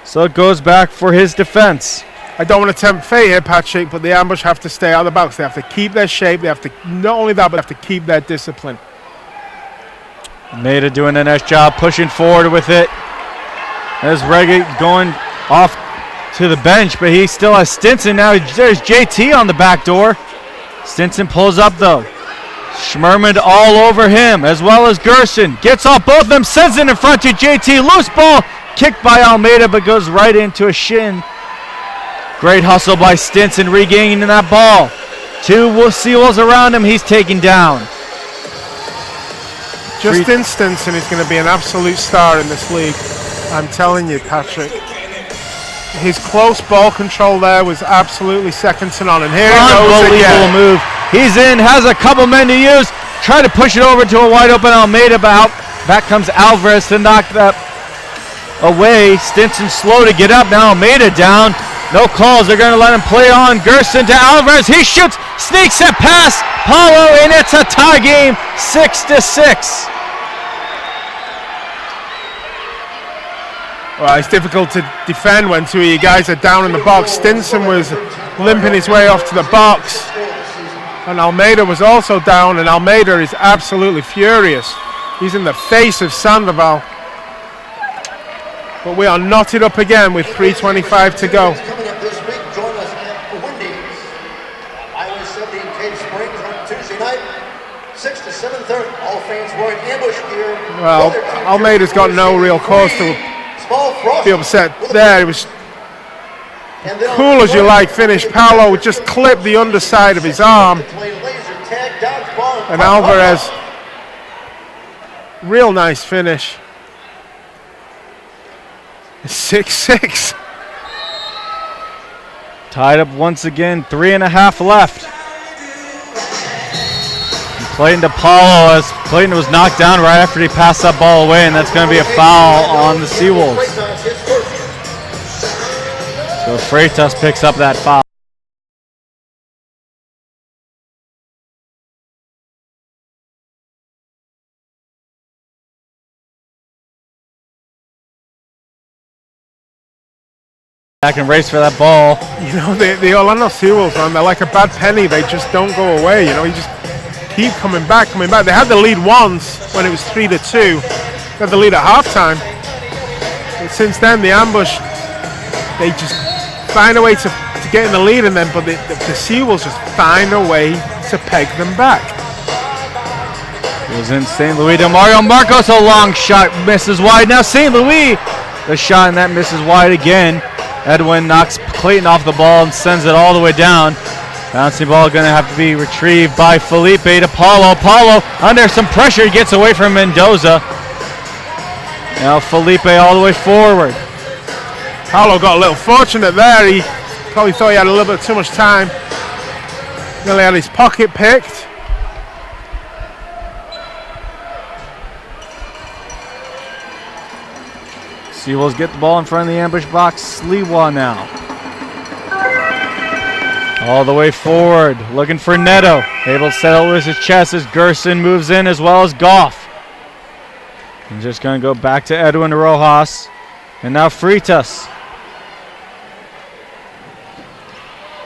So it goes back for his defense. I don't want to tempt fate here, Patrick, but the Ambush have to stay out of the box. They have to keep their shape. They have to, not only that, but have to keep their discipline. Almeida doing a nice job pushing forward with it. There's Reggett going off to the bench, but he still has Stinson. Now there's JT on the back door. Stinson pulls up though. Schmerman all over him, as well as Gerson. Gets off both of them, sends it in front to JT. Loose ball, kicked by Almeida, but goes right into a shin. Great hustle by Stinson, regaining that ball. 2 SeaWolves around him, he's taken down. Justin Stinson is going to be an absolute star in this league. I'm telling you, Patrick. His close ball control there was absolutely second to none. And here he goes again. Move. He's in, has a couple men to use. Try to push it over to a wide open Almeida, but out. Back comes Alvarez to knock that away. Stinson slow to get up. Now Almeida down. No calls. They're going to let him play on. Gerson to Alvarez. He shoots, sneaks it past Paulo, and it's a tie game, 6-6. Well, it's difficult to defend when two of you guys are down in the box. Stinson was limping his way off to the box, and Almeida was also down, and Almeida is absolutely furious. He's in the face of Sandoval. But we are knotted up again with 3:25 to go. Coming up this week, join us at Wendy's, Highway 70 in Cave Springs on Tuesday night, 6 to 7:30. All fans wearing ambush gear. Well, Almeida's got no real cause to be upset there. It was cool as you like finish. Paulo just clipped the underside of his arm. And Alvarez, real nice finish. 6-6. Tied up once again, 3.5 left. And Clayton to Paulo as Clayton was knocked down right after he passed that ball away, and that's going to be a foul on the SeaWolves. So Freitas picks up that foul. Back and race for that ball. You know, the Orlando SeaWolves, man, they're like a bad penny. They just don't go away. You know, you just keep coming back. They had the lead once when it was 3-2. They had the lead at halftime. But since then, the ambush, they just find a way to get in the lead, and then but the SeaWolves just find a way to peg them back. It was in St. Louis to Mario Marcos, a long shot, misses wide. Now St. Louis, the shot, and that misses wide again. Edwin knocks Clayton off the ball and sends it all the way down. Bouncing ball going to have to be retrieved by Felipe to Paulo. Paulo under some pressure, gets away from Mendoza. Now Felipe all the way forward. Paulo got a little fortunate there. He probably thought he had a little bit too much time. Nearly had his pocket picked. SeaWolves get the ball in front of the ambush box. Sliwa now. All the way forward, looking for Neto. Able to settle with his chest as Gerson moves in, as well as Goff. And just going to go back to Edwin Rojas. And now Freitas.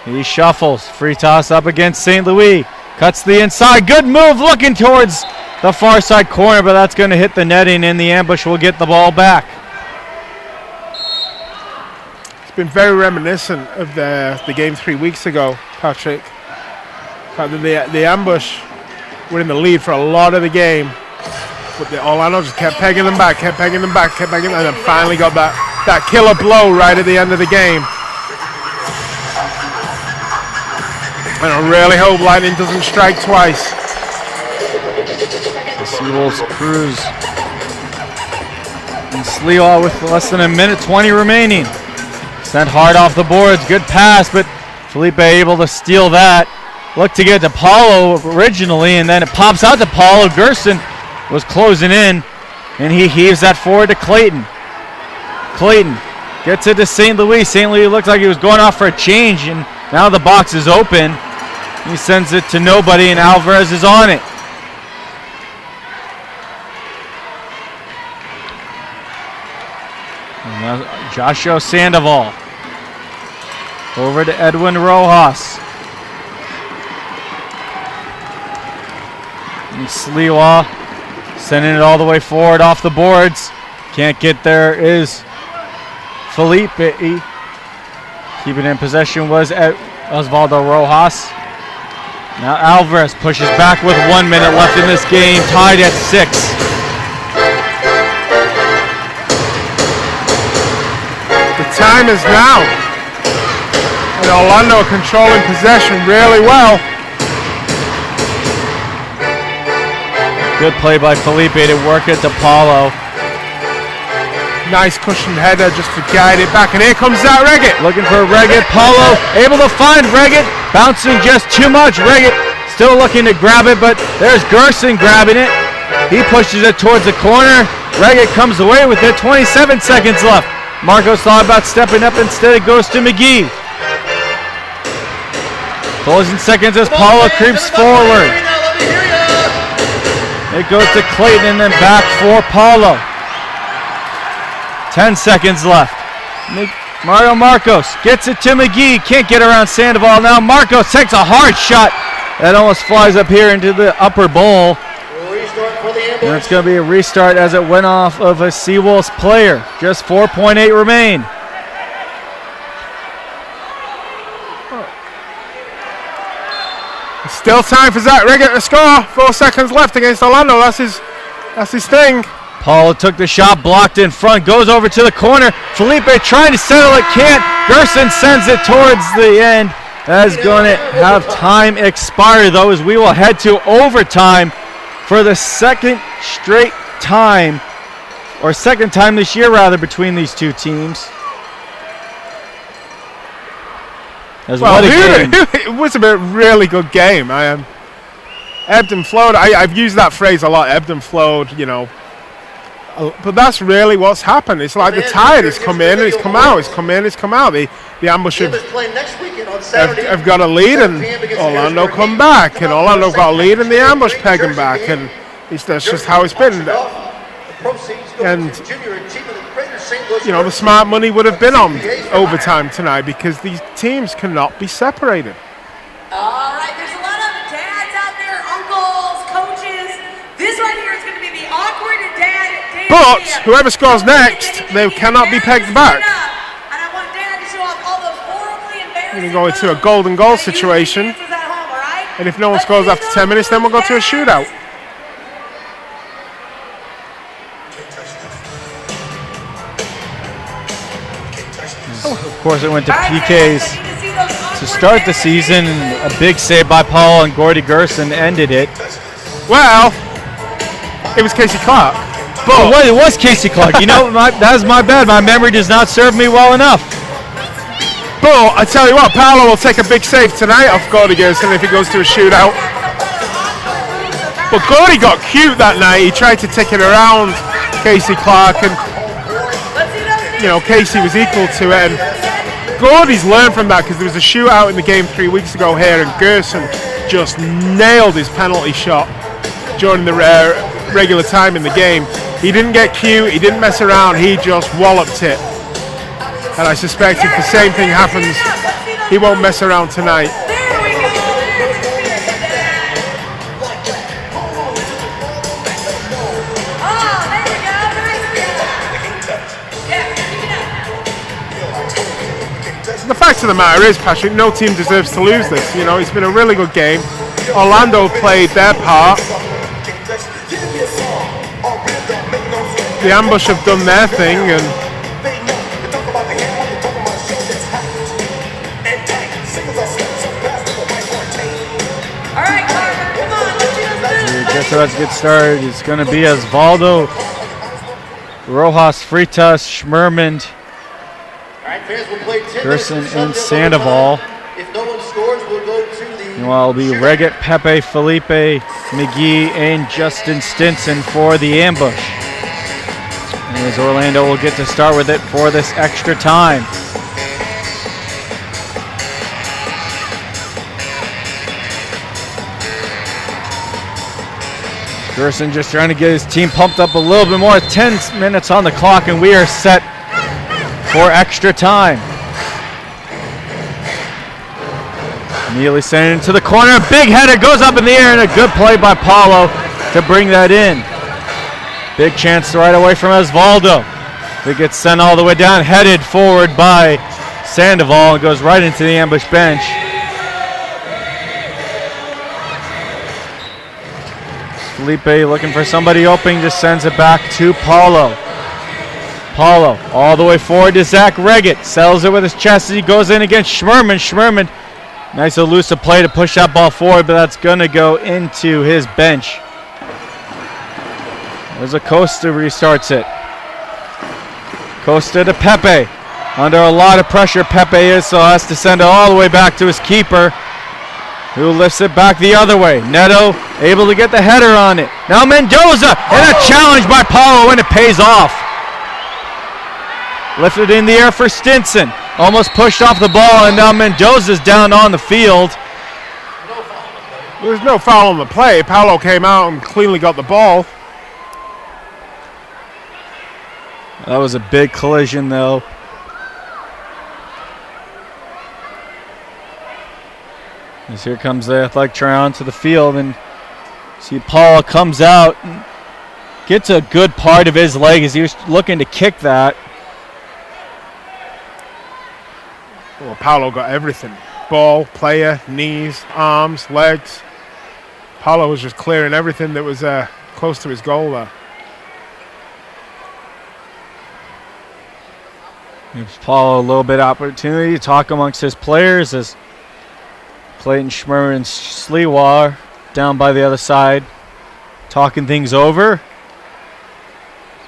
He shuffles. Freitas up against St. Louis. Cuts the inside. Good move looking towards the far side corner, but that's going to hit the netting, and the ambush will get the ball back. Been very reminiscent of the game 3 weeks ago, Patrick. The ambush were in the lead for a lot of the game, but the Orlando just kept pegging them back, and then finally got that killer blow right at the end of the game. And I really hope Lightning doesn't strike twice. The SeaWolves cruise. And Sliwa with less than 1:20 remaining. Sent hard off the boards, good pass, but Felipe able to steal that. Looked to get to Paulo originally, and then it pops out to Paulo. Gerson was closing in, and he heaves that forward to Clayton. Clayton gets it to St. Louis. St. Louis looked like he was going off for a change, and now the box is open. He sends it to nobody, and Alvarez is on it. And now Joshua Sandoval over to Edwin Rojas. And Sliwa sending it all the way forward off the boards. Can't get there is Felipe. Keeping in possession was Osvaldo Rojas. Now Alvarez pushes back with 1 minute left in this game, tied at 6. The time is now. And Orlando controlling possession really well. Good play by Felipe to work it to Paulo. Nice cushioned header just to guide it back. And here comes that Reggett. Looking for Reggett. Paulo able to find Reggett. Bouncing just too much. Reggett still looking to grab it, but there's Gerson grabbing it. He pushes it towards the corner. Reggett comes away with it. 27 seconds left. Marcos thought about stepping up. Instead, it goes to McGee. Closing seconds as Paulo creeps forward. It goes to Clayton and then back for Paulo. 10 seconds left. Mario Marcos gets it to McGee. Can't get around Sandoval now. Marcos takes a hard shot. That almost flies up here into the upper bowl. And it's going to be a restart as it went off of a SeaWolves player. Just 4.8 remain. Still time for Zach Riggett to score. 4 seconds left against Orlando. That's his thing. Paulo took the shot, blocked in front, goes over to the corner. Felipe trying to settle it, can't. Gerson sends it towards the end. That is going to have time expire, though, as we will head to overtime for the second time this year, rather, between these two teams. It was a really good game. Ebbed and flowed. I've used that phrase a lot, ebbed and flowed, you know. But that's really what's happened. It's like the tide has come in and it's come out. It's come in, it's come out. The ambush have got a lead and Orlando come back. And Orlando got a lead and the ambush peg them back. And that's just how it's been. And, you know, the smart money would have been on overtime tonight because these teams cannot be separated. All right, there's a lot of dads out there, uncles, coaches. This right here is going to be the awkward dad. But whoever scores next, they cannot be pegged back. And I want Dad to show off all those horribly embarrassing We're going to go into a golden goal situation. And if no one scores after 10 minutes, then we'll go to a shootout. Of course, it went to PKs to start the season. A big save by Paul and Gordy Gerson ended it. Well, it was Casey Clark. But it was Casey Clark. You know, that was my bad. My memory does not serve me well enough. But I tell you what, Paolo will take a big save tonight off Gordy Gerson if he goes to a shootout. But Gordy got cute that night. He tried to take it around Casey Clark, and you know, Casey was equal to it. And Gordy's learned from that because there was a shootout in the game 3 weeks ago here, and Gerson just nailed his penalty shot during the regular time in the game. He didn't get cute, he didn't mess around, he just walloped it. And I suspect if the same thing happens, he won't mess around tonight. The fact of the matter is, Patrick, no team deserves to lose this. You know, it's been a really good game. Orlando played their part. The ambush have done their thing, and all right, Carter, come on, let's do this. Just about to get started. It's going to be Osvaldo, Rojas, Freitas, Schmerman, Gerson, and Sandoval. If no one scores, we'll go to the Meanwhile, it'll be Reggett, Pepe, Felipe, McGee, and Justin Stinson for the ambush. As Orlando will get to start with it for this extra time. Gerson just trying to get his team pumped up a little bit more. 10 minutes on the clock, and we are set for extra time. Immediately sending it to the corner. Big header goes up in the air, and a good play by Paulo to bring that in. Big chance right away from Osvaldo. It gets sent all the way down, headed forward by Sandoval, and goes right into the ambush bench. Felipe looking for somebody open, just sends it back to Paulo. Paulo all the way forward to Zach Reggett. Sells it with his chest as he goes in against Schmerman. Schmerman, nice elusive play to push that ball forward, but that's going to go into his bench. There's a Costa restarts it. Costa to Pepe. Under a lot of pressure, Pepe is, so has to send it all the way back to his keeper, who lifts it back the other way. Neto able to get the header on it. Now Mendoza, and a challenge by Paulo, and it pays off. Lifted in the air for Stinson. Almost pushed off the ball, and now Mendoza's down on the field. There's no foul on the play. Paolo came out and cleanly got the ball. That was a big collision, though. As here comes the athletic try onto the field, and see Paolo comes out and gets a good part of his leg as he was looking to kick that. Well, Paolo got everything. Ball, player, knees, arms, legs. Paolo was just clearing everything that was close to his goal there. Gives Paolo a little bit of opportunity to talk amongst his players as Clayton, Schmer, and Sleewar down by the other side, talking things over.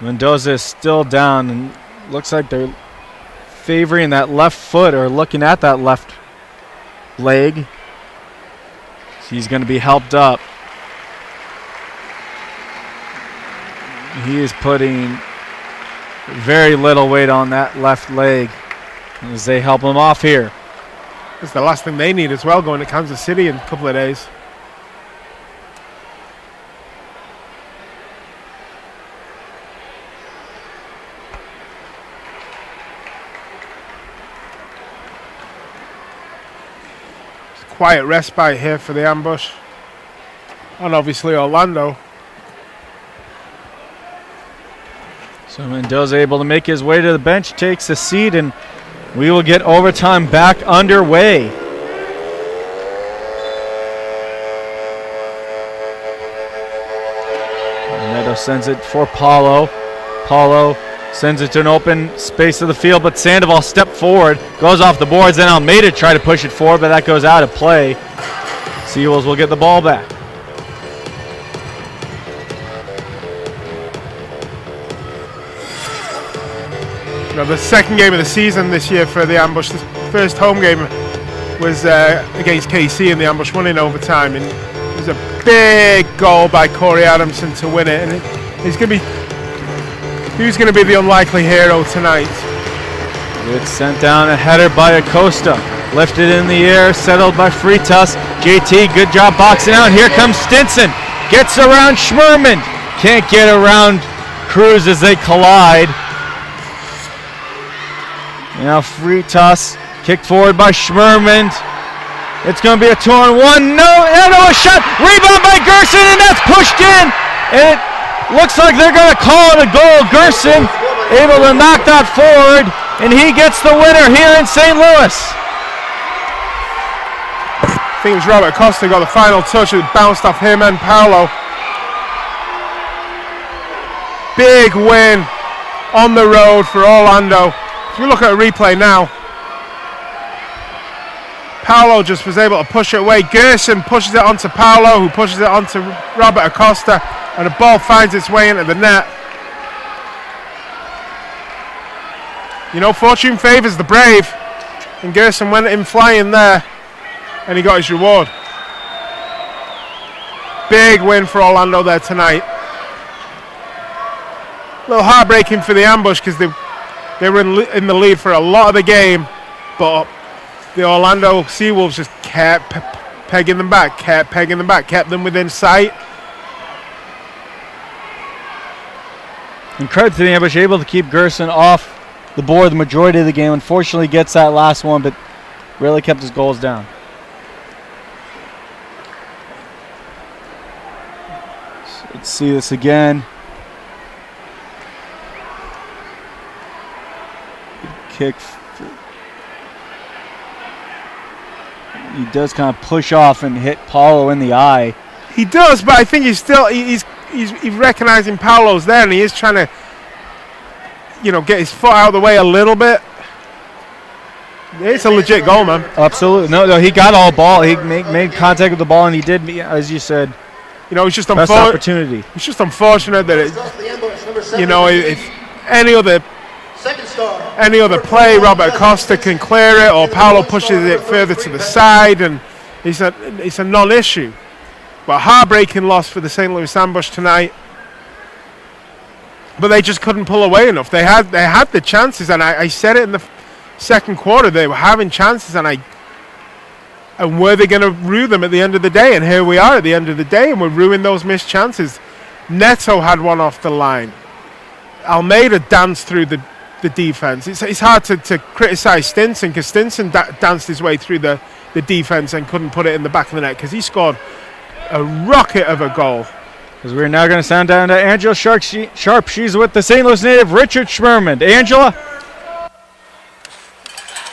Mendoza is still down, and looks like they're favoring that left foot or looking at that left leg. So he's going to be helped up. He is putting very little weight on that left leg as they help him off here. It's the last thing they need as well, going to Kansas City in a couple of days. Quiet respite here for the ambush. And obviously Orlando. So Mendoza able to make his way to the bench, takes a seat, and we will get overtime back underway. Neto sends it for Paulo. Paulo sends it to an open space of the field, but Sandoval stepped forward, goes off the boards, then Almeida tried to push it forward, but that goes out of play. SeaWolves will get the ball back. Now, the second game of the season this year for the ambush. The first home game was against KC, and the ambush won in overtime. And it was a big goal by Corey Adamson to win it. And who's going to be the unlikely hero tonight? It's sent down, a header by Acosta. Lifted in the air, settled by Freitas. JT, good job boxing out. Here comes Stinson. Gets around Schmerman. Can't get around Cruz as they collide. Now Freitas, kicked forward by Schmerman. It's going to be a 2-on-1. No, a shot. Rebound by Gerson, and that's pushed in. And it looks like they're going to call it a goal. Gerson able to knock that forward, and he gets the winner here in St. Louis. I think it was Robert Costa got the final touch. It bounced off him and Paolo. Big win on the road for Orlando. If we look at a replay now, Paolo just was able to push it away. Gerson pushes it onto Paolo, who pushes it onto Robert Acosta, and the ball finds its way into the net. You know, fortune favors the brave, and Gerson went in flying there, and he got his reward. Big win for Orlando there tonight. A little heartbreaking for the ambush because they were in the lead for a lot of the game, but the Orlando SeaWolves just kept pegging them back, kept them within sight. And credit to the ambush, able to keep Gerson off the board the majority of the game. Unfortunately gets that last one, but really kept his goals down. So let's see this again. Kick. He does kind of push off and hit Paulo in the eye. He does, but I think he's recognizing Paolo's there, and he is trying to, get his foot out of the way a little bit. It's a legit goal, man. Absolutely. No, he got all ball. He made contact with the ball, and he did, as you said. It's just best opportunity. It's just unfortunate that if any other play, Robert Acosta can clear it, or Paolo pushes it further to the side, and it's a non-issue. But heartbreaking loss for the St. Louis ambush tonight. but they just couldn't pull away enough. They had the chances, and I said it in the second quarter. They were having chances, and were they going to rue them at the end of the day? And here we are at the end of the day, and we're ruining those missed chances. Neto had one off the line. Almeida danced through the defense. It's hard to criticize Stinson, because Stinson danced his way through the defense and couldn't put it in the back of the net, because he scored a rocket of a goal. Because we're now going to sound down to Angela Sharp. She's with the St. Louis native Richard Schmerman. Angela?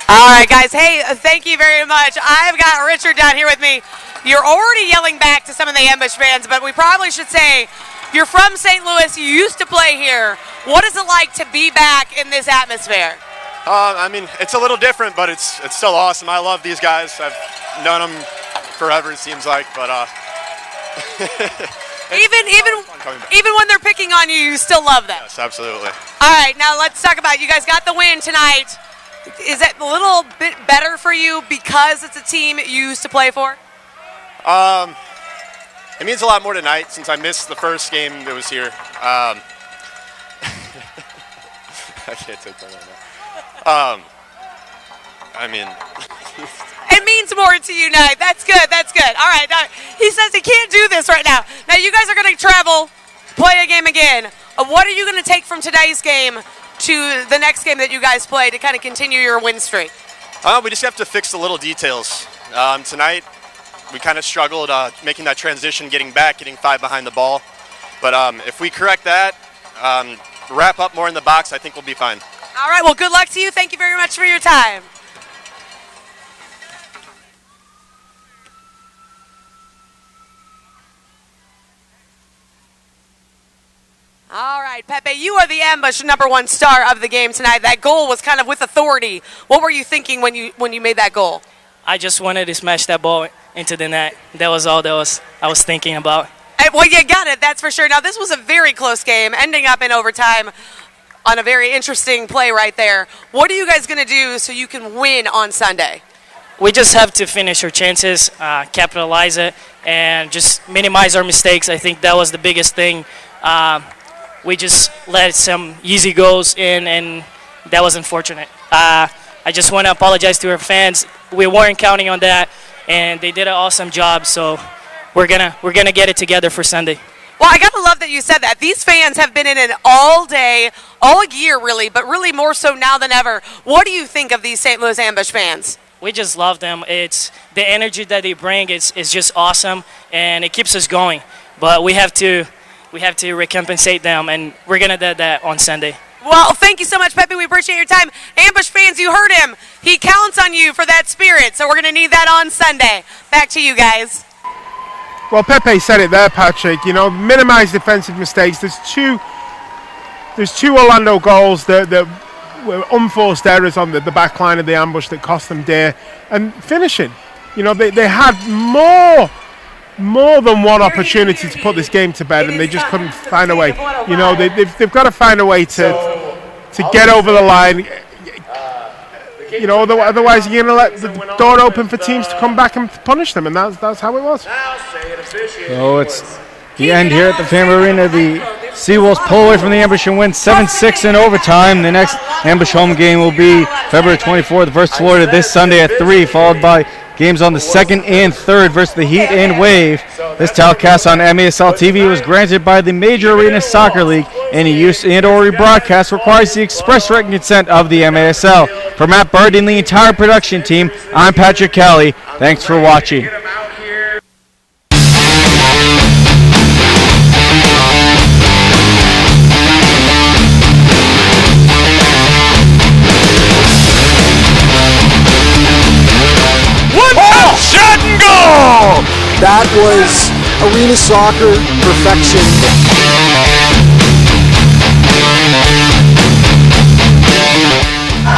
All right, guys. Hey, thank you very much. I've got Richard down here with me. You're already yelling back to some of the Ambush fans, but we probably should say you're from St. Louis. You used to play here. What is it like to be back in this atmosphere? I mean, it's a little different, but it's still awesome. I love these guys. I've known them forever, it seems like, but even when they're picking on you, you still love them. Yes, absolutely. All right, now let's talk about, you guys got the win tonight. Is it a little bit better for you because it's a team you used to play for? It means a lot more tonight since I missed the first game that was here. I can't take that right now. I mean, it means more to you tonight. That's good. That's good. All right. Now, he says he can't do this right now. Now you guys are going to travel, play a game again. What are you going to take from today's game to the next game that you guys play to kind of continue your win streak? we just have to fix the little details. Tonight, we kind of struggled making that transition, getting back, getting 5 behind the ball. But if we correct that, wrap up more in the box, I think we'll be fine. All right, well, good luck to you. Thank you very much for your time. All right, Pepe, you are the Ambush #1 star of the game tonight. That goal was kind of with authority. What were you thinking when you made that goal? I just wanted to smash that ball into the net. That was all I was thinking about. Well, you got it, that's for sure. Now, this was a very close game, ending up in overtime on a very interesting play right there. What are you guys going to do so you can win on Sunday? We just have to finish our chances, capitalize it, and just minimize our mistakes. I think that was the biggest thing. We just let some easy goals in, and that was unfortunate. I just want to apologize to our fans. We weren't counting on that, and they did an awesome job, so we're gonna get it together for Sunday. Well, I gotta love that you said that. These fans have been in it all day, all year really, but really more so now than ever. What do you think of these St. Louis Ambush fans? We just love them. It's the energy that they bring is just awesome, and it keeps us going. But we have to recompensate them, and we're gonna do that on Sunday. Well, thank you so much, Pepe. We appreciate your time. Ambush fans, you heard him. He counts on you for that spirit, so we're gonna need that on Sunday. Back to you guys. Well, Pepe said it there, Patrick. You know, minimize defensive mistakes. There's two Orlando goals that were unforced errors on the back line of the Ambush that cost them dear. And finishing, you know, they had more than one opportunity to put this game to bed, and they just couldn't find a way. You know, they've got to find a way to get over the line. You know, otherwise you're going to let the door open for teams to come back and punish them, and that's how it was. So it's the end here at the Family Arena. The SeaWolves pull away from the Ambush and win 7-6 in overtime. The next Ambush home game will be February 24th versus Florida this Sunday at 3, followed by games on the 2nd and 3rd versus the Heat and Wave. This telecast on MASL TV was granted by the Major Arena Soccer League. Any use and/or rebroadcast requires the express written consent of the MASL. For Matt Bird and the entire production team, I'm Patrick Kelly. Thanks for watching. Shot and goal! That was arena soccer perfection.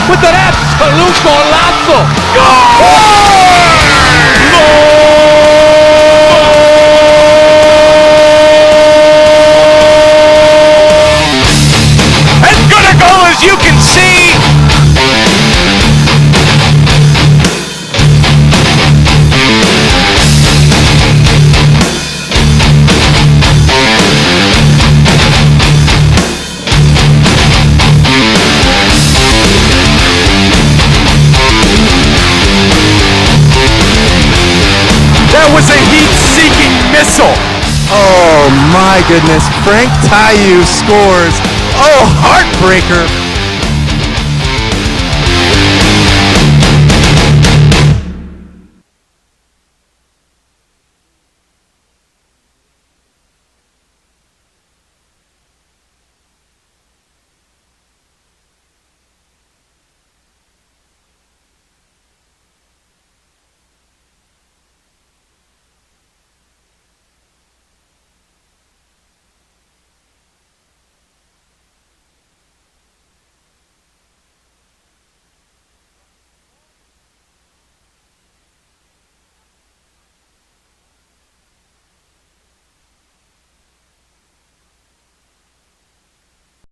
With an absolute golazo! As good a goal as you can see! missile. Oh my goodness. Frank Tayu scores. Oh, heartbreaker.